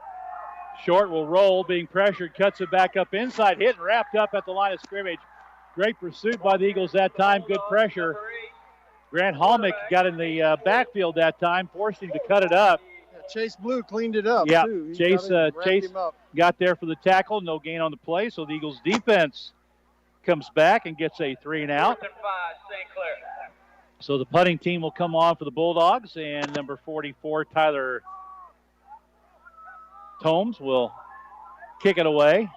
S1: Short will roll, being pressured, cuts it back up inside, hit and wrapped up at the line of scrimmage. Great pursuit by the Eagles that time, good pressure. Grant Halmick got in the backfield that time, forced him to cut it up.
S5: Chase Blue cleaned it up,
S1: yeah,
S5: too.
S1: Chase got there for the tackle. No gain on the play, so the Eagles defense comes back and gets a 3-and-out. So the punting team will come on for the Bulldogs, and number 44, Tyler Tomes, will kick it away.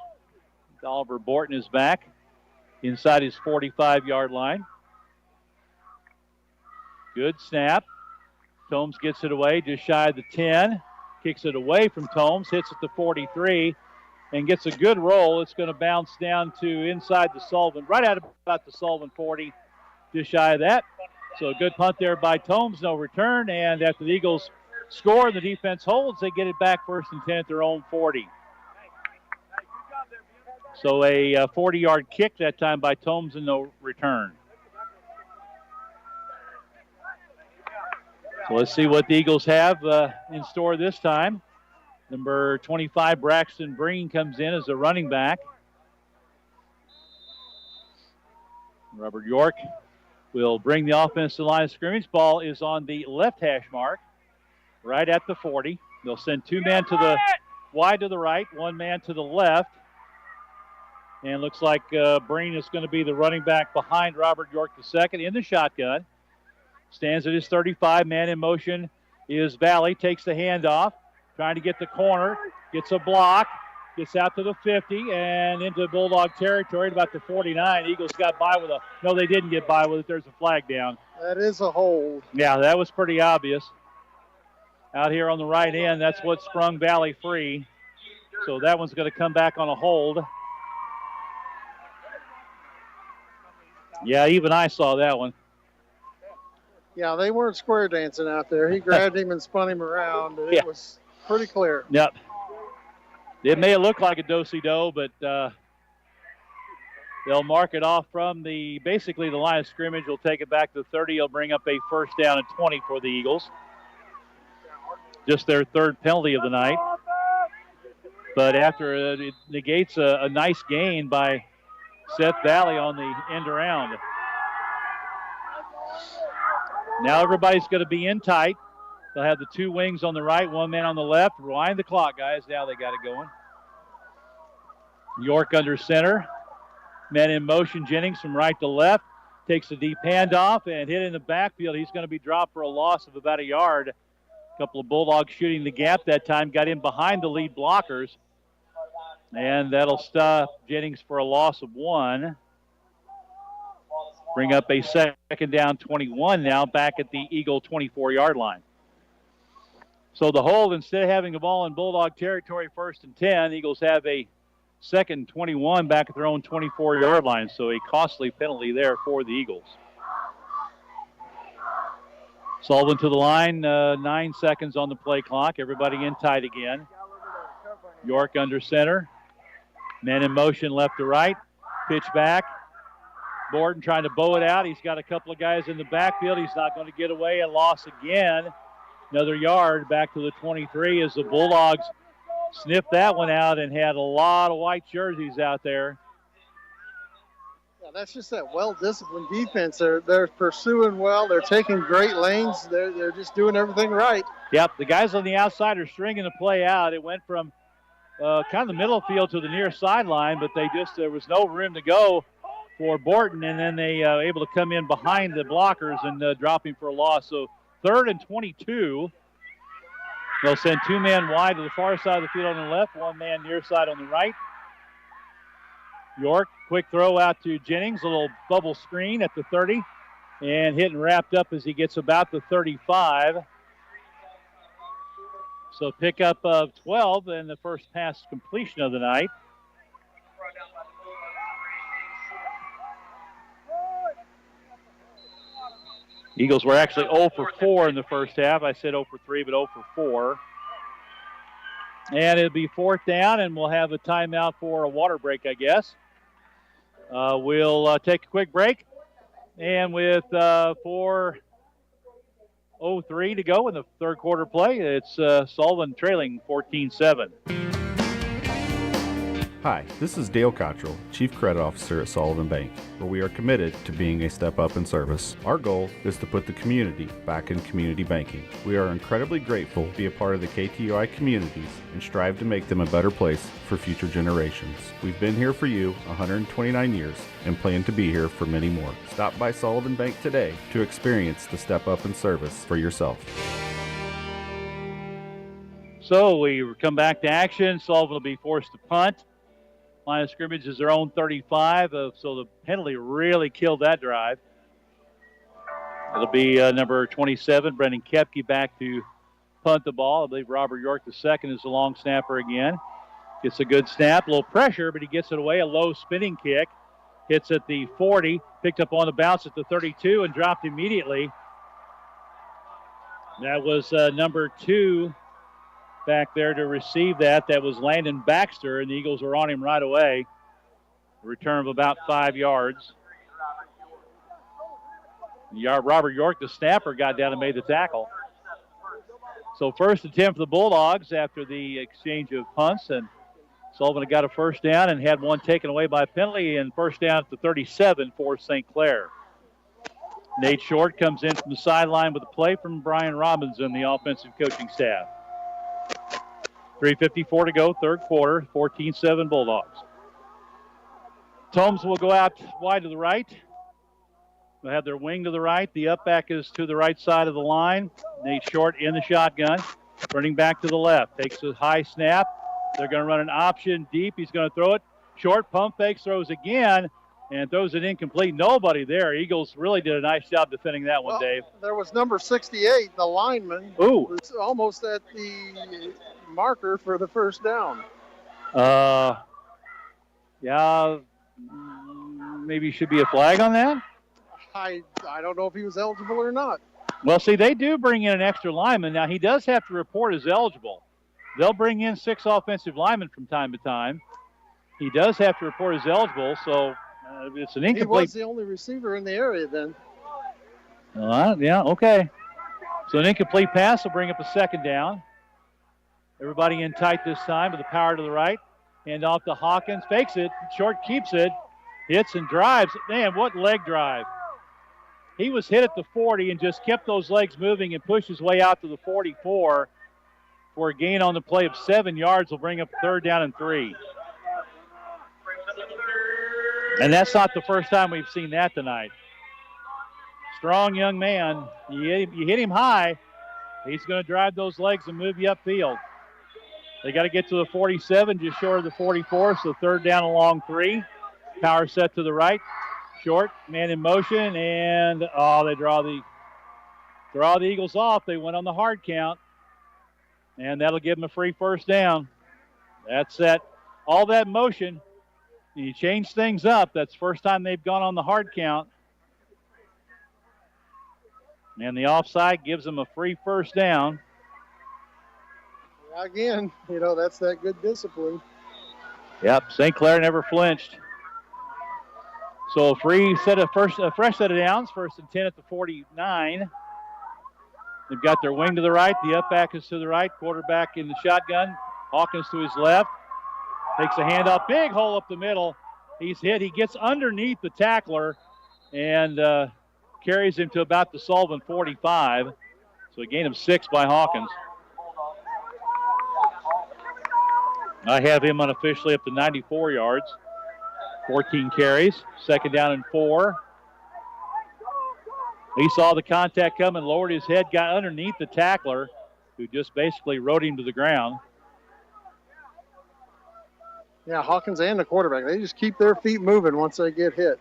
S1: Oliver Borton is back inside his 45-yard line. Good snap. Tomes gets it away just shy of the 10. Kicks it away from Tomes, hits at the 43, and gets a good roll. It's going to bounce down to inside the Sullivan, right at about the Sullivan 40, just shy of that. So a good punt there by Tomes, no return, and after the Eagles score and the defense holds, they get it back 1st and 10 at their own 40. So a 40-yard kick that time by Tomes and no return. So let's see what the Eagles have in store this time. Number 25, Braxton Breen, comes in as a running back. Robert York will bring the offense to the line of scrimmage. Ball is on the left hash mark, right at the 40. They'll send 2 men to the wide to the right, 1 man to the left. And looks like Breen is going to be the running back behind Robert York II in the shotgun. Stands at his 35, man in motion is Valley, takes the handoff, trying to get the corner, gets a block, gets out to the 50 and into Bulldog territory at about the 49. Eagles got by with no, they didn't get by with it. There's a flag down.
S5: That is a hold.
S1: Yeah, that was pretty obvious. Out here on the right end, that's what sprung Valley free. So that one's going to come back on a hold. Yeah, even I saw that one.
S5: Yeah, they weren't square dancing out there. He grabbed him and spun him around. And it was pretty clear.
S1: Yep. It may look like a do-si-do, but they'll mark it off from basically the line of scrimmage. We'll take it back to 30. He'll bring up a 1st down and 20 for the Eagles. Just their 3rd penalty of the night. But after it negates a nice gain by Seth Valley on the end around. Now everybody's going to be in tight. They'll have the 2 wings on the right, 1 man on the left. Rewind the clock, guys. Now they got it going. York under center. Men in motion. Jennings from right to left. Takes a deep handoff and hit in the backfield. He's going to be dropped for a loss of about a yard. A couple of Bulldogs shooting the gap that time. Got in behind the lead blockers. And that'll stop Jennings for a loss of 1. Bring up a 2nd down 21 now back at the Eagle 24-yard line. So the hold, instead of having the ball in Bulldog territory 1st and 10, Eagles have a 2nd 21 back at their own 24-yard line. So a costly penalty there for the Eagles. Sullivan to the line, 9 seconds on the play clock. Everybody in tight again. York under center. Men in motion left to right. Pitch back. Borton trying to bow it out. He's got a couple of guys in the backfield. He's not going to get away. And loss again. Another yard back to the 23 as the Bulldogs sniffed that one out and had a lot of white jerseys out there.
S5: Yeah, that's just that well-disciplined defense. They're pursuing well. They're taking great lanes. They're just doing everything right.
S1: Yep, the guys on the outside are stringing the play out. It went from kind of the middle field to the near sideline, but there was no room to go for Borton, and then they able to come in behind the blockers and drop him for a loss. So 3rd and 22. They'll send 2 men wide to the far side of the field on the left, 1 man near side on the right. York, quick throw out to Jennings, a little bubble screen at the 30, and hit and wrapped up as he gets about the 35. So pickup of 12 and the first pass completion of the night. Eagles were actually 0 for 4 in the first half. I said 0 for 3, but 0 for 4. And it'll be 4th down, and we'll have a timeout for a water break, I guess. We'll take a quick break. And with 4:03 to go in the 3rd quarter play, it's Sullivan trailing 14-7.
S12: Hi, this is Dale Cottrell, Chief Credit Officer at Sullivan Bank, where we are committed to being a step up in service. Our goal is to put the community back in community banking. We are incredibly grateful to be a part of the KTUI communities and strive to make them a better place for future generations. We've been here for you 129 years and plan to be here for many more. Stop by Sullivan Bank today to experience the step up in service for yourself.
S1: So we come back to action. Sullivan will be forced to punt. Line of scrimmage is their own 35, so the penalty really killed that drive. It'll be number 27, Brendan Kepke, back to punt the ball. I believe Robert York, the second, is the long snapper again. Gets a good snap, a little pressure, but he gets it away. A low spinning kick. Hits at the 40, picked up on the bounce at the 32, and dropped immediately. That was number 2 back there to receive that. That was Landon Baxter, and the Eagles were on him right away. A return of about 5 yards. Robert York, the snapper, got down and made the tackle. So first attempt for the Bulldogs after the exchange of punts, and Sullivan got a first down and had one taken away by a penalty, and first down at the 37 for St. Clair. Nate Short comes in from the sideline with a play from Brian Robinson, the offensive coaching staff. 3:54 to go, third quarter, 14-7 Bulldogs. Tomes will go out wide to the right. They'll have their wing to the right. The up back is to the right side of the line. Nate Short in the shotgun, running back to the left. Takes a high snap. They're going to run an option deep. He's going to throw it. Short pump fakes, throws again, and throws it incomplete. Nobody there. Eagles really did a nice job defending that one, Dave.
S5: There was number 68, the lineman.
S1: Ooh.
S5: Was almost at the marker for the first down.
S1: Yeah, maybe should be a flag on that.
S5: I don't know if he was eligible or not.
S1: Well, see, they do bring in an extra lineman. Now, he does have to report as eligible. They'll bring in 6 offensive linemen from time to time. He does have to report as eligible, so it's an incomplete.
S5: He was the only receiver in the area then.
S1: Yeah, okay. So an incomplete pass will bring up a second down. Everybody in tight this time with the power to the right. Hand off to Hawkins. Fakes it. Short keeps it. Hits and drives. Man, what leg drive. He was hit at the 40 and just kept those legs moving and pushed his way out to the 44 for a gain on the play of 7 yards. Will bring up third down and 3. And that's not the first time we've seen that tonight. Strong young man. You hit him high. He's going to drive those legs and move you upfield. They got to get to the 47, just short of the 44, so third down along 3. Power set to the right. Short, man in motion, and they draw the Eagles off. They went on the hard count, and that'll give them a free first down. That's that. All that motion, you change things up. That's the first time they've gone on the hard count. And the offside gives them a free first down.
S5: Again, that's that good discipline.
S1: Yep, St. Clair never flinched. So a fresh set of downs, first and 10 at the 49. They've got their wing to the right, the up back is to the right, quarterback in the shotgun. Hawkins to his left, takes a handoff, big hole up the middle. He's hit, he gets underneath the tackler and carries him to about the Sullivan 45. So a gain of 6 by Hawkins. I have him unofficially up to 94 yards. 14 carries, second down and 4. He saw the contact coming, lowered his head, got underneath the tackler, who just basically rode him to the ground.
S5: Yeah, Hawkins and the quarterback, they just keep their feet moving once they get hit.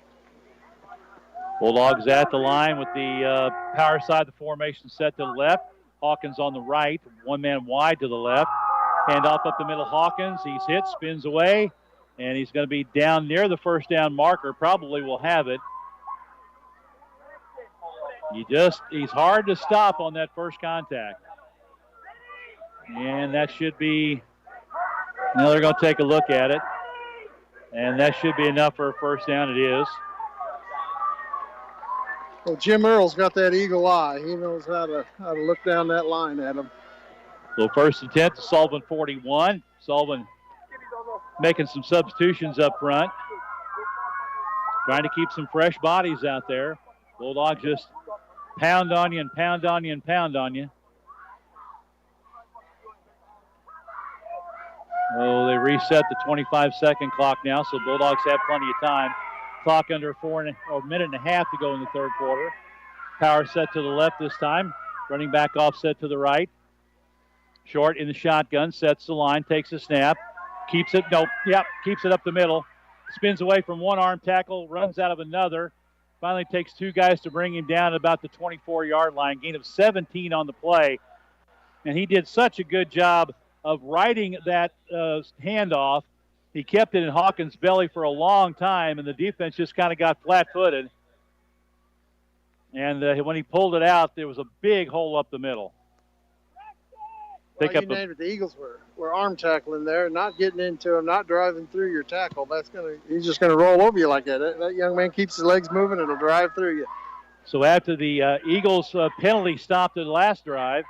S1: Bulldogs at the line with the power side of the formation set to the left. Hawkins on the right, one man wide to the left. Hand off up the middle, Hawkins. He's hit, spins away, and he's going to be down near the first down marker. Probably will have it. He's hard to stop on that first contact. And that should be, now they're going to take a look at it. And that should be enough for a first down. It is.
S5: Well, Jim Earle's got that eagle eye. He knows how to look down that line at him.
S1: So first and 10 to Sullivan 41. Sullivan making some substitutions up front, trying to keep some fresh bodies out there. Bulldogs just pound on you and pound on you and pound on you. Oh, they reset the 25-second clock now, so Bulldogs have plenty of time. Clock under a minute and a half to go in the third quarter. Power set to the left this time. Running back offset to the right. Short in the shotgun, sets the line, takes a snap. Keeps it up the middle. Spins away from one arm tackle, runs out of another. Finally takes two guys to bring him down at about the 24-yard line. Gain of 17 on the play. And he did such a good job of riding that handoff. He kept it in Hawkins' belly for a long time, and the defense just kind of got flat-footed. And when he pulled it out, there was a big hole up the middle.
S5: Well, you named it. The Eagles were arm tackling there, not getting into him, not driving through your tackle. He's just going to roll over you like that. That young man keeps his legs moving, it'll drive through you.
S1: So after the Eagles penalty stopped at the last drive,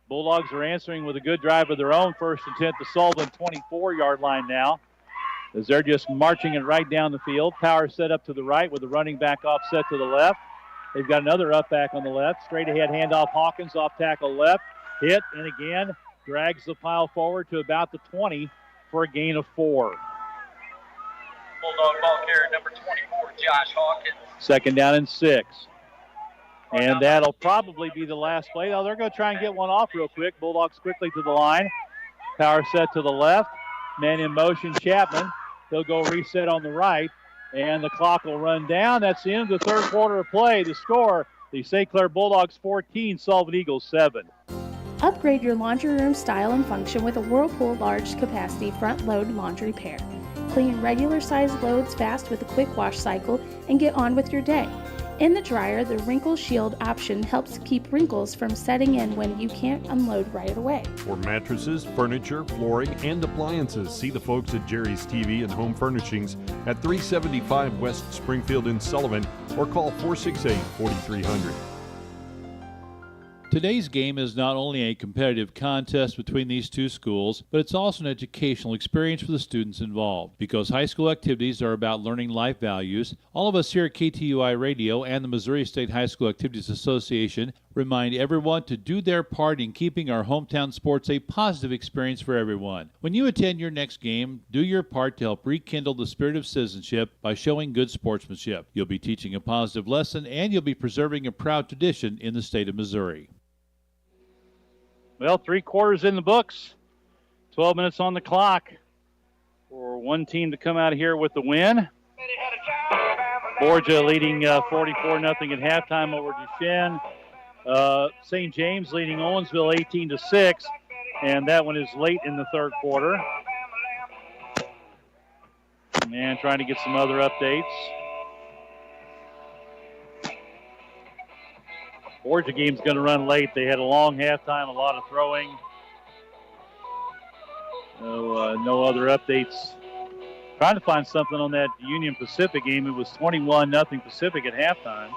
S1: Bulldogs are answering with a good drive of their own. First and 10 at the Sullivan 24-yard line now, as they're just marching it right down the field. Power set up to the right with the running back offset to the left. They've got another up back on the left. Straight ahead handoff, Hawkins off tackle left. Hit, and again, drags the pile forward to about the 20 for a gain of 4.
S10: Bulldog ball carrier number 24, Josh Hawkins.
S1: Second down and 6. And that'll probably be the last play. Now they're going to try and get one off real quick. Bulldogs quickly to the line. Power set to the left. Man in motion, Chapman. He'll go reset on the right. And the clock will run down. That's the end of the third quarter of play. The score, the St. Clair Bulldogs 14, Sullivan Eagles 7.
S13: Upgrade your laundry room style and function with a Whirlpool large capacity front load laundry pair. Clean regular sized loads fast with a quick wash cycle and get on with your day. In the dryer, the Wrinkle Shield option helps keep wrinkles from setting in when you can't unload right away.
S14: For mattresses, furniture, flooring, and appliances, see the folks at Jerry's TV and Home Furnishings at 375 West Springfield in Sullivan or call 468-4300.
S15: Today's game is not only a competitive contest between these two schools, but it's also an educational experience for the students involved. Because high school activities are about learning life values, all of us here at KTUI Radio and the Missouri State High School Activities Association remind everyone to do their part in keeping our hometown sports a positive experience for everyone. When you attend your next game, do your part to help rekindle the spirit of citizenship by showing good sportsmanship. You'll be teaching a positive lesson, and you'll be preserving a proud tradition in the state of Missouri.
S1: Well, 3 quarters in the books. 12 minutes on the clock for one team to come out of here with the win. Borgia leading 44-0 at halftime over Duchesne. St. James leading Owensville 18-6, and that one is late in the third quarter. And trying to get some other updates. Borgia game's going to run late. They had a long halftime, a lot of throwing. No other updates. Trying to find something on that Union Pacific game. It was 21-0 Pacific at halftime.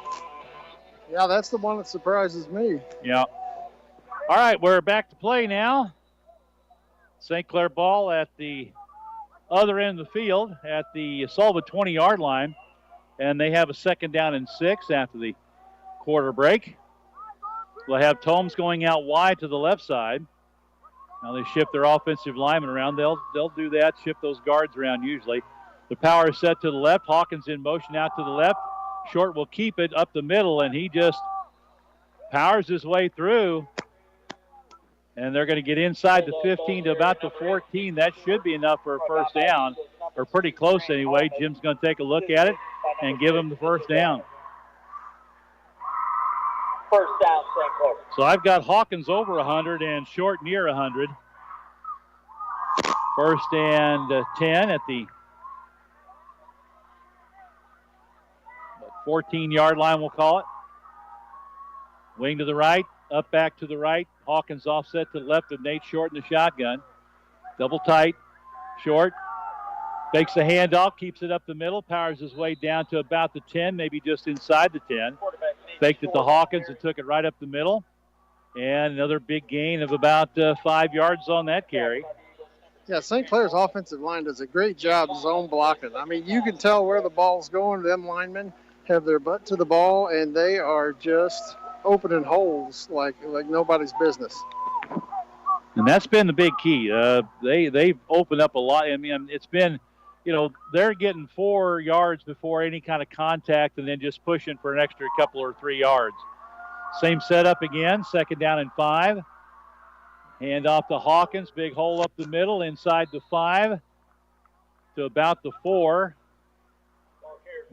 S5: Yeah, that's the one that surprises me.
S1: Yeah. All right, we're back to play now. St. Clair ball at the other end of the field at the Sullivan 20-yard line. And they have a second down and 6 after the quarter break. They'll have Tomes going out wide to the left side. Now they shift their offensive linemen around. They'll do that, shift those guards around usually. The power is set to the left. Hawkins in motion out to the left. Short will keep it up the middle, and he just powers his way through. And they're going to get inside the 15 to about the 14. That should be enough for a first down, or pretty close anyway. Jim's going to take a look at it and give him the first down.
S10: First down, St. Clair.
S1: So I've got Hawkins over 100 and Short near 100. First and 10 at the 14-yard line, we'll call it. Wing to the right, up back to the right. Hawkins offset to the left of Nate Short in the shotgun. Double tight. Short fakes the handoff, keeps it up the middle, powers his way down to about the 10, maybe just inside the 10. Faked it to Hawkins and took it right up the middle. And another big gain of about 5 yards on that carry.
S5: Yeah, St. Clair's offensive line does a great job zone blocking. I mean, you can tell where the ball's going. Them linemen have their butt to the ball, and they are just opening holes like nobody's business.
S1: And that's been the big key. They've opened up a lot. I mean, it's been, they're getting 4 yards before any kind of contact and then just pushing for an extra couple or 3 yards. Same setup again, 2nd down and 5. Hand off to Hawkins, big hole up the middle, inside the 5 to about the 4.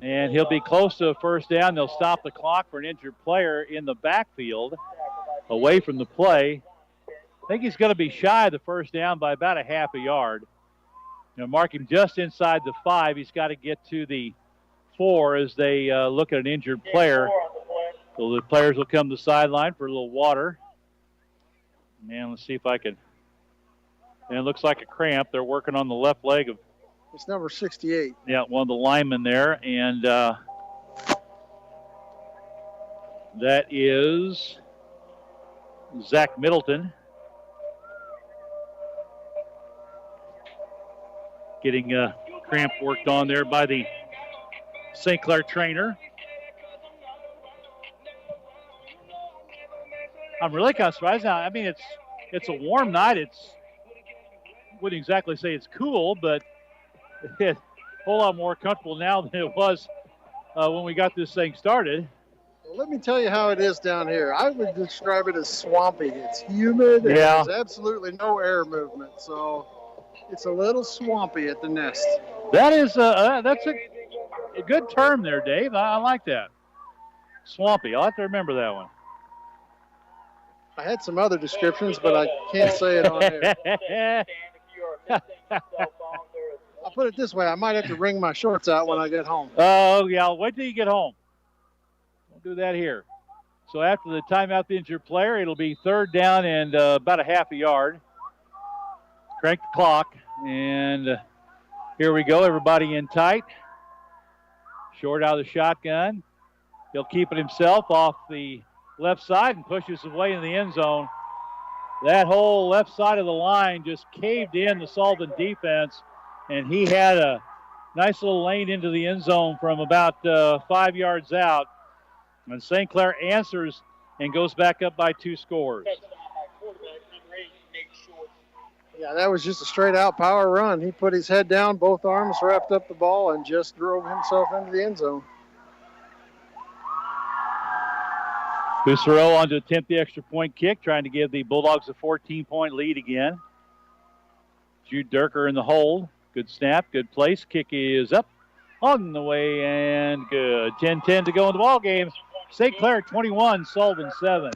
S1: And he'll be close to a 1st down. They'll stop the clock for an injured player in the backfield, away from the play. I think he's going to be shy of the 1st down by about a half a yard. Mark him just inside the 5. He's got to get to the 4 as they look at an injured player. So the players will come to the sideline for a little water. And let's see if I can. And it looks like a cramp. They're working on the left leg of.
S5: It's number 68.
S1: Yeah, one of the linemen there. And that is Zach Middleton. Getting cramp worked on there by the St. Clair trainer. I'm really kind of surprised now. I mean, it's a warm night. Wouldn't exactly say it's cool, but it's a whole lot more comfortable now than it was when we got this thing started.
S5: Well, let me tell you how it is down here. I would describe it as swampy. It's humid and
S1: Yeah.
S5: there's absolutely no air movement, so it's a little swampy at the nest.
S1: That's a good term there, Dave. I like that. Swampy. I'll have to remember that one.
S5: I had some other descriptions, but I can't say it on air. I'll put it this way. I might have to wring my shorts out when I get home.
S1: Oh, yeah. Wait till you get home. Don't do that here. So after the timeout, the injured player, it'll be 3rd down and about a half a yard. Crank the clock, and here we go. Everybody in tight. Short out of the shotgun. He'll keep it himself off the left side and pushes his way in the end zone. That whole left side of the line just caved in the Sullivan defense, and he had a nice little lane into the end zone from about 5 yards out. And St. Clair answers and goes back up by 2 scores.
S5: Yeah, that was just a straight-out power run. He put his head down, both arms wrapped up the ball, and just drove himself into the end zone.
S1: Bussereau on to attempt the extra point kick, trying to give the Bulldogs a 14-point lead again. Jude Durker in the hold. Good snap, good place. Kick is up, on the way, and good. 10-10 to go in the ball game. St. Clair 21, Sullivan 7.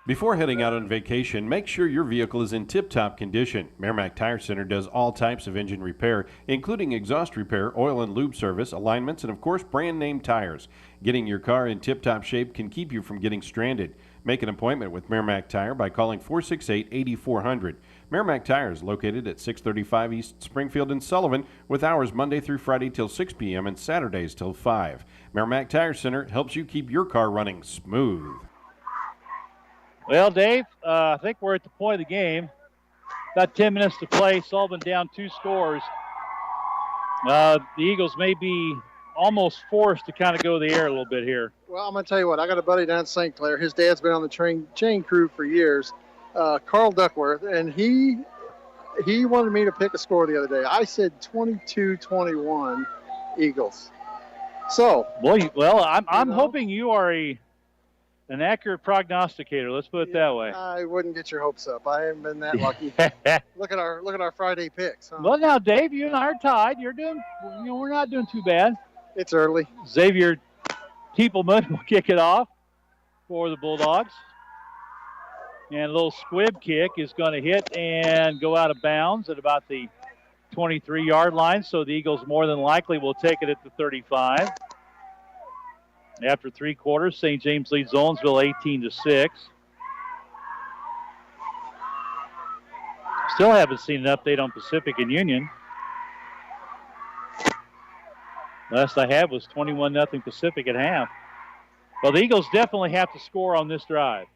S14: Before heading out on vacation, make sure your vehicle is in tip-top condition. Merrimack Tire Center does all types of engine repair, including exhaust repair, oil and lube service, alignments, and of course brand name tires. Getting your car in tip-top shape can keep you from getting stranded. Make an appointment with Merrimack Tire by calling 468-8400. Merrimack Tire is located at 635 East Springfield in Sullivan, with hours Monday through Friday till 6 p.m. and Saturdays till 5. Merrimack Tire Center helps you keep your car running smooth.
S1: Well, Dave, I think we're at the point of the game. About 10 minutes to play. Sullivan down 2 scores. The Eagles may be almost forced to kind of go the air a little bit here.
S5: Well, I'm going to tell you what. I got a buddy down at St. Clair. His dad's been on the chain crew for years, Carl Duckworth, and he wanted me to pick a score the other day. I said 22-21 Eagles. So.
S1: Well, I'm hoping you are an accurate prognosticator. Let's put it that way.
S5: I wouldn't get your hopes up. I haven't been that lucky. Look at our Friday picks. Huh?
S1: Well, now, Dave, you and I are tied. We're not doing too bad.
S5: It's early.
S1: Xavier Tiepelman will kick it off for the Bulldogs. And a little squib kick is going to hit and go out of bounds at about the 23-yard line. So the Eagles more than likely will take it at the 35. After 3 quarters, St. James leads Owensville 18-6. Still haven't seen an update on Pacific and Union. Last I had was 21-0 Pacific at half. Well, the Eagles definitely have to score on this drive.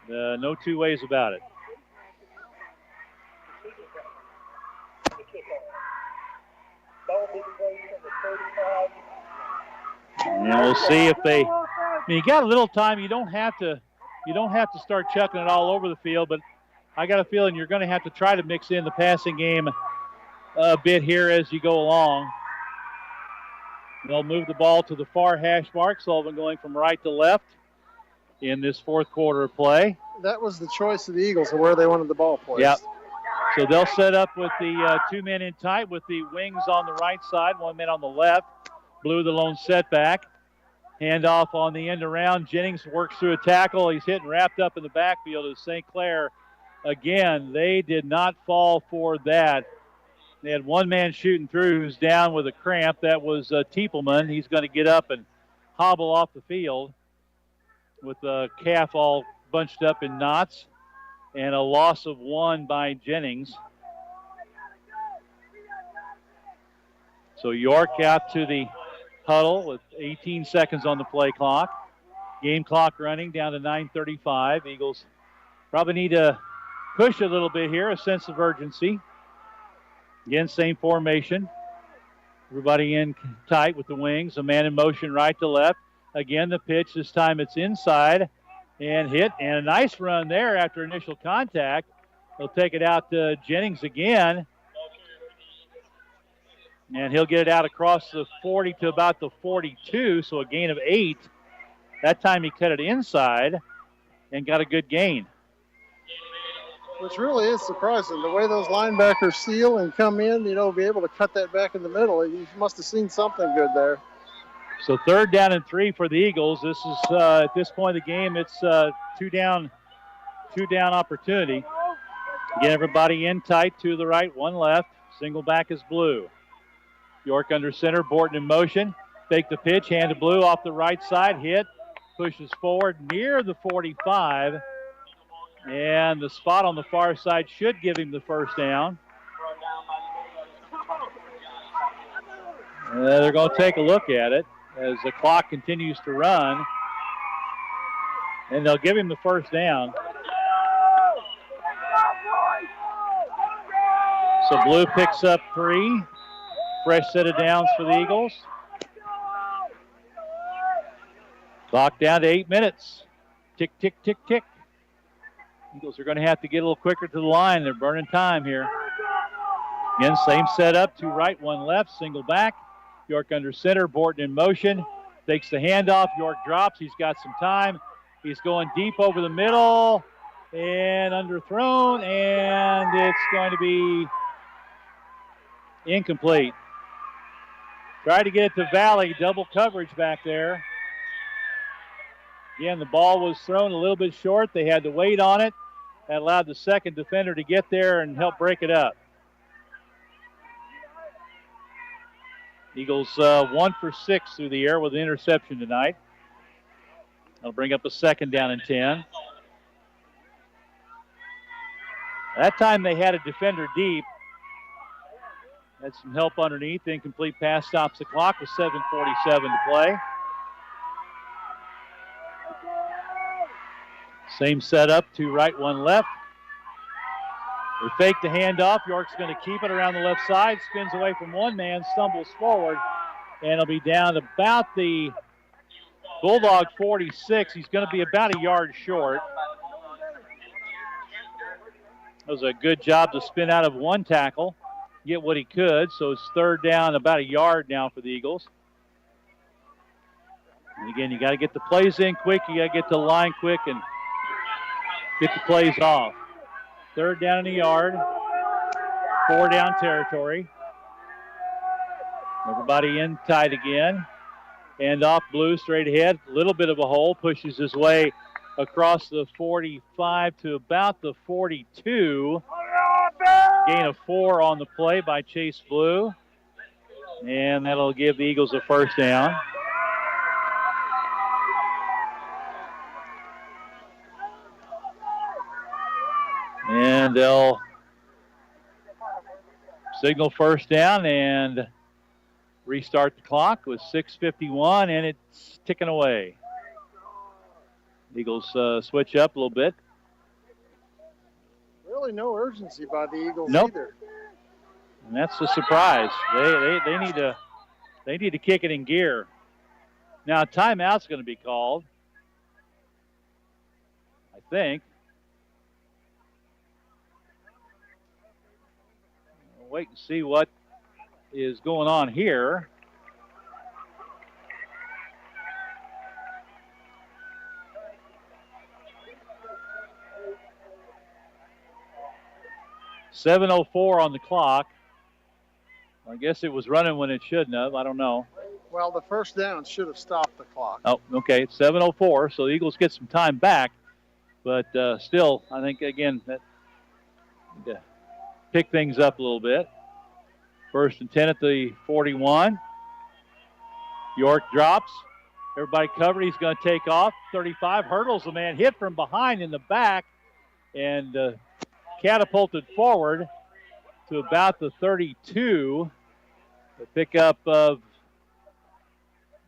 S1: No 2 ways about it. And we'll see if they. I mean, you got a little time. You don't have to start chucking it all over the field, but I got a feeling you're going to have to try to mix in the passing game a bit here as you go along. They'll move the ball to the far hash mark. Sullivan going from right to left in this fourth quarter of play.
S5: That was the choice of the Eagles of where they wanted the ball placed.
S1: Yep. So they'll set up with the two men in tight with the wings on the right side, one man on the left. Blue the lone setback. Handoff on the end around. Jennings works through a tackle. He's hit and wrapped up in the backfield as St. Clair. Again, they did not fall for that. They had one man shooting through who's down with a cramp. That was Tiepelman. He's going to get up and hobble off the field with the calf all bunched up in knots, and a loss of one by Jennings. So York out to the huddle with 18 seconds on the play clock. Game clock running down to 9:35. Eagles probably need to push a little bit here, a sense of urgency. Again, same formation. Everybody in tight with the wings. A man in motion right to left. Again, the pitch. This time it's inside and hit. And a nice run there after initial contact. They'll take it out to Jennings again. And he'll get it out across the 40 to about the 42, so a gain of 8. That time he cut it inside and got a good gain.
S5: Which really is surprising. The way those linebackers seal and come in, be able to cut that back in the middle. You must have seen something good there.
S1: So 3rd down and 3 for the Eagles. This is, at this point of the game, it's two down opportunity. Again, everybody in tight, 2 to the right, 1 left. Single back is Blue. York under center, Borton in motion. Fake the pitch, hand to Blue off the right side, hit, pushes forward near the 45. And the spot on the far side should give him the first down. They're going to take a look at it as the clock continues to run. And they'll give him the first down. So Blue picks up 3. Fresh set of downs for the Eagles. Clock down to 8 minutes. Tick, tick, tick, tick. Eagles are going to have to get a little quicker to the line. They're burning time here. Again, same setup. 2 right, 1 left. Single back. York under center. Borton in motion. Takes the handoff. York drops. He's got some time. He's going deep over the middle. And underthrown. And it's going to be incomplete. Tried to get it to Valley. Double coverage back there. Again, the ball was thrown a little bit short. They had to wait on it. That allowed the second defender to get there and help break it up. Eagles 1 for 6 through the air with an interception tonight. That'll bring up a 2nd down and 10. That time they had a defender deep. Had some help underneath. Incomplete pass stops the clock with 7:47 to play. Same setup, 2 right, 1 left. They fake the handoff. York's going to keep it around the left side. Spins away from one man, stumbles forward, and he'll be down about the Bulldog 46. He's going to be about a yard short. That was a good job to spin out of one tackle, get what he could. So it's 3rd down, about a yard now for the Eagles. And again, you got to get the plays in quick. You got to get to the line quick and get the plays off. 3rd down in the yard. 4 down territory. Everybody in tight again. Hand off Blue straight ahead. A little bit of a hole. Pushes his way across the 45 to about the 42. Gain of 4 on the play by Chase Blue. And that'll give the Eagles a first down. And they'll signal first down and restart the clock with 6:51, and it's ticking away. Eagles switch up a little bit.
S5: Really no urgency by the Eagles either.
S1: And that's a surprise. They need to kick it in gear. Now, timeout's going to be called, I think. We'll wait and see what is going on here. .704 on the clock. I guess it was running when it shouldn't have. I don't know.
S5: Well, the first down should have stopped the clock.
S1: Oh, okay. It's 7:04, so the Eagles get some time back. But still, I think, again, that need to pick things up a little bit. 1st and 10 at the 41. York drops. Everybody covered. He's going to take off. 35 hurdles the man. Hit from behind in the back and catapulted forward to about the 32. The pickup of,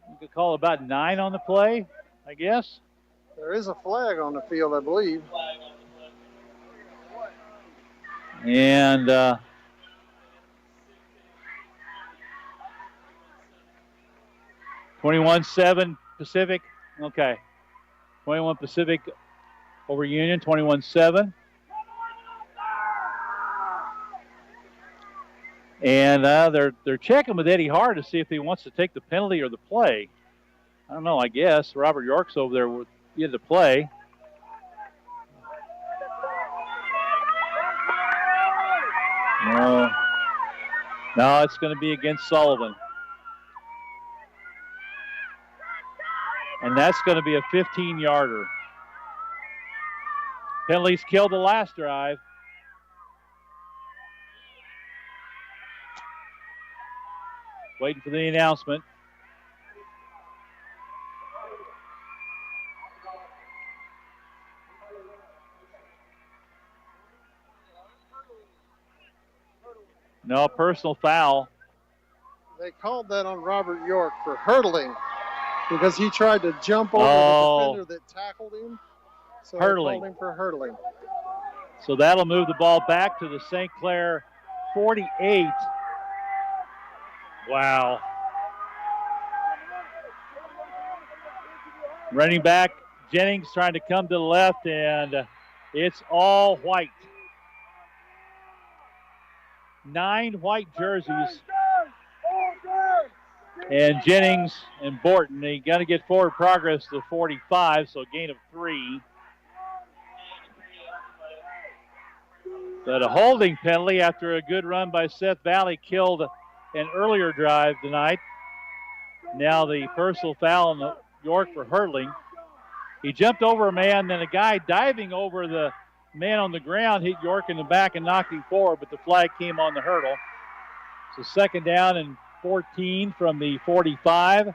S1: you could call it about 9 on the play, I guess.
S5: There is a flag on the field, I believe.
S1: And 21-7 Pacific. Okay. 21 Pacific over Union, 21-7. And they're checking with Eddie Hart to see if he wants to take the penalty or the play. I don't know, I guess. Robert York's over there with the play. No, it's going to be against Sullivan. And that's going to be a 15-yarder. Penalties killed the last drive. Waiting for the announcement. No, personal foul.
S5: They called that on Robert York for hurdling because he tried to jump over the defender that tackled him. So
S1: hurdling.
S5: They called him for hurdling.
S1: So that'll move the ball back to the St. Clair 48. Wow. Running back Jennings trying to come to the left, and it's all white. 9 white jerseys. And Jennings and Borton, they got to get forward progress to 45, so a gain of 3. But a holding penalty after a good run by Seth Valley killed an earlier drive tonight. Now the personal foul on York for hurdling. He jumped over a man, then a guy diving over the man on the ground hit York in the back and knocked him forward, but the flag came on the hurdle. So 2nd down and 14 from the 45.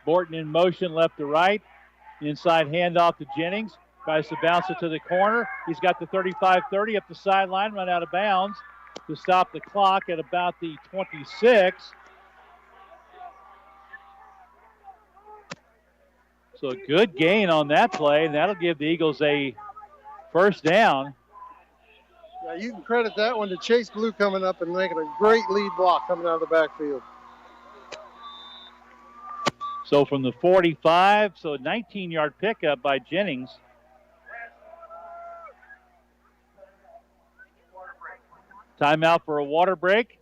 S1: Borton in motion left to right. Inside handoff to Jennings. Tries to bounce it to the corner. He's got the 35-30 up the sideline, run out of bounds to stop the clock at about the 26. So a good gain on that play, and that'll give the Eagles a 1st down.
S5: Yeah, you can credit that one to Chase Blue coming up and making a great lead block coming out of the backfield.
S1: So from the 45, so a 19-yard pickup by Jennings. Timeout for a water break.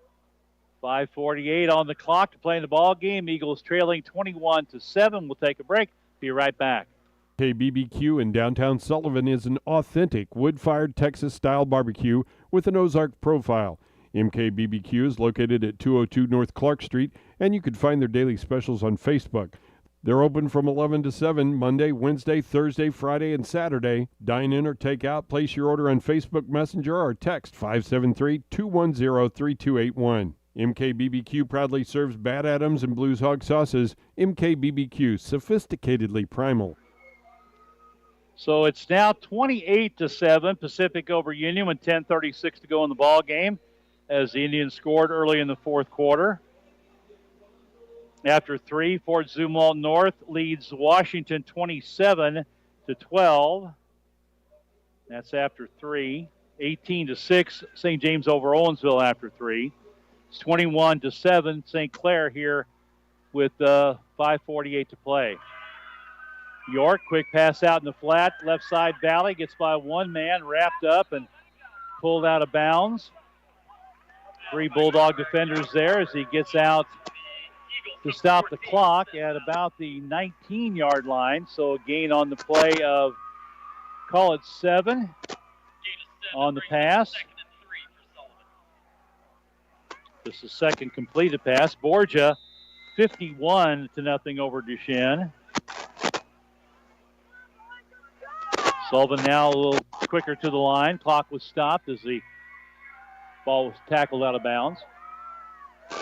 S1: 5:48 on the clock to play in the ball game. Eagles trailing 21-7. We'll take a break. Be right back.
S14: KBBQ in downtown Sullivan is an authentic wood-fired Texas-style barbecue with an Ozark profile. MKBBQ is located at 202 North Clark Street, and you can find their daily specials on Facebook. They're open from 11 to 7, Monday, Wednesday, Thursday, Friday, and Saturday. Dine in or take out. Place your order on Facebook Messenger or text 573-210-3281. MKBBQ proudly serves Bad Adams and Blues Hog sauces. MKBBQ, sophisticatedly primal.
S1: So it's now 28-7, Pacific over Union with 10:36 to go in the ball game as the Indians scored early in the 4th quarter. After 3, Fort Zumwalt North leads Washington 27-12. That's after 3. 18-6, St. James over Owensville after 3. It's 21-7, St. Clair here with 5:48 to play. York, quick pass out in the flat, left side Valley, gets by one man, wrapped up and pulled out of bounds. 3 Bulldog defenders there as he gets out to stop the clock at about the 19-yard line. So a gain on the play of, call it 7 on the pass. This is second completed pass. Borgia 51-0 over Duchesne. Sullivan now a little quicker to the line. Clock was stopped as the ball was tackled out of bounds.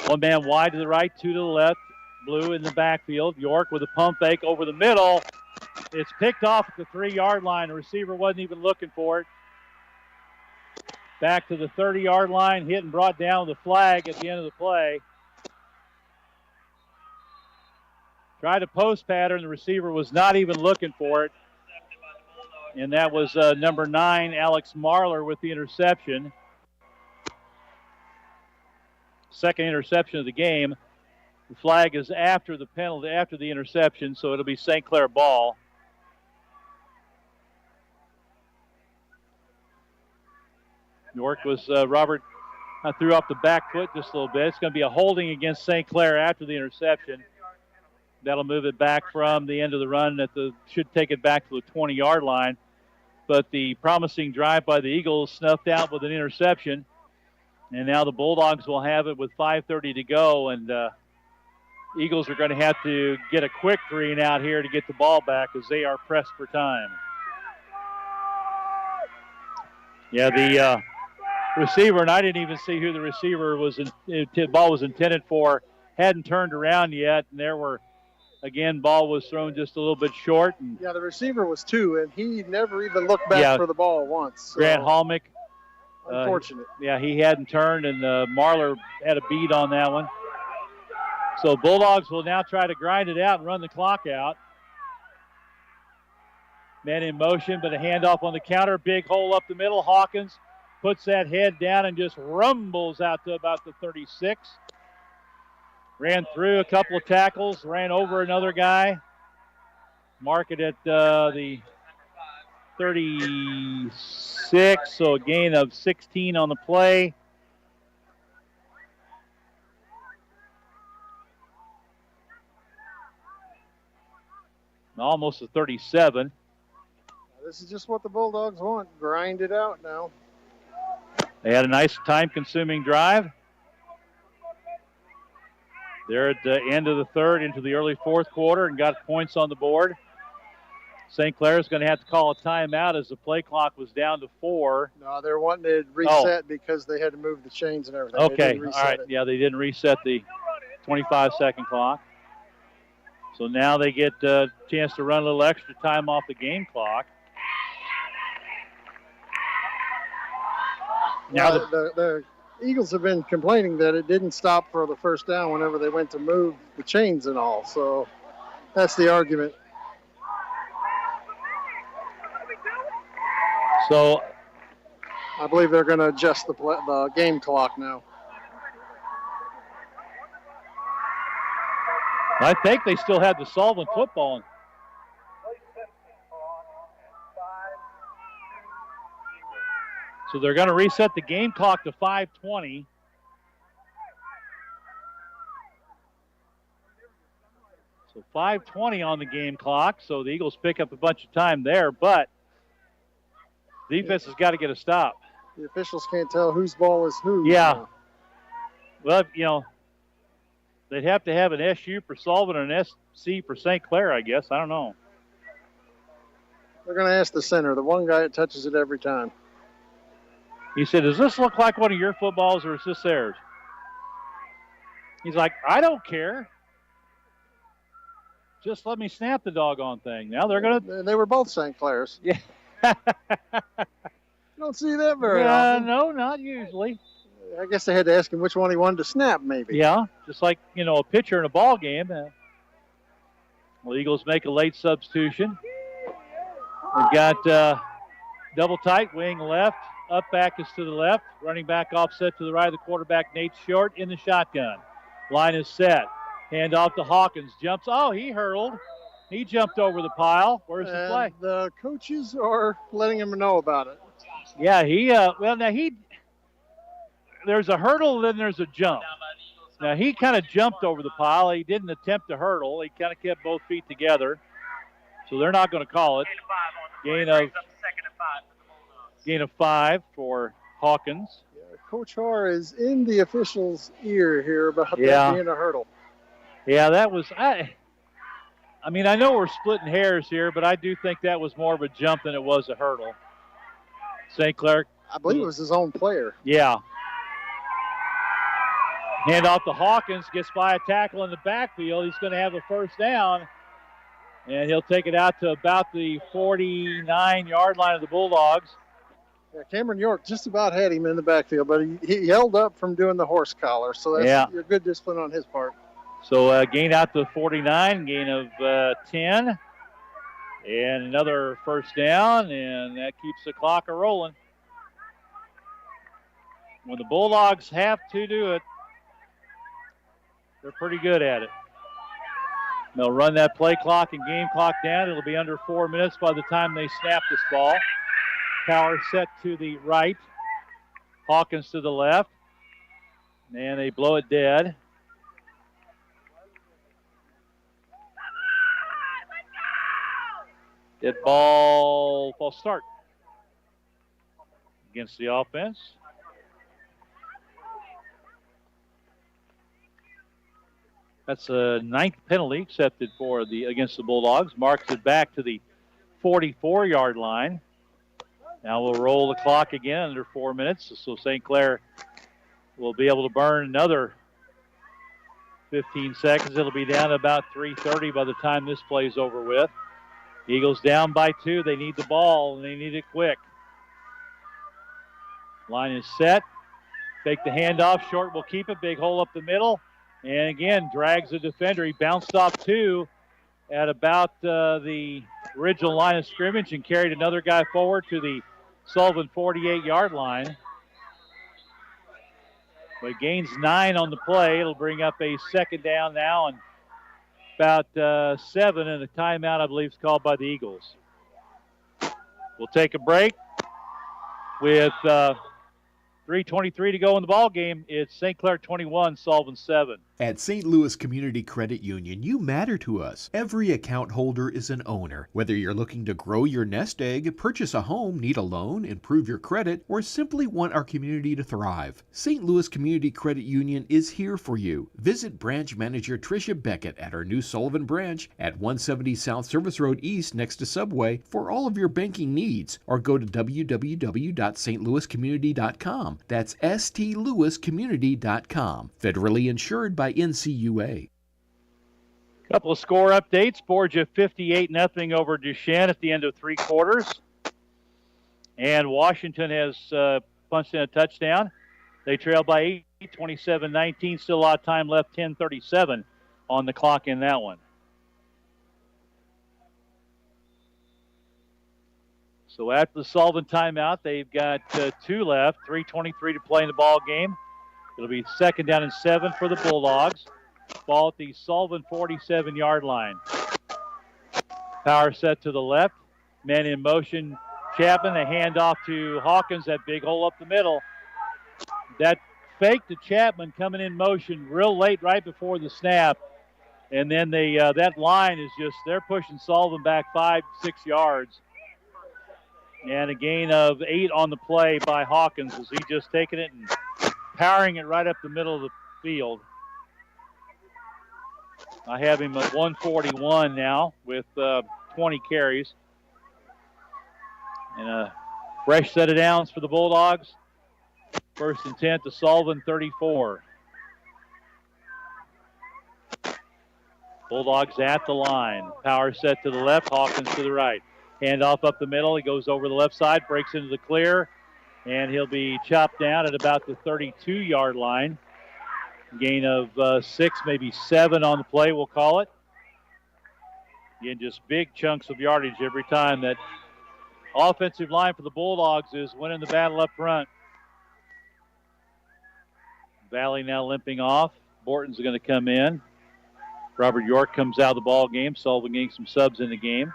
S1: 1 man wide to the right, 2 to the left. Blue in the backfield. York with a pump fake over the middle. It's picked off at the 3-yard line. The receiver wasn't even looking for it. Back to the 30-yard line, hit and brought down with the flag at the end of the play. Tried a post pattern. The receiver was not even looking for it. And that was number 9, Alex Marler, with the interception. Second interception of the game. The flag is after the penalty, after the interception, so it'll be St. Clair ball. York was, Robert threw off the back foot just a little bit. It's going to be a holding against St. Clair after the interception. That'll move it back from the end of the run should take it back to the 20-yard line. But the promising drive by the Eagles snuffed out with an interception. And now the Bulldogs will have it with 5:30 to go. And Eagles are going to have to get a quick 3 and out here to get the ball back as they are pressed for time. Yeah, the receiver, and I didn't even see who the receiver was. The ball was intended for. Hadn't turned around yet, and there were, again, ball was thrown just a little bit short. And
S5: yeah, the receiver was 2, and he never even looked back for the ball once. So.
S1: Grant Halmick.
S5: Unfortunate.
S1: He hadn't turned, and Marler had a beat on that one. So Bulldogs will now try to grind it out and run the clock out. Man in motion, but a handoff on the counter. Big hole up the middle. Hawkins puts that head down and just rumbles out to about the 36. Ran through a couple of tackles, ran over another guy. Mark it at the 36, so a gain of 16 on the play. Almost a 37.
S5: This is just what the Bulldogs want. Grind it out now.
S1: They had a nice time-consuming drive. They're at the end of the third into the early fourth quarter and got points on the board. St. Clair is going to have to call a timeout as the play clock was down to 4.
S5: No, they're wanting to reset because they had to move the chains and everything.
S1: Okay, all right. Yeah, they didn't reset the 25-second clock. So now they get a chance to run a little extra time off the game clock.
S5: Now the Eagles have been complaining that it didn't stop for the first down whenever they went to move the chains and all. So that's the argument.
S1: So
S5: I believe they're going to adjust the game clock now.
S1: I think they still have the Sullivan football. So they're going to reset the game clock to 5:20. So 5:20 on the game clock. So the Eagles pick up a bunch of time there, but defense has got to get a stop.
S5: The officials can't tell whose ball is whose.
S1: Yeah. Well, they'd have to have an SU for Sullivan and an SC for St. Clair, I guess. I don't know.
S5: They're going to ask the center, the one guy that touches it every time.
S1: He said, does this look like one of your footballs or is this theirs? He's like, I don't care. Just let me snap the doggone thing. Now they're going to.
S5: They were both St. Clair's.
S1: Yeah.
S5: You don't see that very often.
S1: No, not usually.
S5: I guess they had to ask him which one he wanted to snap, maybe.
S1: Yeah, just like, a pitcher in a ball game. Well, Eagles make a late substitution. They've got double tight, wing left. Up back is to the left. Running back offset to the right of the quarterback, Nate Short in the shotgun. Line is set. Hand off to Hawkins. Jumps. Oh, he hurled. He jumped over the pile. Where's the play?
S5: The coaches are letting him know about it.
S1: Yeah, there's a hurdle, then there's a jump. Now, he kind of jumped over the pile. He didn't attempt to hurdle. He kind of kept both feet together. So they're not going to call it. Gain of 5 for Hawkins.
S5: Yeah, Coach Harr is in the official's ear here about that being a hurdle.
S1: Yeah, that was I know we're splitting hairs here, but I do think that was more of a jump than it was a hurdle. St. Clair.
S5: I believe it was his own player.
S1: Yeah. Hand off to Hawkins, gets by a tackle in the backfield. He's going to have a first down, and he'll take it out to about the 49-yard line of the Bulldogs.
S5: Yeah, Cameron York just about had him in the backfield, but he held up from doing the horse collar, so that's good discipline on his part.
S1: So gain out to 49, gain of 10, and another first down, and that keeps the clock a-rolling. When the Bulldogs have to do it, they're pretty good at it. They'll run that play clock and game clock down. It'll be under 4 minutes by the time they snap this ball. Power set to the right. Hawkins to the left. And they blow it dead. Dead ball, false start against the offense. That's a 9th penalty accepted against the Bulldogs. Marks it back to the 44-yard line. Now we'll roll the clock again under 4 minutes. So St. Clair will be able to burn another 15 seconds. It'll be down to about 3:30 by the time this play's over with. Eagles down by 2. They need the ball, and they need it quick. Line is set. Take the handoff. Short will keep it. Big hole up the middle. And again, drags the defender. He bounced off 2 at about the original line of scrimmage and carried another guy forward to the Sullivan 48-yard line. But gains 9 on the play. It'll bring up a second down now and about 7, and a timeout, I believe, is called by the Eagles. We'll take a break with 3:23 to go in the ball game. It's St. Clair 21, Sullivan 7.
S16: At St. Louis Community Credit Union, you matter to us. Every account holder is an owner. Whether you're looking to grow your nest egg, purchase a home, need a loan, improve your credit, or simply want our community to thrive, St. Louis Community Credit Union is here for you. Visit branch manager Tricia Beckett at our new Sullivan branch at 170 South Service Road East next to Subway for all of your banking needs, or go to www.stlouiscommunity.com. That's stlouiscommunity.com. Federally insured by NCUA.
S1: Couple of score updates. Borgia 58-0 over Duchesne at the end of 3 quarters. And Washington has punched in a touchdown. They trail by 8, 27-19. Still a lot of time left, 10:37 on the clock in that one. So after the Sullivan timeout, they've got 2 left, 3:23 to play in the ball game. It'll be second down and 7 for the Bulldogs. Ball at the Sullivan 47-yard line. Power set to the left. Man in motion. Chapman, a handoff to Hawkins. That big hole up the middle. That fake to Chapman coming in motion real late right before the snap. And then that line is just, they're pushing Sullivan back 5-6 yards. And a gain of 8 on the play by Hawkins as he just taking it and powering it right up the middle of the field. I have him at 141 now with 20 carries. And a fresh set of downs for the Bulldogs. First and 10 to Sullivan 34. Bulldogs at the line. Power set to the left, Hawkins to the right. Handoff up the middle. He goes over the left side, breaks into the clear, and he'll be chopped down at about the 32-yard line. Gain of 6, maybe 7 on the play, we'll call it. Again, just big chunks of yardage every time. That offensive line for the Bulldogs is winning the battle up front. Valley now limping off. Borton's going to come in. Robert York comes out of the ball game. Sullivan getting some subs in the game.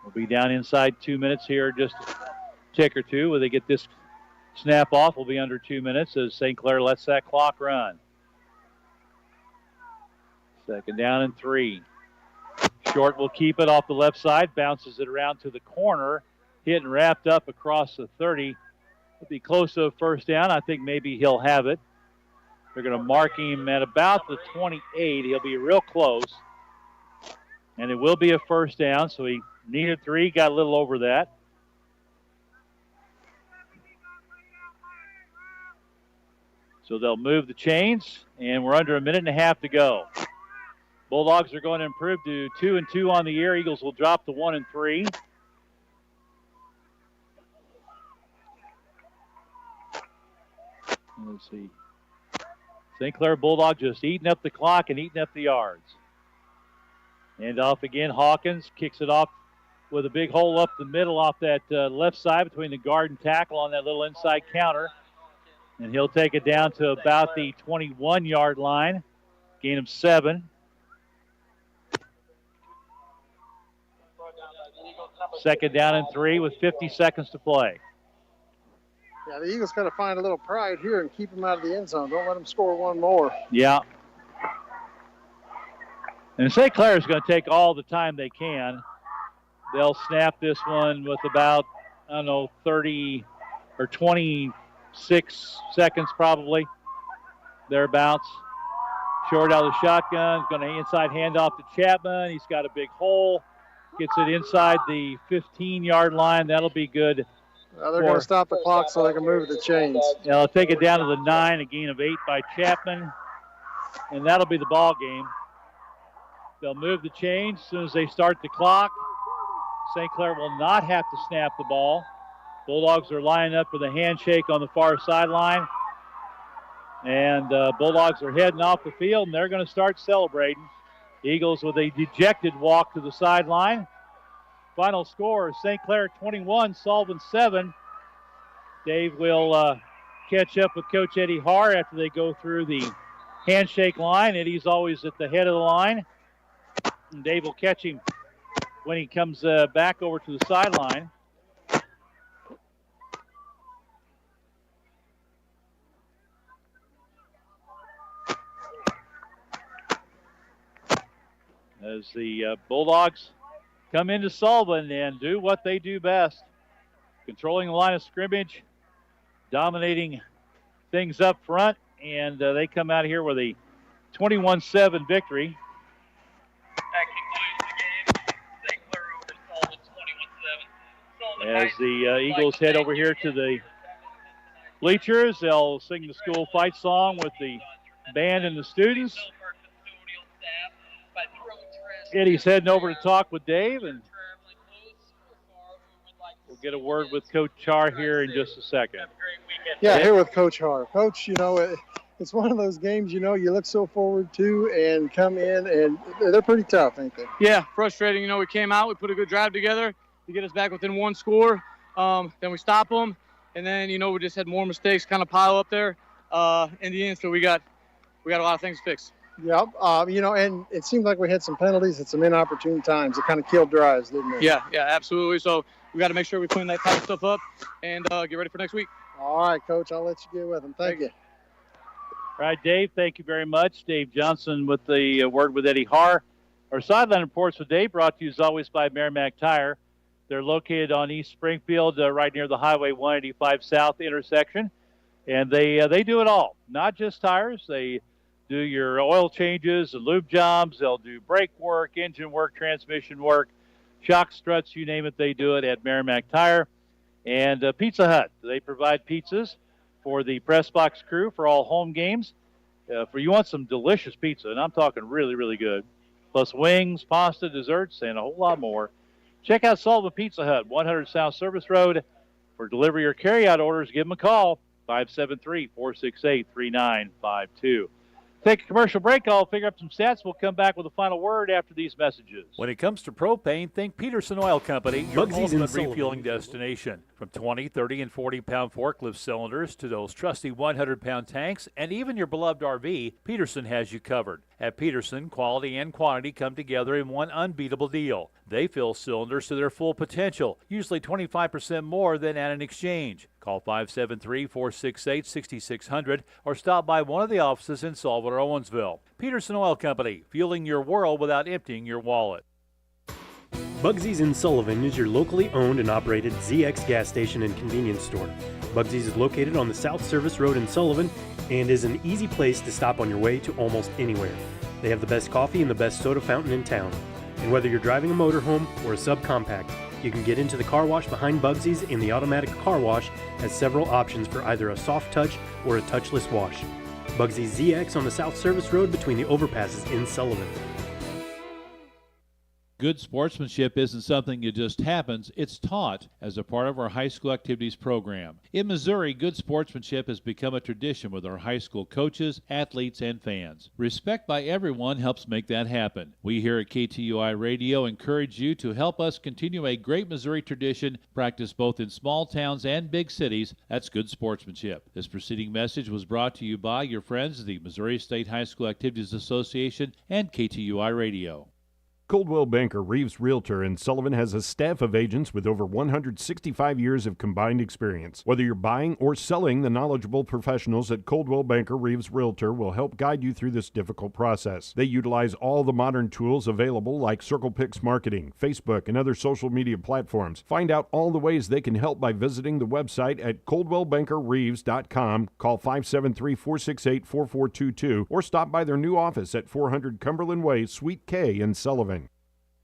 S1: We'll be down inside 2 minutes here, just a tick or two. When they get this snap off, we'll be under 2 minutes as St. Clair lets that clock run. Second down and 3. Short will keep it off the left side, bounces it around to the corner, hit and wrapped up across the 30. It'll be close to a first down. I think maybe he'll have it. They're going to mark him at about the 28. He'll be real close. And it will be a first down, so he needed 3, got a little over that. So they'll move the chains, and we're under a minute and a half to go. Bulldogs are going to improve to 2-2 on the year. Eagles will drop to 1-3. Let's see. St. Clair Bulldogs just eating up the clock and eating up the yards. And off again, Hawkins kicks it off with a big hole up the middle off that left side between the guard and tackle on that little inside counter. And he'll take it down to about the 21-yard line. Gain of 7. Second down and 3 with 50 seconds to play.
S5: Yeah, the Eagles got to find a little pride here and keep them out of the end zone. Don't let them score one more.
S1: Yeah. And St. Clair is going to take all the time they can. They'll snap this one with about, 30 or 26 seconds probably, thereabouts. Short out of the shotgun, going to inside handoff to Chapman. He's got a big hole. Gets it inside the 15-yard line. That'll be good.
S5: Well, they're going to stop the clock so they can move the chains.
S1: Yeah, they'll take it down to the 9, a gain of 8 by Chapman. And that'll be the ball game. They'll move the chains as soon as they start the clock. St. Clair will not have to snap the ball. Bulldogs are lining up for the handshake on the far sideline. And Bulldogs are heading off the field, and they're going to start celebrating. Eagles with a dejected walk to the sideline. Final score is St. Clair 21, Sullivan 7. Dave will catch up with Coach Eddie Haar after they go through the handshake line. Eddie's always at the head of the line. And Dave will catch him when he comes back over to the sideline. As the Bulldogs come into Sullivan and do what they do best. Controlling the line of scrimmage, dominating things up front, and they come out here with a 21-7 victory. As the Eagles head over here to the bleachers, they'll sing the school fight song with the band and the students. Eddie's heading over to talk with Dave, and we'll get a word with Coach Haar here in just a second.
S5: Yeah, here with Coach Haar. Coach, it's one of those games, you look so forward to and come in, and they're pretty tough, ain't they?
S9: Yeah, frustrating. We came out, we put a good drive together to get us back within one score. Then we stop them, and then, we just had more mistakes kind of pile up there in the end, so we got a lot of things to fix.
S5: Yep, and it seemed like we had some penalties at some inopportune times. It kind of killed drives, didn't it?
S9: Yeah, absolutely. So we got to make sure we clean that type of stuff up and get ready for next week.
S5: All right, Coach, I'll let you get with them. Thank you.
S1: All right, Dave, thank you very much. Dave Johnson with the word with Eddie Haar. Our sideline reports with Dave brought to you as always by Merrimack Tire. They're located on East Springfield, right near the Highway 185 South intersection. And they do it all, not just tires. They do your oil changes and lube jobs. They'll do brake work, engine work, transmission work, shock struts, you name it, they do it at Merrimack Tire. And Pizza Hut, they provide pizzas for the press box crew for all home games. For you want some delicious pizza, and I'm talking really, really good, plus wings, pasta, desserts, and a whole lot more. Check out Sullivan Pizza Hut, 100 South Service Road. For delivery or carryout orders, give them a call, 573-468-3952. Take a commercial break. I'll figure up some stats. We'll come back with a final word after these messages.
S2: When it comes to propane, think Peterson Oil Company, your ultimate refueling destination. From
S1: From 20, 30, and 40-pound forklift cylinders to those trusty 100-pound tanks and even your beloved RV, Peterson has you covered. At Peterson, quality and quantity come together in one unbeatable deal. They fill cylinders to their full potential, usually 25% more than at an exchange. Call 573-468-6600 or stop by one of the offices in Sullivan or Owensville. Peterson Oil Company, fueling your world without emptying your wallet.
S2: Bugsy's in Sullivan is your locally owned and operated ZX gas station and convenience store. Bugsy's is located on the South Service Road in Sullivan and is an easy place to stop on your way to almost anywhere. They have the best coffee and the best soda fountain in town. And whether you're driving a motorhome or a subcompact, you can get into the car wash behind Bugsy's, and the automatic car wash has several options for either a soft touch or a touchless wash. Bugsy's ZX on the South Service Road between the overpasses in Sullivan.
S15: Good sportsmanship isn't something that just happens, it's taught as a part of our high school activities program. In Missouri, good sportsmanship has become a tradition with our high school coaches, athletes, and fans. Respect by everyone helps make that happen. We here at KTUI Radio encourage you to help us continue a great Missouri tradition practiced both in small towns and big cities. That's good sportsmanship. This preceding message was brought to you by your friends of the Missouri State High School Activities Association and KTUI Radio.
S14: Coldwell Banker Reeves Realtor in Sullivan has a staff of agents with over 165 years of combined experience. Whether you're buying or selling, the knowledgeable professionals at Coldwell Banker Reeves Realtor will help guide you through this difficult process. They utilize all the modern tools available like CirclePix marketing, Facebook, and other social media platforms. Find out all the ways they can help by visiting the website at coldwellbankerreeves.com. Call 573-468-4422 or stop by their new office at 400 Cumberland Way, Suite K in Sullivan.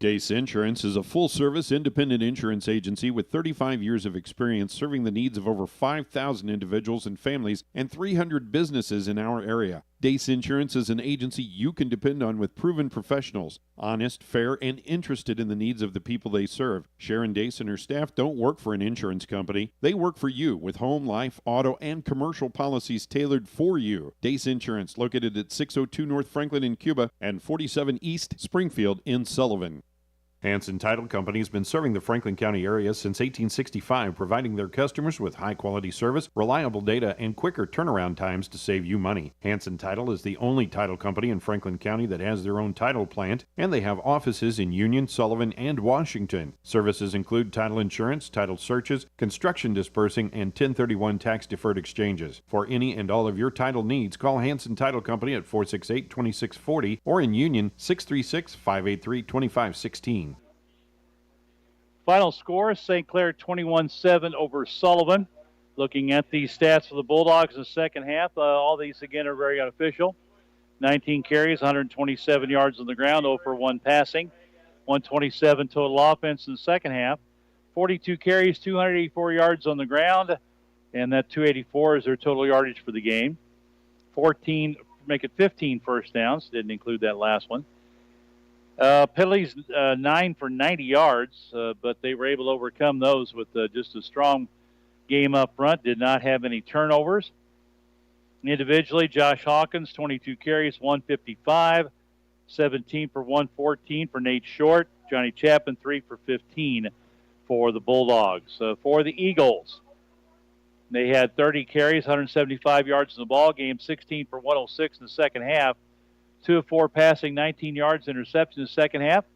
S14: Dace Insurance is a full-service independent insurance agency with 35 years of experience serving the needs of over 5,000 individuals and families and 300 businesses in our area. Dace Insurance is an agency you can depend on with proven professionals, honest, fair, and interested in the needs of the people they serve. Sharon Dace and her staff don't work for an insurance company. They work for you with home, life, auto, and commercial policies tailored for you. Dace Insurance, located at 602 North Franklin in Cuba and 47 East Springfield in Sullivan. Hanson Title Company has been serving the Franklin County area since 1865, providing their customers with high-quality service, reliable data, and quicker turnaround times to save you money. Hanson Title is the only title company in Franklin County that has their own title plant, and they have offices in Union, Sullivan, and Washington. Services include title insurance, title searches, construction dispersing, and 1031 tax-deferred exchanges. For any and all of your title needs, call Hanson Title Company at 468-2640 or in Union 636-583-2516.
S1: Final score, St. Clair 21-7 over Sullivan. Looking at the stats for the Bulldogs in the second half, all these again are very unofficial. 19 carries, 127 yards on the ground, 0 for 1 passing, 127 total offense in the second half. 42 carries, 284 yards on the ground, and that 284 is their total yardage for the game. 15 first downs, didn't include that last one. Penalties, 9 for 90 yards, but they were able to overcome those with just a strong game up front. Did not have any turnovers. Individually, Josh Hawkins, 22 carries, 155, 17 for 114 for Nate Short. Johnny Chapman, 3 for 15 for the Bulldogs. For the Eagles, they had 30 carries, 175 yards in the ball game, 16 for 106 in the second half. 2 of 4 passing, 19 yards, interception in the second half,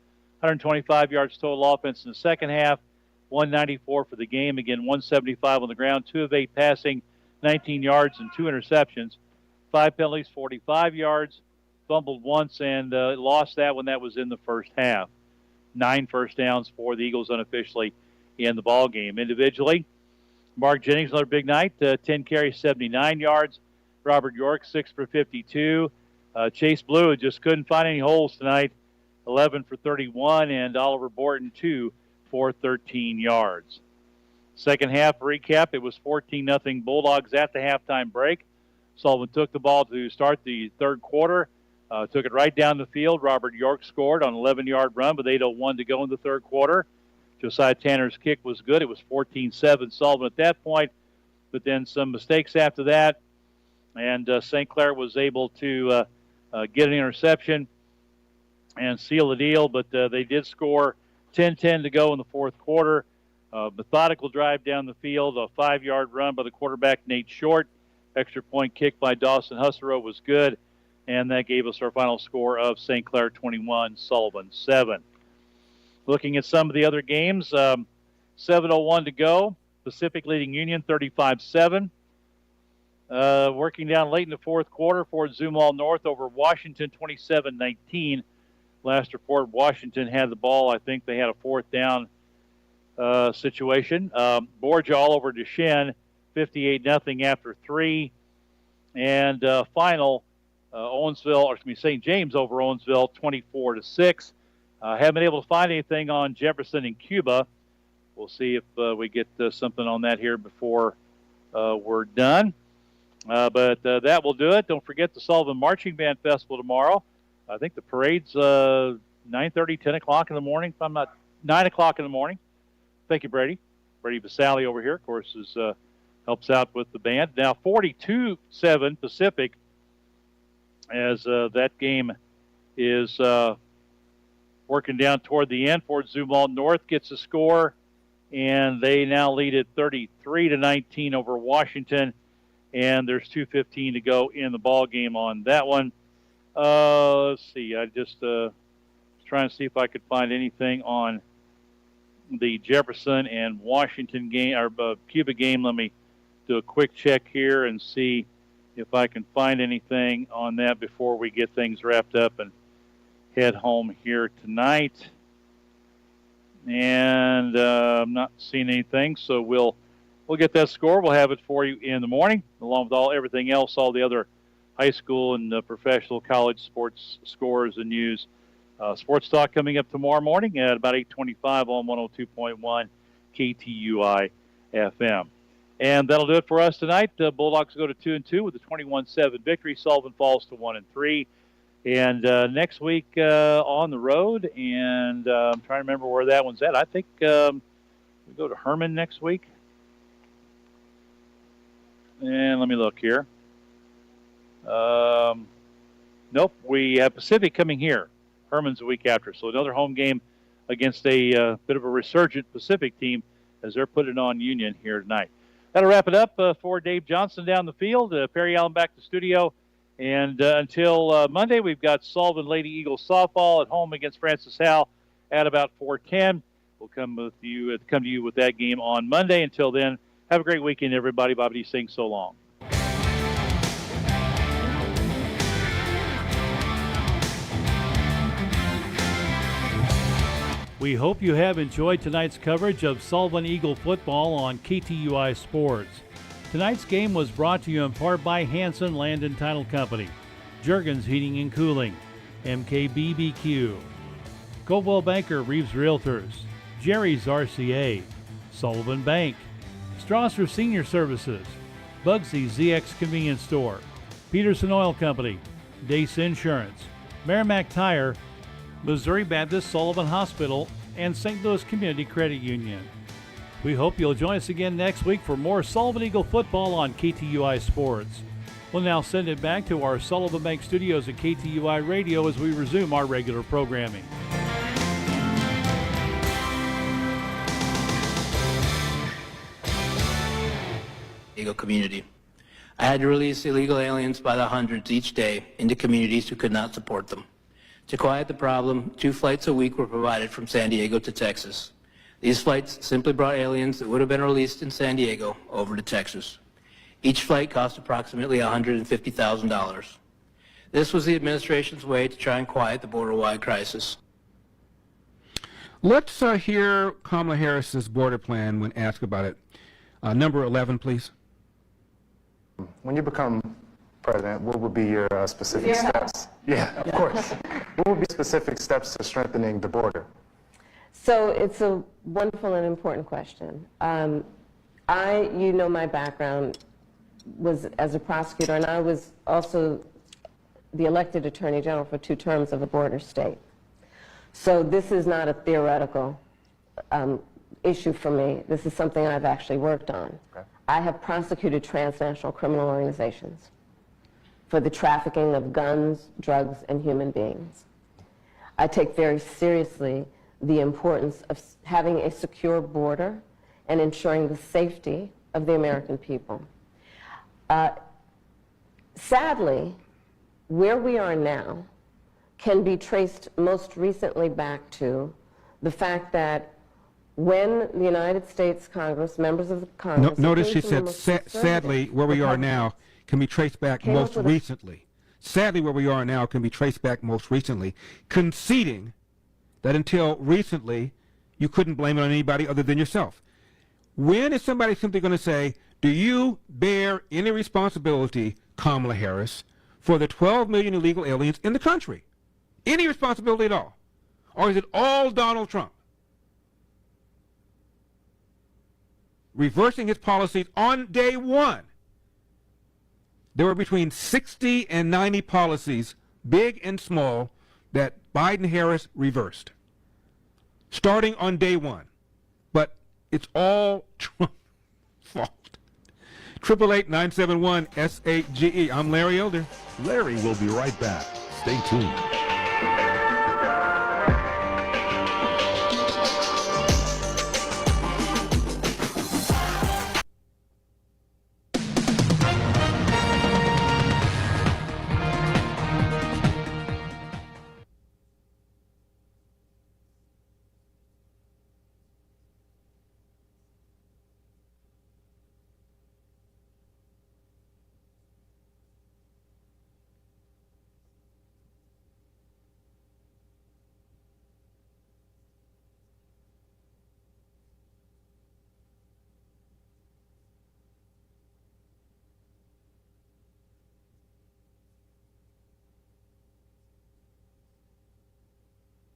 S1: 125 yards total offense in the second half, 194 for the game. Again, 175 on the ground, 2 of 8 passing, 19 yards, and 2 interceptions. 5 penalties, 45 yards, fumbled once, and lost that when that was in the first half. 9 first downs for the Eagles unofficially in the ball game. Individually, Mark Jennings, another big night, 10 carries, 79 yards. Robert York, 6 for 52. Chase Blue just couldn't find any holes tonight, 11 for 31, and Oliver Borton 2 for 13 yards. Second half recap, it was 14-0 Bulldogs at the halftime break. Sullivan took the ball to start the third quarter, took it right down the field. Robert York scored on an 11-yard run with 8:01 to go in the third quarter. Josiah Tanner's kick was good. It was 14-7 Sullivan at that point, but then some mistakes after that, and St. Clair was able to get an interception and seal the deal, but they did score 10-10 to go in the fourth quarter. Methodical drive down the field, a 5-yard run by the quarterback, Nate Short. Extra point kick by Dawson Husserow was good, and that gave us our final score of St. Clair 21, Sullivan 7. Looking at some of the other games, 7:01 to go. Pacific leading Union 35-7. Working down late in the fourth quarter, Fort Zumwalt North over Washington 27-19. Last report, Washington had the ball. I think they had a fourth down situation. Borgia all over Duchesne, 58-0 after 3. And final, St. James over Owensville, 24-6. Haven't been able to find anything on Jefferson and Cuba. We'll see if we get something on that here before we're done. But that will do it. Don't forget the Sullivan Marching Band Festival tomorrow. I think the parade's 9:30, 10 o'clock in the morning. If I'm not, 9 o'clock in the morning. Thank you, Brady. Brady Vasali over here, of course, helps out with the band. Now 42-7 Pacific, as that game is working down toward the end. Fort Zumwalt North gets a score, and they now lead at 33-19 over Washington. And there's 2:15 to go in the ball game on that one. Let's see. I just was trying to see if I could find anything on the Jefferson and Washington game, or Cuba game. Let me do a quick check here and see if I can find anything on that before we get things wrapped up and head home here tonight. And I'm not seeing anything, so we'll get that score. We'll have it for you in the morning, along with everything else, all the other high school and professional college sports scores and news. Sports Talk coming up tomorrow morning at about 8:25 on 102.1 KTUI FM. And that'll do it for us tonight. Bulldogs go to 2-2 with a 21-7 victory. Sullivan falls to 1-3. And next week on the road, and I'm trying to remember where that one's at. I think we go to Herman next week. And let me look here. Nope, we have Pacific coming here. Herman's a week after. So another home game against a bit of a resurgent Pacific team as they're putting on Union here tonight. That'll wrap it up for Dave Johnson down the field. Perry Allen back to studio. And until Monday, we've got Sullivan Lady Eagles softball at home against Francis Howell at about 4:10. We'll come to you with that game on Monday. Until then, have a great weekend, everybody. Bobby D. Singh, so long.
S15: We hope you have enjoyed tonight's coverage of Sullivan Eagle football on KTUI Sports. Tonight's game was brought to you in part by Hanson Land and Title Company, Juergens Heating and Cooling, MKBBQ, Coldwell Banker Reeves Realtors, Jerry's RCA, Sullivan Bank, Strasser Senior Services, Bugsy ZX Convenience Store, Peterson Oil Company, Dace Insurance, Merrimack Tire, Missouri Baptist Sullivan Hospital, and St. Louis Community Credit Union. We hope you'll join us again next week for more Sullivan Eagle football on KTUI Sports. We'll now send it back to our Sullivan Bank studios at KTUI Radio as we resume our regular programming.
S17: Eagle community. I had to release illegal aliens by the hundreds each day into communities who could not support them. To quiet the problem, 2 flights a week were provided from San Diego to Texas. These flights simply brought aliens that would have been released in San Diego over to Texas. Each flight cost approximately $150,000. This was the administration's way to try and quiet the border-wide crisis.
S18: Let's hear Kamala Harris's border plan when asked about it. Number 11, please.
S19: When you become president, what would be your specific steps? Yeah, of course. What would be specific steps to strengthening the border?
S20: So it's a wonderful and important question. You know, my background was as a prosecutor, and I was also the elected Attorney General for 2 terms of a border state. So this is not a theoretical issue for me. This is something I've actually worked on. Okay. I have prosecuted transnational criminal organizations for the trafficking of guns, drugs, and human beings. I take very seriously the importance of having a secure border and ensuring the safety of the American people. Sadly, where we are now can be traced most recently back to the fact that when the United States Congress, members of the Congress...
S18: Notice she said, sadly, where we are now can be traced back most recently. Sadly, where we are now can be traced back most recently, conceding that until recently, you couldn't blame it on anybody other than yourself. When is somebody simply going to say, do you bear any responsibility, Kamala Harris, for the 12 million illegal aliens in the country? Any responsibility at all? Or is it all Donald Trump? Reversing his policies on day one. There were between 60 and 90 policies, big and small, that Biden-Harris reversed, starting on day one. But it's all Trump's fault. 888-971-SAGE. I'm Larry Elder.
S3: Larry will be right back. Stay tuned.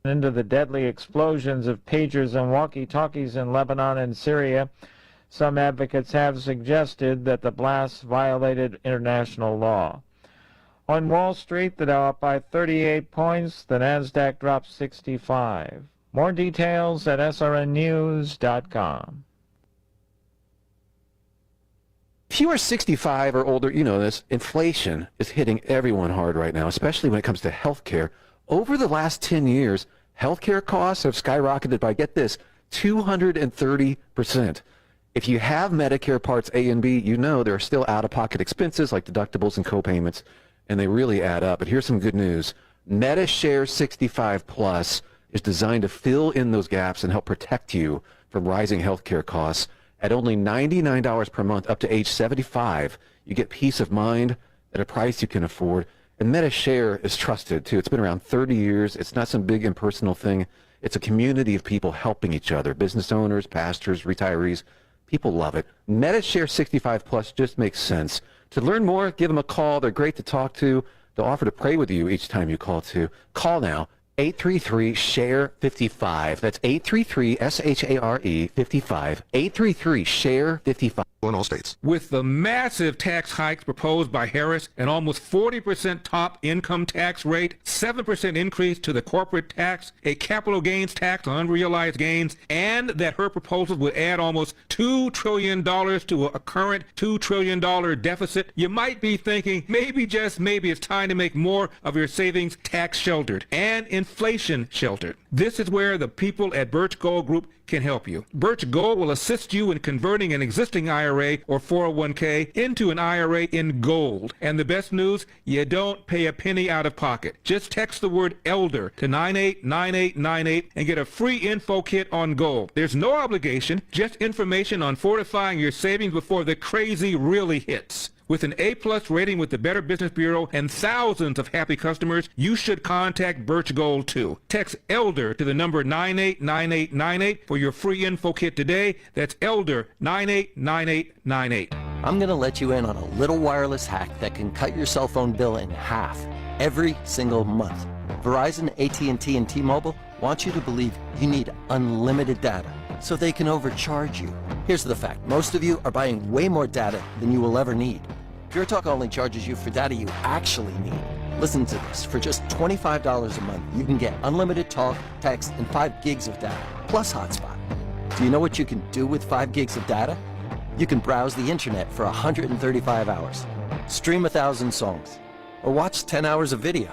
S8: Into the deadly explosions of pagers and walkie-talkies in Lebanon and Syria. Some advocates have suggested that the blasts violated international law. On Wall Street, the Dow up by 38 points, the Nasdaq dropped 65. More details at srnnews.com.
S21: If you are 65 or older, you know this, inflation is hitting everyone hard right now, especially when it comes to health care. Over the last 10 years, healthcare costs have skyrocketed by, get this, 230%. If you have Medicare Parts A and B, you know there are still out-of-pocket expenses like deductibles and co-payments, and they really add up. But here's some good news. MediShare 65 Plus is designed to fill in those gaps and help protect you from rising healthcare costs. At only $99 per month up to age 75, you get peace of mind at a price you can afford. And MediShare is trusted, too. It's been around 30 years. It's not some big impersonal thing. It's a community of people helping each other, business owners, pastors, retirees. People love it. MediShare 65 Plus just makes sense. To learn more, give them a call. They're great to talk to. They'll offer to pray with you each time you call, too. Call now, 833-SHARE-55. That's 833-SHARE-55. 833-SHARE-55.
S3: In all states.
S18: With the massive tax hikes proposed by Harris, an almost 40% top income tax rate, 7% increase to the corporate tax, a capital gains tax on unrealized gains, and that her proposals would add almost $2 trillion to a current $2 trillion deficit, you might be thinking maybe, just maybe, it's time to make more of your savings tax sheltered and inflation sheltered. This is where the people at Birch Gold Group can help you. Birch Gold will assist you in converting an existing IRA or 401k into an IRA in gold. And the best news, you don't pay a penny out of pocket. Just text the word ELDER to 989898 and get a free info kit on gold. There's no obligation, just information on fortifying your savings before the crazy really hits. With an A-plus rating with the Better Business Bureau and thousands of happy customers, you should contact Birch Gold too. Text ELDER to the number 989898 for your free info kit today. That's ELDER 989898.
S22: I'm going to let you in on a little wireless hack that can cut your cell phone bill in half every single month. Verizon, AT&T, and T-Mobile want you to believe you need unlimited data so they can overcharge you. Here's the fact. Most of you are buying way more data than you will ever need. Pure Talk only charges you for data you actually need. Listen to this. For just $25 a month, you can get unlimited talk, text, and 5 gigs of data, plus hotspot. Do you know what you can do with 5 gigs of data? You can browse the internet for 135 hours, stream 1,000 songs, or watch 10 hours of video.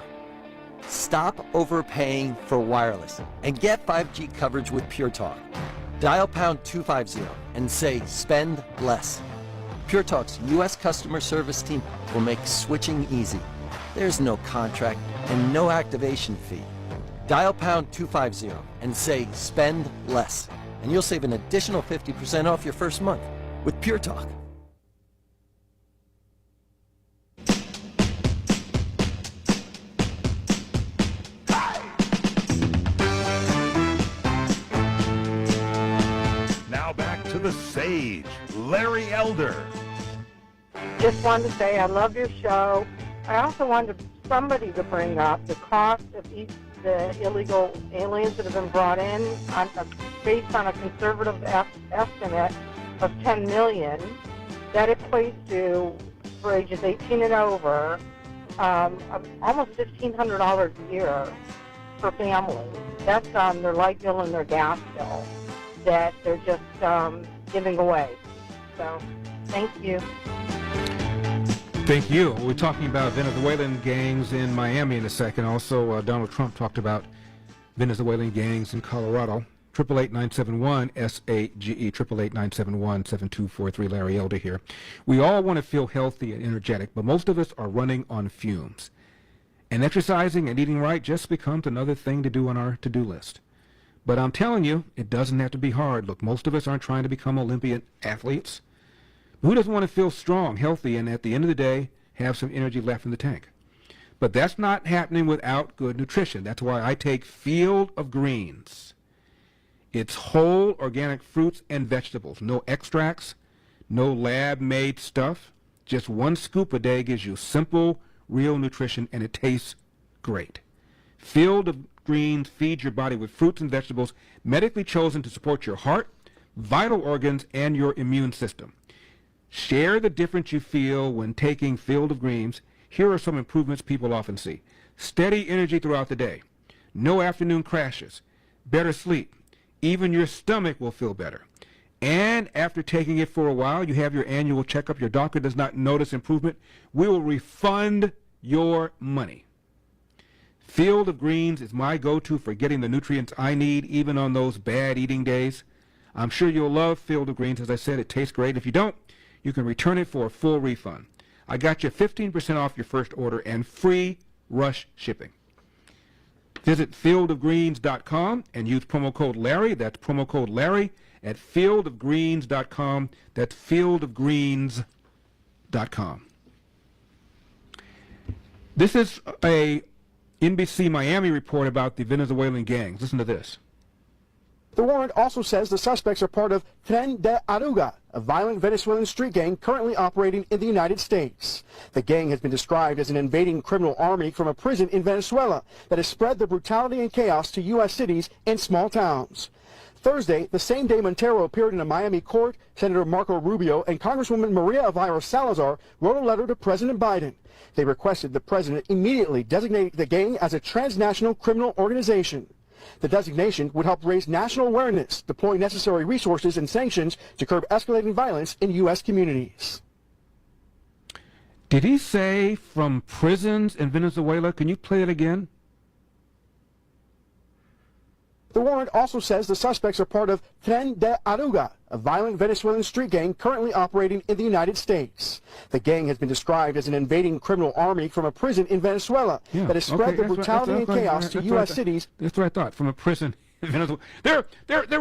S22: Stop overpaying for wireless and get 5G coverage with Pure Talk. Dial #250 and say spend less. Pure Talk's U.S. customer service team will make switching easy. There's no contract and no activation fee. Dial pound 250 and say spend less, and you'll save an additional 50% off your first month with Pure Talk.
S3: Now back to the sage, Larry Elder.
S4: Just wanted to say I love your show. I also wanted somebody to bring up the cost of the illegal aliens that have been brought in based on a conservative estimate of $10 million. That equates to, for ages 18 and over, almost $1,500 a year per family. That's on their light bill and their gas bill that they're just giving away. So, thank you.
S18: Thank you. We're talking about Venezuelan gangs in Miami in a second. Also, Donald Trump talked about Venezuelan gangs in Colorado. 888-971-SAGE, 888-971-7243. Larry Elder here. We all want to feel healthy and energetic, but most of us are running on fumes. And exercising and eating right just becomes another thing to do on our to-do list. But I'm telling you, it doesn't have to be hard. Look, most of us aren't trying to become Olympian athletes. Who doesn't want to feel strong, healthy, and at the end of the day, have some energy left in the tank? But that's not happening without good nutrition. That's why I take Field of Greens. It's whole organic fruits and vegetables. No extracts, no lab-made stuff. Just 1 scoop a day gives you simple, real nutrition, and it tastes great. Field of Greens feeds your body with fruits and vegetables medically chosen to support your heart, vital organs, and your immune system. Share the difference you feel when taking Field of Greens. Here are some improvements people often see. Steady energy throughout the day. No afternoon crashes. Better sleep. Even your stomach will feel better. And after taking it for a while, you have your annual checkup. Your doctor does not notice improvement. We will refund your money. Field of Greens is my go-to for getting the nutrients I need, even on those bad eating days. I'm sure you'll love Field of Greens. As I said, it tastes great. If you don't, you can return it for a full refund. I got you 15% off your first order and free rush shipping. Visit fieldofgreens.com and use promo code Larry. That's promo code Larry at fieldofgreens.com. That's fieldofgreens.com. This is a NBC Miami report about the Venezuelan gangs. Listen to this.
S7: The warrant also says the suspects are part of Tren de Aragua, a violent Venezuelan street gang currently operating in the United States. The gang has been described as an invading criminal army from a prison in Venezuela that has spread the brutality and chaos to U.S. cities and small towns. Thursday, the same day Montero appeared in a Miami court, Senator Marco Rubio and Congresswoman Maria Elvira Salazar wrote a letter to President Biden. They requested the president immediately designate the gang as a transnational criminal organization. The designation would help raise national awareness, deploy necessary resources and sanctions to curb escalating violence in U.S. communities.
S18: Did he say from prisons in Venezuela? Can you play it again?
S7: The warrant also says the suspects are part of Tren de Aragua, a violent Venezuelan street gang currently operating in the United States. The gang has been described as an invading criminal army from a prison in Venezuela that has spread the brutality and chaos to U.S. cities.
S18: That's what I thought, from a prison in Venezuela. They're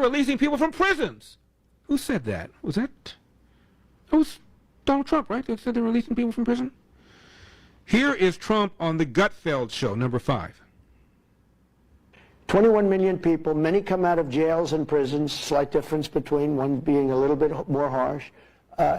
S18: releasing people from prisons. Who said that? Was that? It was Donald Trump, right? That said they're releasing people from prison? Here is Trump on the Gutfeld show, number 5.
S23: 21 million people, many come out of jails and prisons, slight difference between one being a little bit more harsh.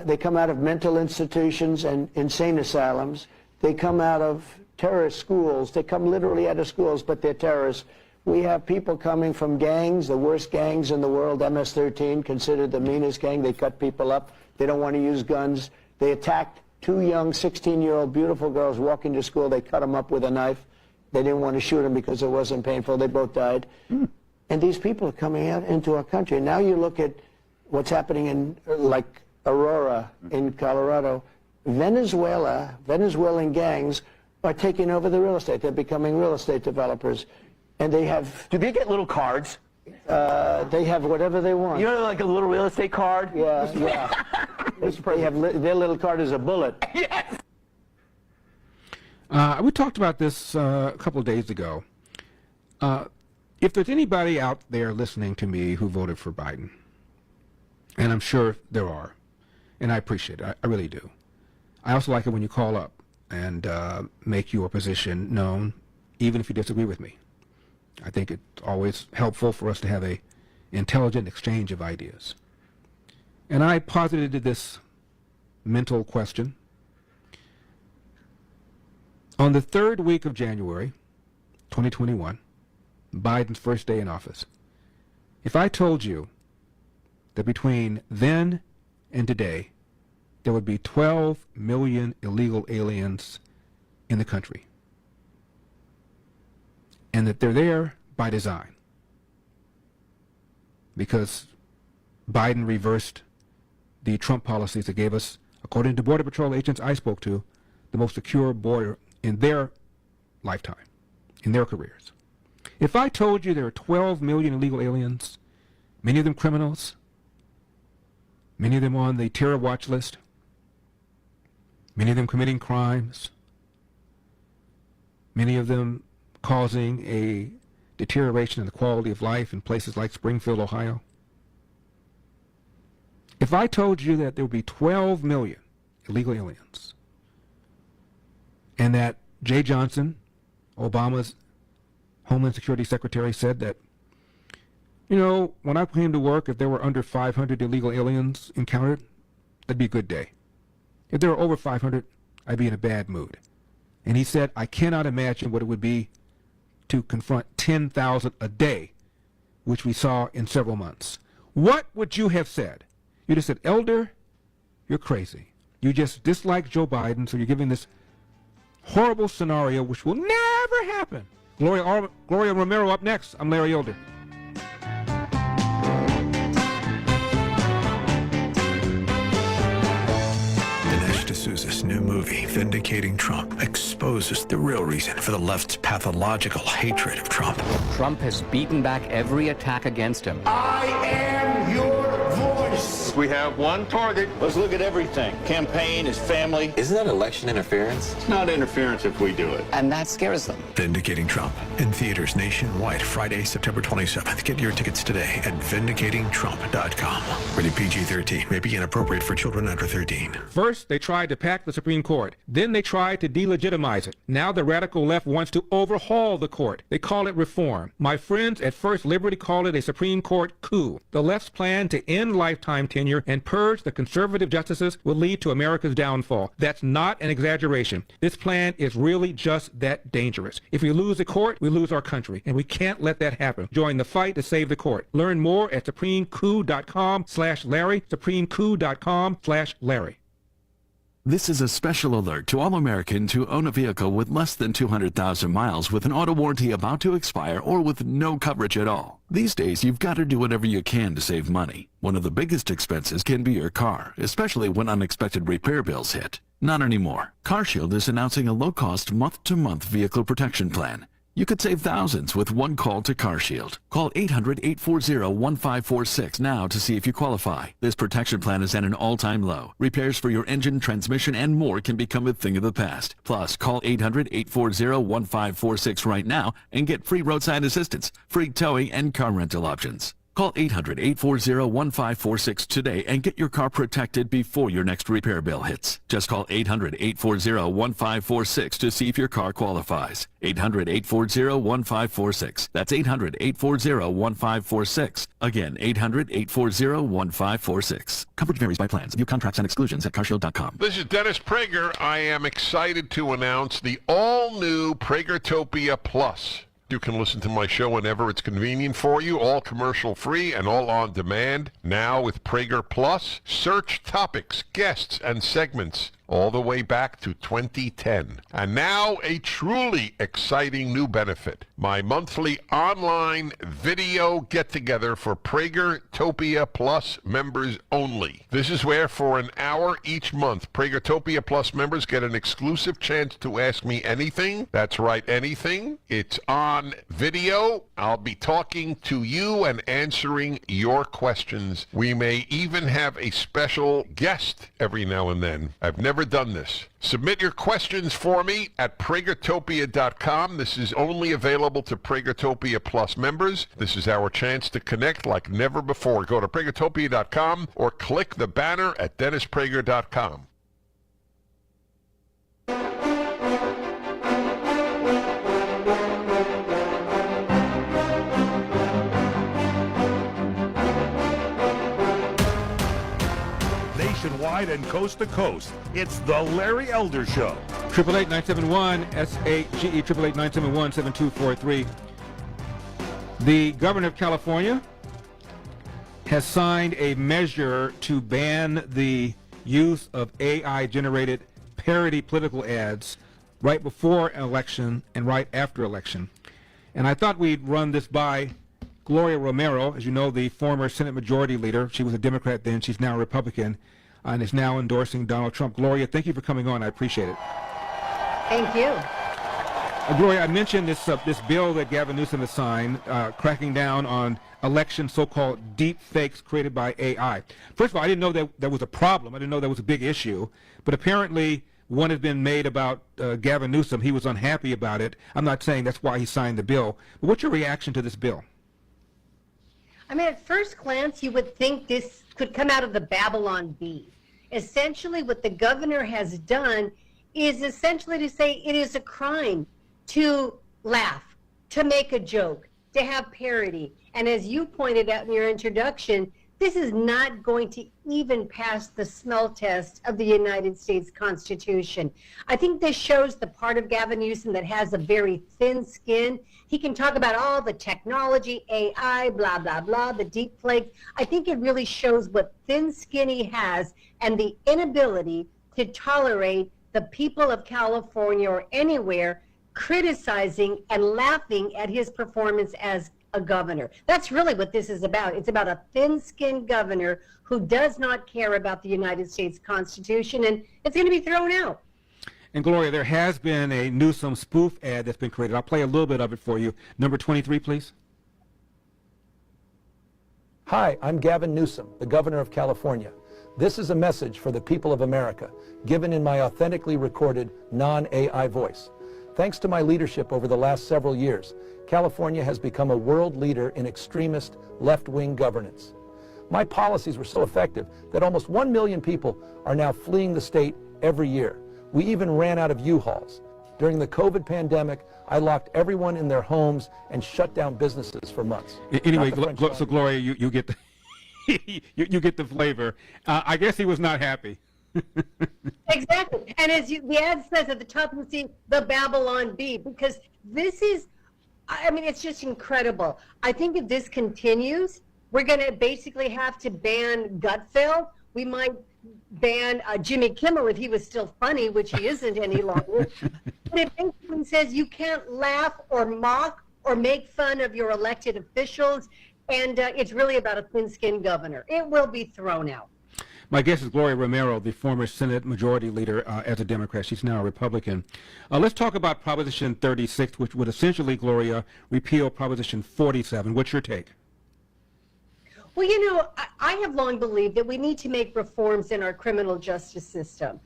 S23: They come out of mental institutions and insane asylums. They come out of terrorist schools. They come literally out of schools, but they're terrorists. We have people coming from gangs, the worst gangs in the world, MS-13, considered the meanest gang. They cut people up. They don't want to use guns. They attacked 2 young 16-year-old beautiful girls walking to school. They cut them up with a knife. They didn't want to shoot them because it wasn't painful. They both died. And these people are coming out into our country. Now you look at what's happening in, like, Aurora in Colorado. Venezuelan gangs are taking over the real estate. They're becoming real estate developers. And they have...
S24: Do they get little cards
S23: They have whatever they want.
S6: You know, like a little real estate card?
S23: Yeah, yeah. They have their little card is a bullet.
S6: Yes.
S18: We talked about this a couple of days ago. If there's anybody out there listening to me who voted for Biden, and I'm sure there are, and I appreciate it, I really do. I also like it when you call up and make your position known, even if you disagree with me. I think it's always helpful for us to have a intelligent exchange of ideas. And I posited this mental question. On the third week of January, 2021, Biden's first day in office, if I told you that between then and today, there would be 12 million illegal aliens in the country, and that they're there by design, because Biden reversed the Trump policies that gave us, according to Border Patrol agents I spoke to, the most secure border in their lifetime, in their careers. If I told you there are 12 million illegal aliens, many of them criminals, many of them on the terror watch list, many of them committing crimes, many of them causing a deterioration in the quality of life in places like Springfield, Ohio. If I told you that there would be 12 million illegal aliens, and that Jay Johnson, Obama's Homeland Security Secretary, said that, you know, when I came to work, if there were under 500 illegal aliens encountered, that'd be a good day. If there were over 500, I'd be in a bad mood. And he said, I cannot imagine what it would be to confront 10,000 a day, which we saw in several months. What would you have said? You'd have said, Elder, you're crazy. You just dislike Joe Biden, so you're giving this horrible scenario which will never happen. Gloria Romero up next. I'm Larry Elder.
S11: D'Souza's new movie, Vindicating Trump, exposes the real reason for the left's pathological hatred of Trump.
S12: Trump has beaten back every attack against him.
S11: I am your voice.
S24: We have one target. Let's look at everything. Campaign, his family.
S25: Isn't that election interference?
S24: It's not interference if we do it.
S12: And that scares them.
S11: Vindicating Trump. In theaters nationwide, Friday, September 27th. Get your tickets today at vindicatingtrump.com. Rated PG-13. May be inappropriate for children under 13.
S18: First, they tried to pack the Supreme Court. Then they tried to delegitimize it. Now the radical left wants to overhaul the court. They call it reform. My friends at First Liberty call it a Supreme Court coup. The left's plan to end lifetime tenure and purge the conservative justices will lead to America's downfall. That's not an exaggeration. This plan is really just that dangerous. If we lose the court, we lose our country, and we can't let that happen. Join the fight to save the court. Learn more at supremecoup.com/Larry, supremecoup.com/Larry.
S26: This is a special alert to all Americans who own a vehicle with less than 200,000 miles with an auto warranty about to expire or with no coverage at all. These days, you've got to do whatever you can to save money. One of the biggest expenses can be your car, especially when unexpected repair bills hit. Not anymore. CarShield is announcing a low-cost month-to-month vehicle protection plan. You could save thousands with one call to CarShield. Call 800-840-1546 now to see if you qualify. This protection plan is at an all-time low. Repairs for your engine, transmission, and more can become a thing of the past. Plus, call 800-840-1546 right now and get free roadside assistance, free towing, and car rental options. Call 800-840-1546 today and get your car protected before your next repair bill hits. Just call 800-840-1546 to see if your car qualifies. 800-840-1546. That's 800-840-1546. Again, 800-840-1546. Coverage varies by plans. View contracts and exclusions at carshield.com.
S3: This is Dennis Prager. I am excited to announce the all-new Pragertopia Plus. You can listen to my show whenever it's convenient for you, all commercial-free and all on demand. Now with Prager Plus, search topics, guests, and segments all the way back to 2010. And now a truly exciting new benefit, my monthly online video get-together for Pragertopia Plus members only. This is where for an hour each month, Pragertopia Plus members get an exclusive chance to ask me anything. That's right, anything. It's on video. I'll be talking to you and answering your questions. We may even have a special guest every now and then. I've never done this. Submit your questions for me at Pragertopia.com. This is only available to Pragertopia Plus members. This is our chance to connect like never before. Go to Pragertopia.com or click the banner at DennisPrager.com.
S5: Nationwide and coast to coast, it's the Larry Elder Show.
S18: 888-971-SAGE, 888-971-7243. The governor of California has signed a measure to ban the use of AI-generated parody political ads right before an election and right after election. And I thought we'd run this by Gloria Romero, as you know, the former Senate Majority Leader. She was a Democrat then, she's now a Republican, and is now endorsing Donald Trump. Gloria, thank you for coming on. I appreciate it.
S9: Thank you.
S18: Gloria, I mentioned this bill that Gavin Newsom has signed, cracking down on election so-called deep fakes created by AI. First of all, I didn't know that there was a problem. I didn't know that was a big issue. But apparently one has been made about Gavin Newsom. He was unhappy about it. I'm not saying that's why he signed the bill. But what's your reaction to this bill?
S9: I mean, at first glance, you would think this could come out of the Babylon Bee. Essentially, what the governor has done is essentially to say it is a crime to laugh, to make a joke, to have parody. And as you pointed out in your introduction, this is not going to even pass the smell test of the United States Constitution. I think this shows the part of Gavin Newsom that has a very thin skin. He can talk about all the technology, AI, blah, blah, blah, the deep fakes. I think it really shows what thin skin he has and the inability to tolerate the people of California or anywhere criticizing and laughing at his performance as a governor. That's really what this is about. It's about a thin-skinned governor who does not care about the United States Constitution, and it's going to be thrown out.
S18: And Gloria, there has been a Newsom spoof ad that's been created. I'll play a little bit of it for you. Number 23, please.
S10: Hi, I'm Gavin Newsom, the governor of California. This is a message for the people of America, given in my authentically recorded, non-AI voice. Thanks to my leadership over the last several years, California has become a world leader in extremist left-wing governance. My policies were so effective that almost 1 million people are now fleeing the state every year. We even ran out of U-Hauls. During the COVID pandemic, I locked everyone in their homes and shut down businesses for months.
S18: Anyway, so Gloria, you get the you get the flavor. I guess he was not happy.
S9: Exactly. And as the ad says at the top, you see the Babylon Bee, because this is, I mean, it's just incredible. I think if this continues, we're going to basically have to ban Gutfeld. We might ban Jimmy Kimmel if he was still funny, which he isn't any longer. But it basically says you can't laugh or mock or make fun of your elected officials, and it's really about a thin-skinned governor. It will be thrown out.
S18: My guest is Gloria Romero, the former Senate Majority Leader as a Democrat. She's now a Republican. Let's talk about Proposition 36, which would essentially, Gloria, repeal Proposition 47. What's your take?
S9: Well, you know, I have long believed that we need to make reforms in our criminal justice system,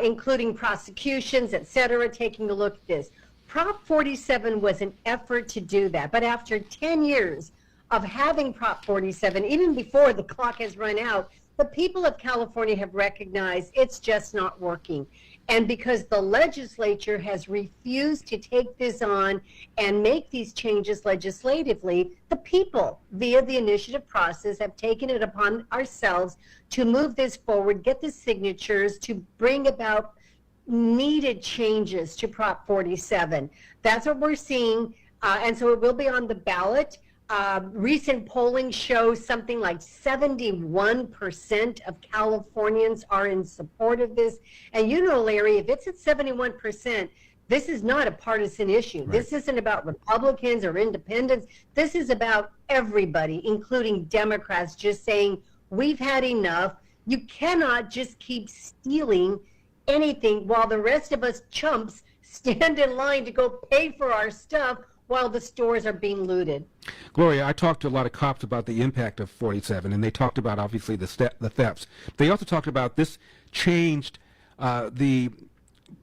S9: including prosecutions, et cetera, taking a look at this. Prop 47 was an effort to do that, but after 10 years of having Prop 47, even before the clock has run out, the people of California have recognized it's just not working. And because the legislature has refused to take this on and make these changes legislatively, the people, via the initiative process, have taken it upon ourselves to move this forward, get the signatures, to bring about needed changes to Prop 47. That's what we're seeing, and so it will be on the ballot. recent polling shows something like 71% of Californians are in support of this. And you know, Larry, if it's at 71%, this is not a partisan issue. Right. This isn't about Republicans or independents. This is about everybody, including Democrats, just saying, we've had enough. You cannot just keep stealing anything while the rest of us chumps stand in line to go pay for our stuff while the stores are being looted.
S18: Gloria, I talked to a lot of cops about the impact of 47, and they talked about, obviously, the thefts. They also talked about this changed the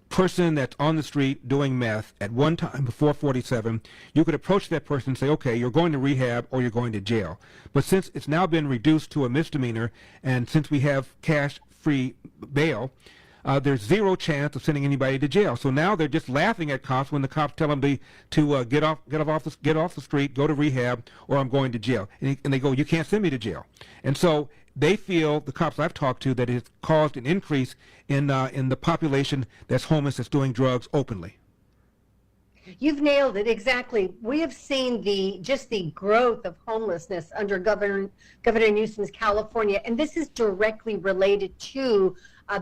S18: person that's on the street doing meth. At one time before 47, you could approach that person and say, okay, you're going to rehab or you're going to jail. But since it's now been reduced to a misdemeanor, and since we have cash-free bail, there's zero chance of sending anybody to jail. So now they're just laughing at cops when the cops tell them to get off the street, go to rehab, or I'm going to jail. And they go, you can't send me to jail. And so they feel, the cops I've talked to, that it's caused an increase in the population that's homeless, that's doing drugs openly.
S9: You've nailed it, exactly. We have seen the growth of homelessness under Governor Newsom's California, and this is directly related to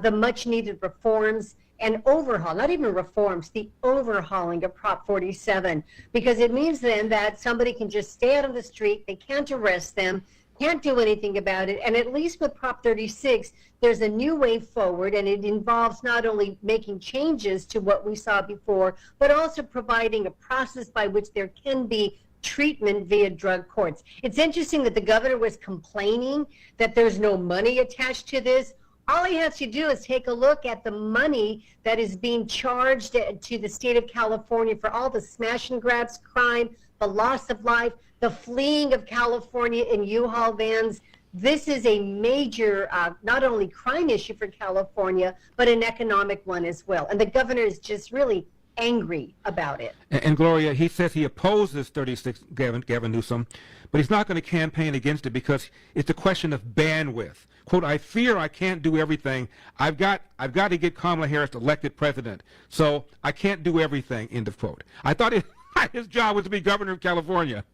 S9: the much-needed reforms and overhaul, not even reforms, the overhauling of Prop 47, because it means then that somebody can just stay out on the street, they can't arrest them, can't do anything about it, and at least with Prop 36, there's a new way forward, and it involves not only making changes to what we saw before, but also providing a process by which there can be treatment via drug courts. It's interesting that the governor was complaining that there's no money attached to this. All he has to do is take a look at the money that is being charged to the state of California for all the smash and grabs crime, the loss of life, the fleeing of California in U-Haul vans. This is a major, not only crime issue for California, but an economic one as well. And the governor is just really angry about it.
S18: And Gloria, he says he opposes 36, Gavin Newsom, but he's not going to campaign against it because it's a question of bandwidth. Quote, I fear I can't do everything. I've got to get Kamala Harris elected president, so I can't do everything, end of quote. I thought his job was to be governor of California.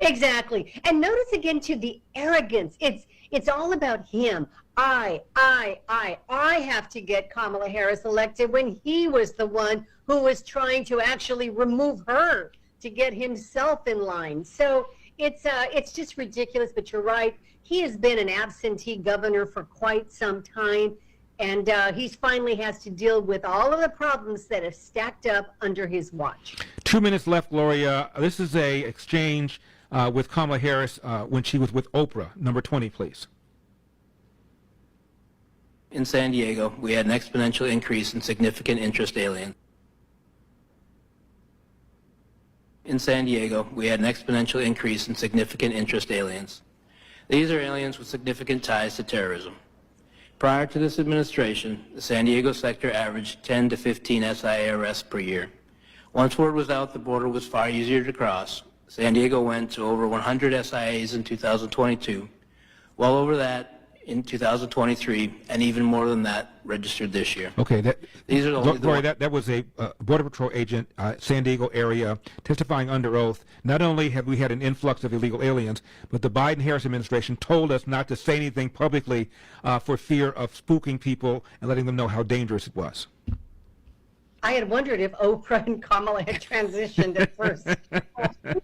S9: Exactly. And notice again, too, the arrogance. It's all about him. I have to get Kamala Harris elected when he was the one who was trying to actually remove her to get himself in line. So it's just ridiculous, but you're right. He has been an absentee governor for quite some time, and he finally has to deal with all of the problems that have stacked up under his watch.
S18: 2 minutes left, Gloria. This is a exchange with Kamala Harris when she was with Oprah. Number 20, please.
S17: In San Diego, we had an exponential increase in significant interest aliens. In San Diego, we had an exponential increase in significant interest aliens. These are aliens with significant ties to terrorism. Prior to this administration, the San Diego sector averaged 10 to 15 SIA arrests per year. Once word was out the border was far easier to cross, San Diego went to over 100 SIAs in 2022, well over that in 2023, and even more than that registered this year.
S18: Okay,
S17: These are
S18: Gloria, that was a Border Patrol agent, San Diego area, testifying under oath. Not only have we had an influx of illegal aliens, but the Biden-Harris administration told us not to say anything publicly for fear of spooking people and letting them know how dangerous it was.
S9: I had wondered if Oprah and Kamala had transitioned at first.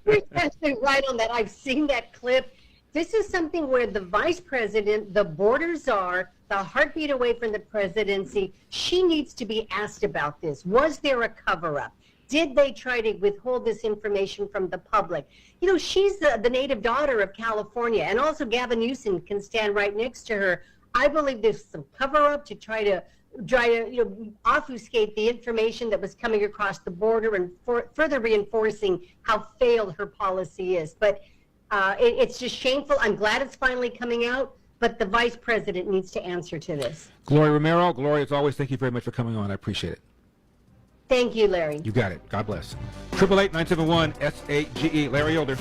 S9: You're actually right on that. I've seen that clip. This is something where the vice president, the border czar, the heartbeat away from the presidency, she needs to be asked about this. Was there a cover-up? Did they try to withhold this information from the public? You know, she's the native daughter of California, and also Gavin Newsom can stand right next to her. I believe there's some cover-up to try to obfuscate the information that was coming across the border and further reinforcing how failed her policy is. But it's just shameful. I'm glad it's finally coming out, but the vice president needs to answer to this.
S18: Gloria Romero, Gloria, as always, thank you very much for coming on. I appreciate it.
S9: Thank you, Larry.
S18: You got it. God bless. 888-971-SAGE. Larry Elder.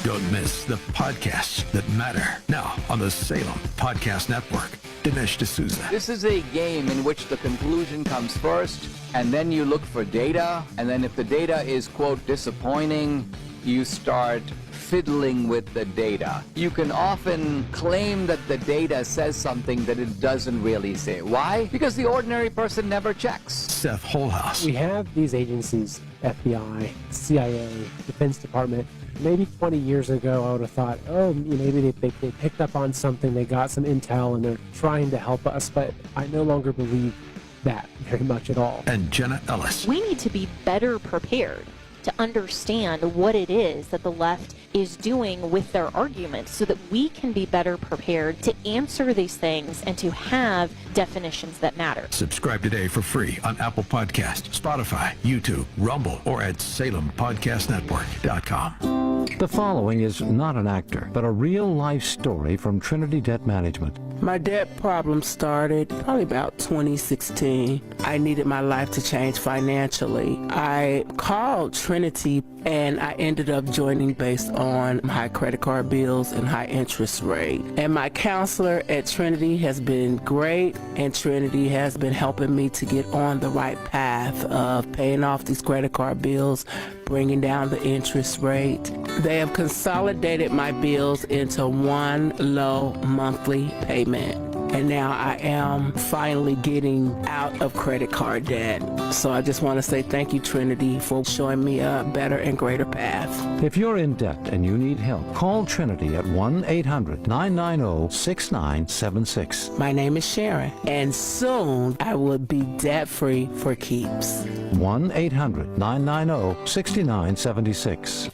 S11: Don't miss the podcasts that matter now on the Salem Podcast Network. Dinesh D'Souza.
S12: This is a game in which the conclusion comes first, and then you look for data, and then if the data is, quote, disappointing, you start fiddling with the data. You can often claim that the data says something that it doesn't really say. Why? Because the ordinary person never checks.
S11: Seth Holhouse.
S1: We have these agencies, FBI, CIA, Defense Department. Maybe 20 years ago, I would have thought, oh, maybe they picked up on something, they got some intel, and they're trying to help us. But I no longer believe that very much at all.
S11: And Jenna Ellis.
S2: We need to be better prepared to understand what it is that the left is doing with their arguments so that we can be better prepared to answer these things and to have definitions that matter.
S11: Subscribe today for free on Apple Podcasts, Spotify, YouTube, Rumble, or at SalemPodcastNetwork.com.
S13: The following is not an actor, but a real-life story from Trinity Debt Management.
S14: My debt problem started probably about 2016. I needed my life to change financially. I called Trinity and I ended up joining based on high credit card bills and high interest rate. And my counselor at Trinity has been great, and Trinity has been helping me to get on the right path of paying off these credit card bills, bringing down the interest rate. They have consolidated my bills into one low monthly payment. And now I am finally getting out of credit card debt. So I just want to say thank you, Trinity, for showing me a better and greater path.
S13: If you're in debt and you need help, call Trinity at 1-800-990-6976.
S14: My name is Sharon, and soon I will be debt-free for keeps.
S13: 1-800-990-6976.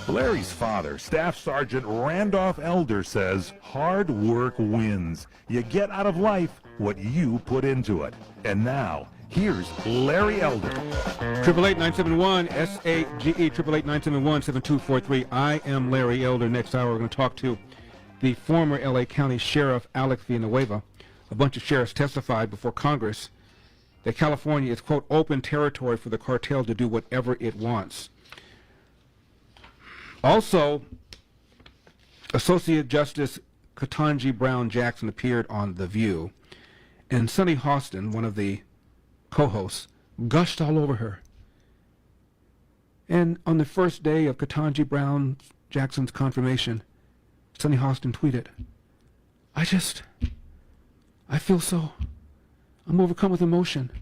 S5: Larry's father, Staff Sergeant Randolph Elder, says hard work wins. You get out of life what you put into it. And now, here's Larry Elder.
S18: 888-971-SAGE, 888-971-7243. I am Larry Elder. Next hour, we're going to talk to the former L.A. County Sheriff, Alex Villanueva. A bunch of sheriffs testified before Congress that California is, quote, open territory for the cartel to do whatever it wants. Also, Associate Justice Ketanji Brown Jackson appeared on The View, and Sonny Hostin, one of the co-hosts, gushed all over her. And on the first day of Ketanji Brown Jackson's confirmation, Sonny Hostin tweeted, I'm overcome with emotion.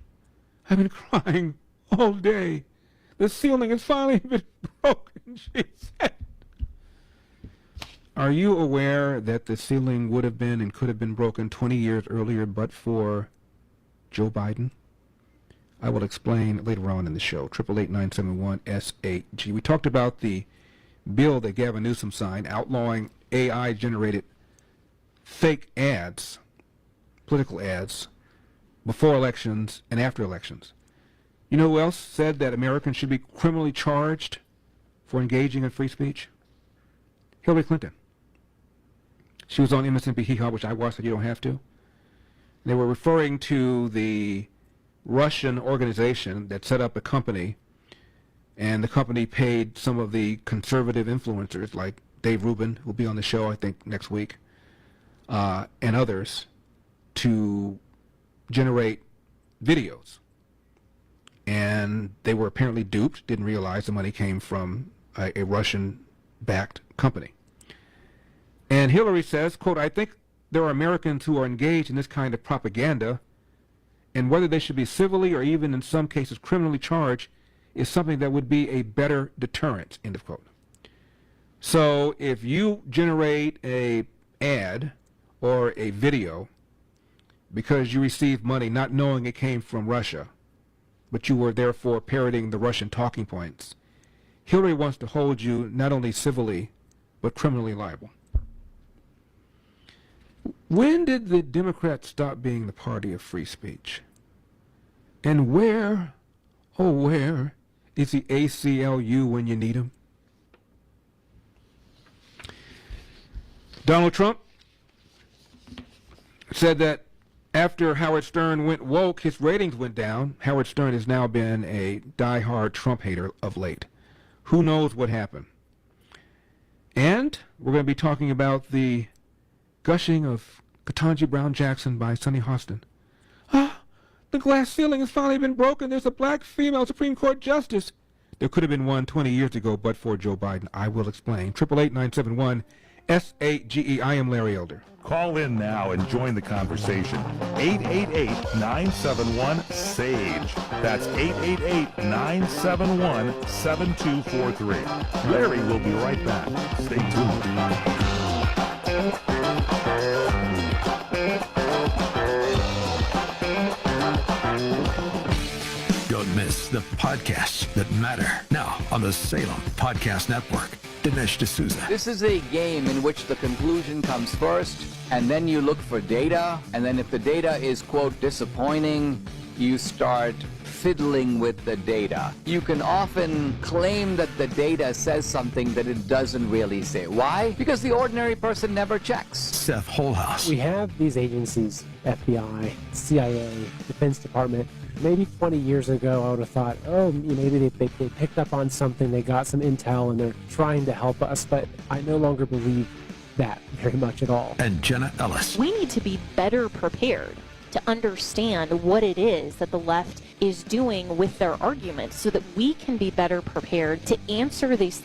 S18: I've been crying all day. The ceiling has finally been broken, she said. Are you aware that the ceiling would have been and could have been broken 20 years earlier but for Joe Biden? I will explain later on in the show. 888-971-SAG. We talked about the bill that Gavin Newsom signed outlawing AI-generated fake ads, political ads, before elections and after elections. You know who else said that Americans should be criminally charged for engaging in free speech? Hillary Clinton. She was on MSNBC Hee-Haw, which I watched, so you don't have to. They were referring to the Russian organization that set up a company, and the company paid some of the conservative influencers, like Dave Rubin, who will be on the show, I think, next week, and others, to generate videos. And they were apparently duped, didn't realize the money came from a Russian-backed company. And Hillary says, quote, I think there are Americans who are engaged in this kind of propaganda, and whether they should be civilly or even in some cases criminally charged is something that would be a better deterrent, end of quote. So if you generate a ad or a video because you received money not knowing it came from Russia, but you were therefore parroting the Russian talking points, Hillary wants to hold you not only civilly, but criminally liable. When did the Democrats stop being the party of free speech? And where, oh where, is the ACLU when you need them? Donald Trump said that After Howard Stern went woke, his ratings went down. Howard Stern has now been a die-hard Trump hater of late. Who knows what happened? And we're going to be talking about the gushing of Ketanji Brown Jackson by Sonny Hostin. The glass ceiling has finally been broken. There's a black female Supreme Court justice. There could have been one 20 years ago, but for Joe Biden. I will explain. 888-971-SAGE. I am Larry Elder.
S5: Call in now and join the conversation. 888-971-SAGE. That's 888-971-7243. Larry will be right back. Stay tuned.
S11: Don't miss the podcasts that matter. Now on the Salem Podcast Network. Dinesh D'Souza.
S12: This is a game in which the conclusion comes first, and then you look for data, and then if the data is, quote, disappointing, you start fiddling with the data. You can often claim that the data says something that it doesn't really say. Why? Because the ordinary person never checks.
S11: Seth Holhouse.
S1: We have these agencies, FBI, CIA, Defense Department. Maybe 20 years ago, I would have thought, oh, maybe they picked up on something, they got some intel, and they're trying to help us. But I no longer believe that very much at all.
S11: And Jenna Ellis.
S2: We need to be better prepared to understand what it is that the left is doing with their arguments so that we can be better prepared to answer these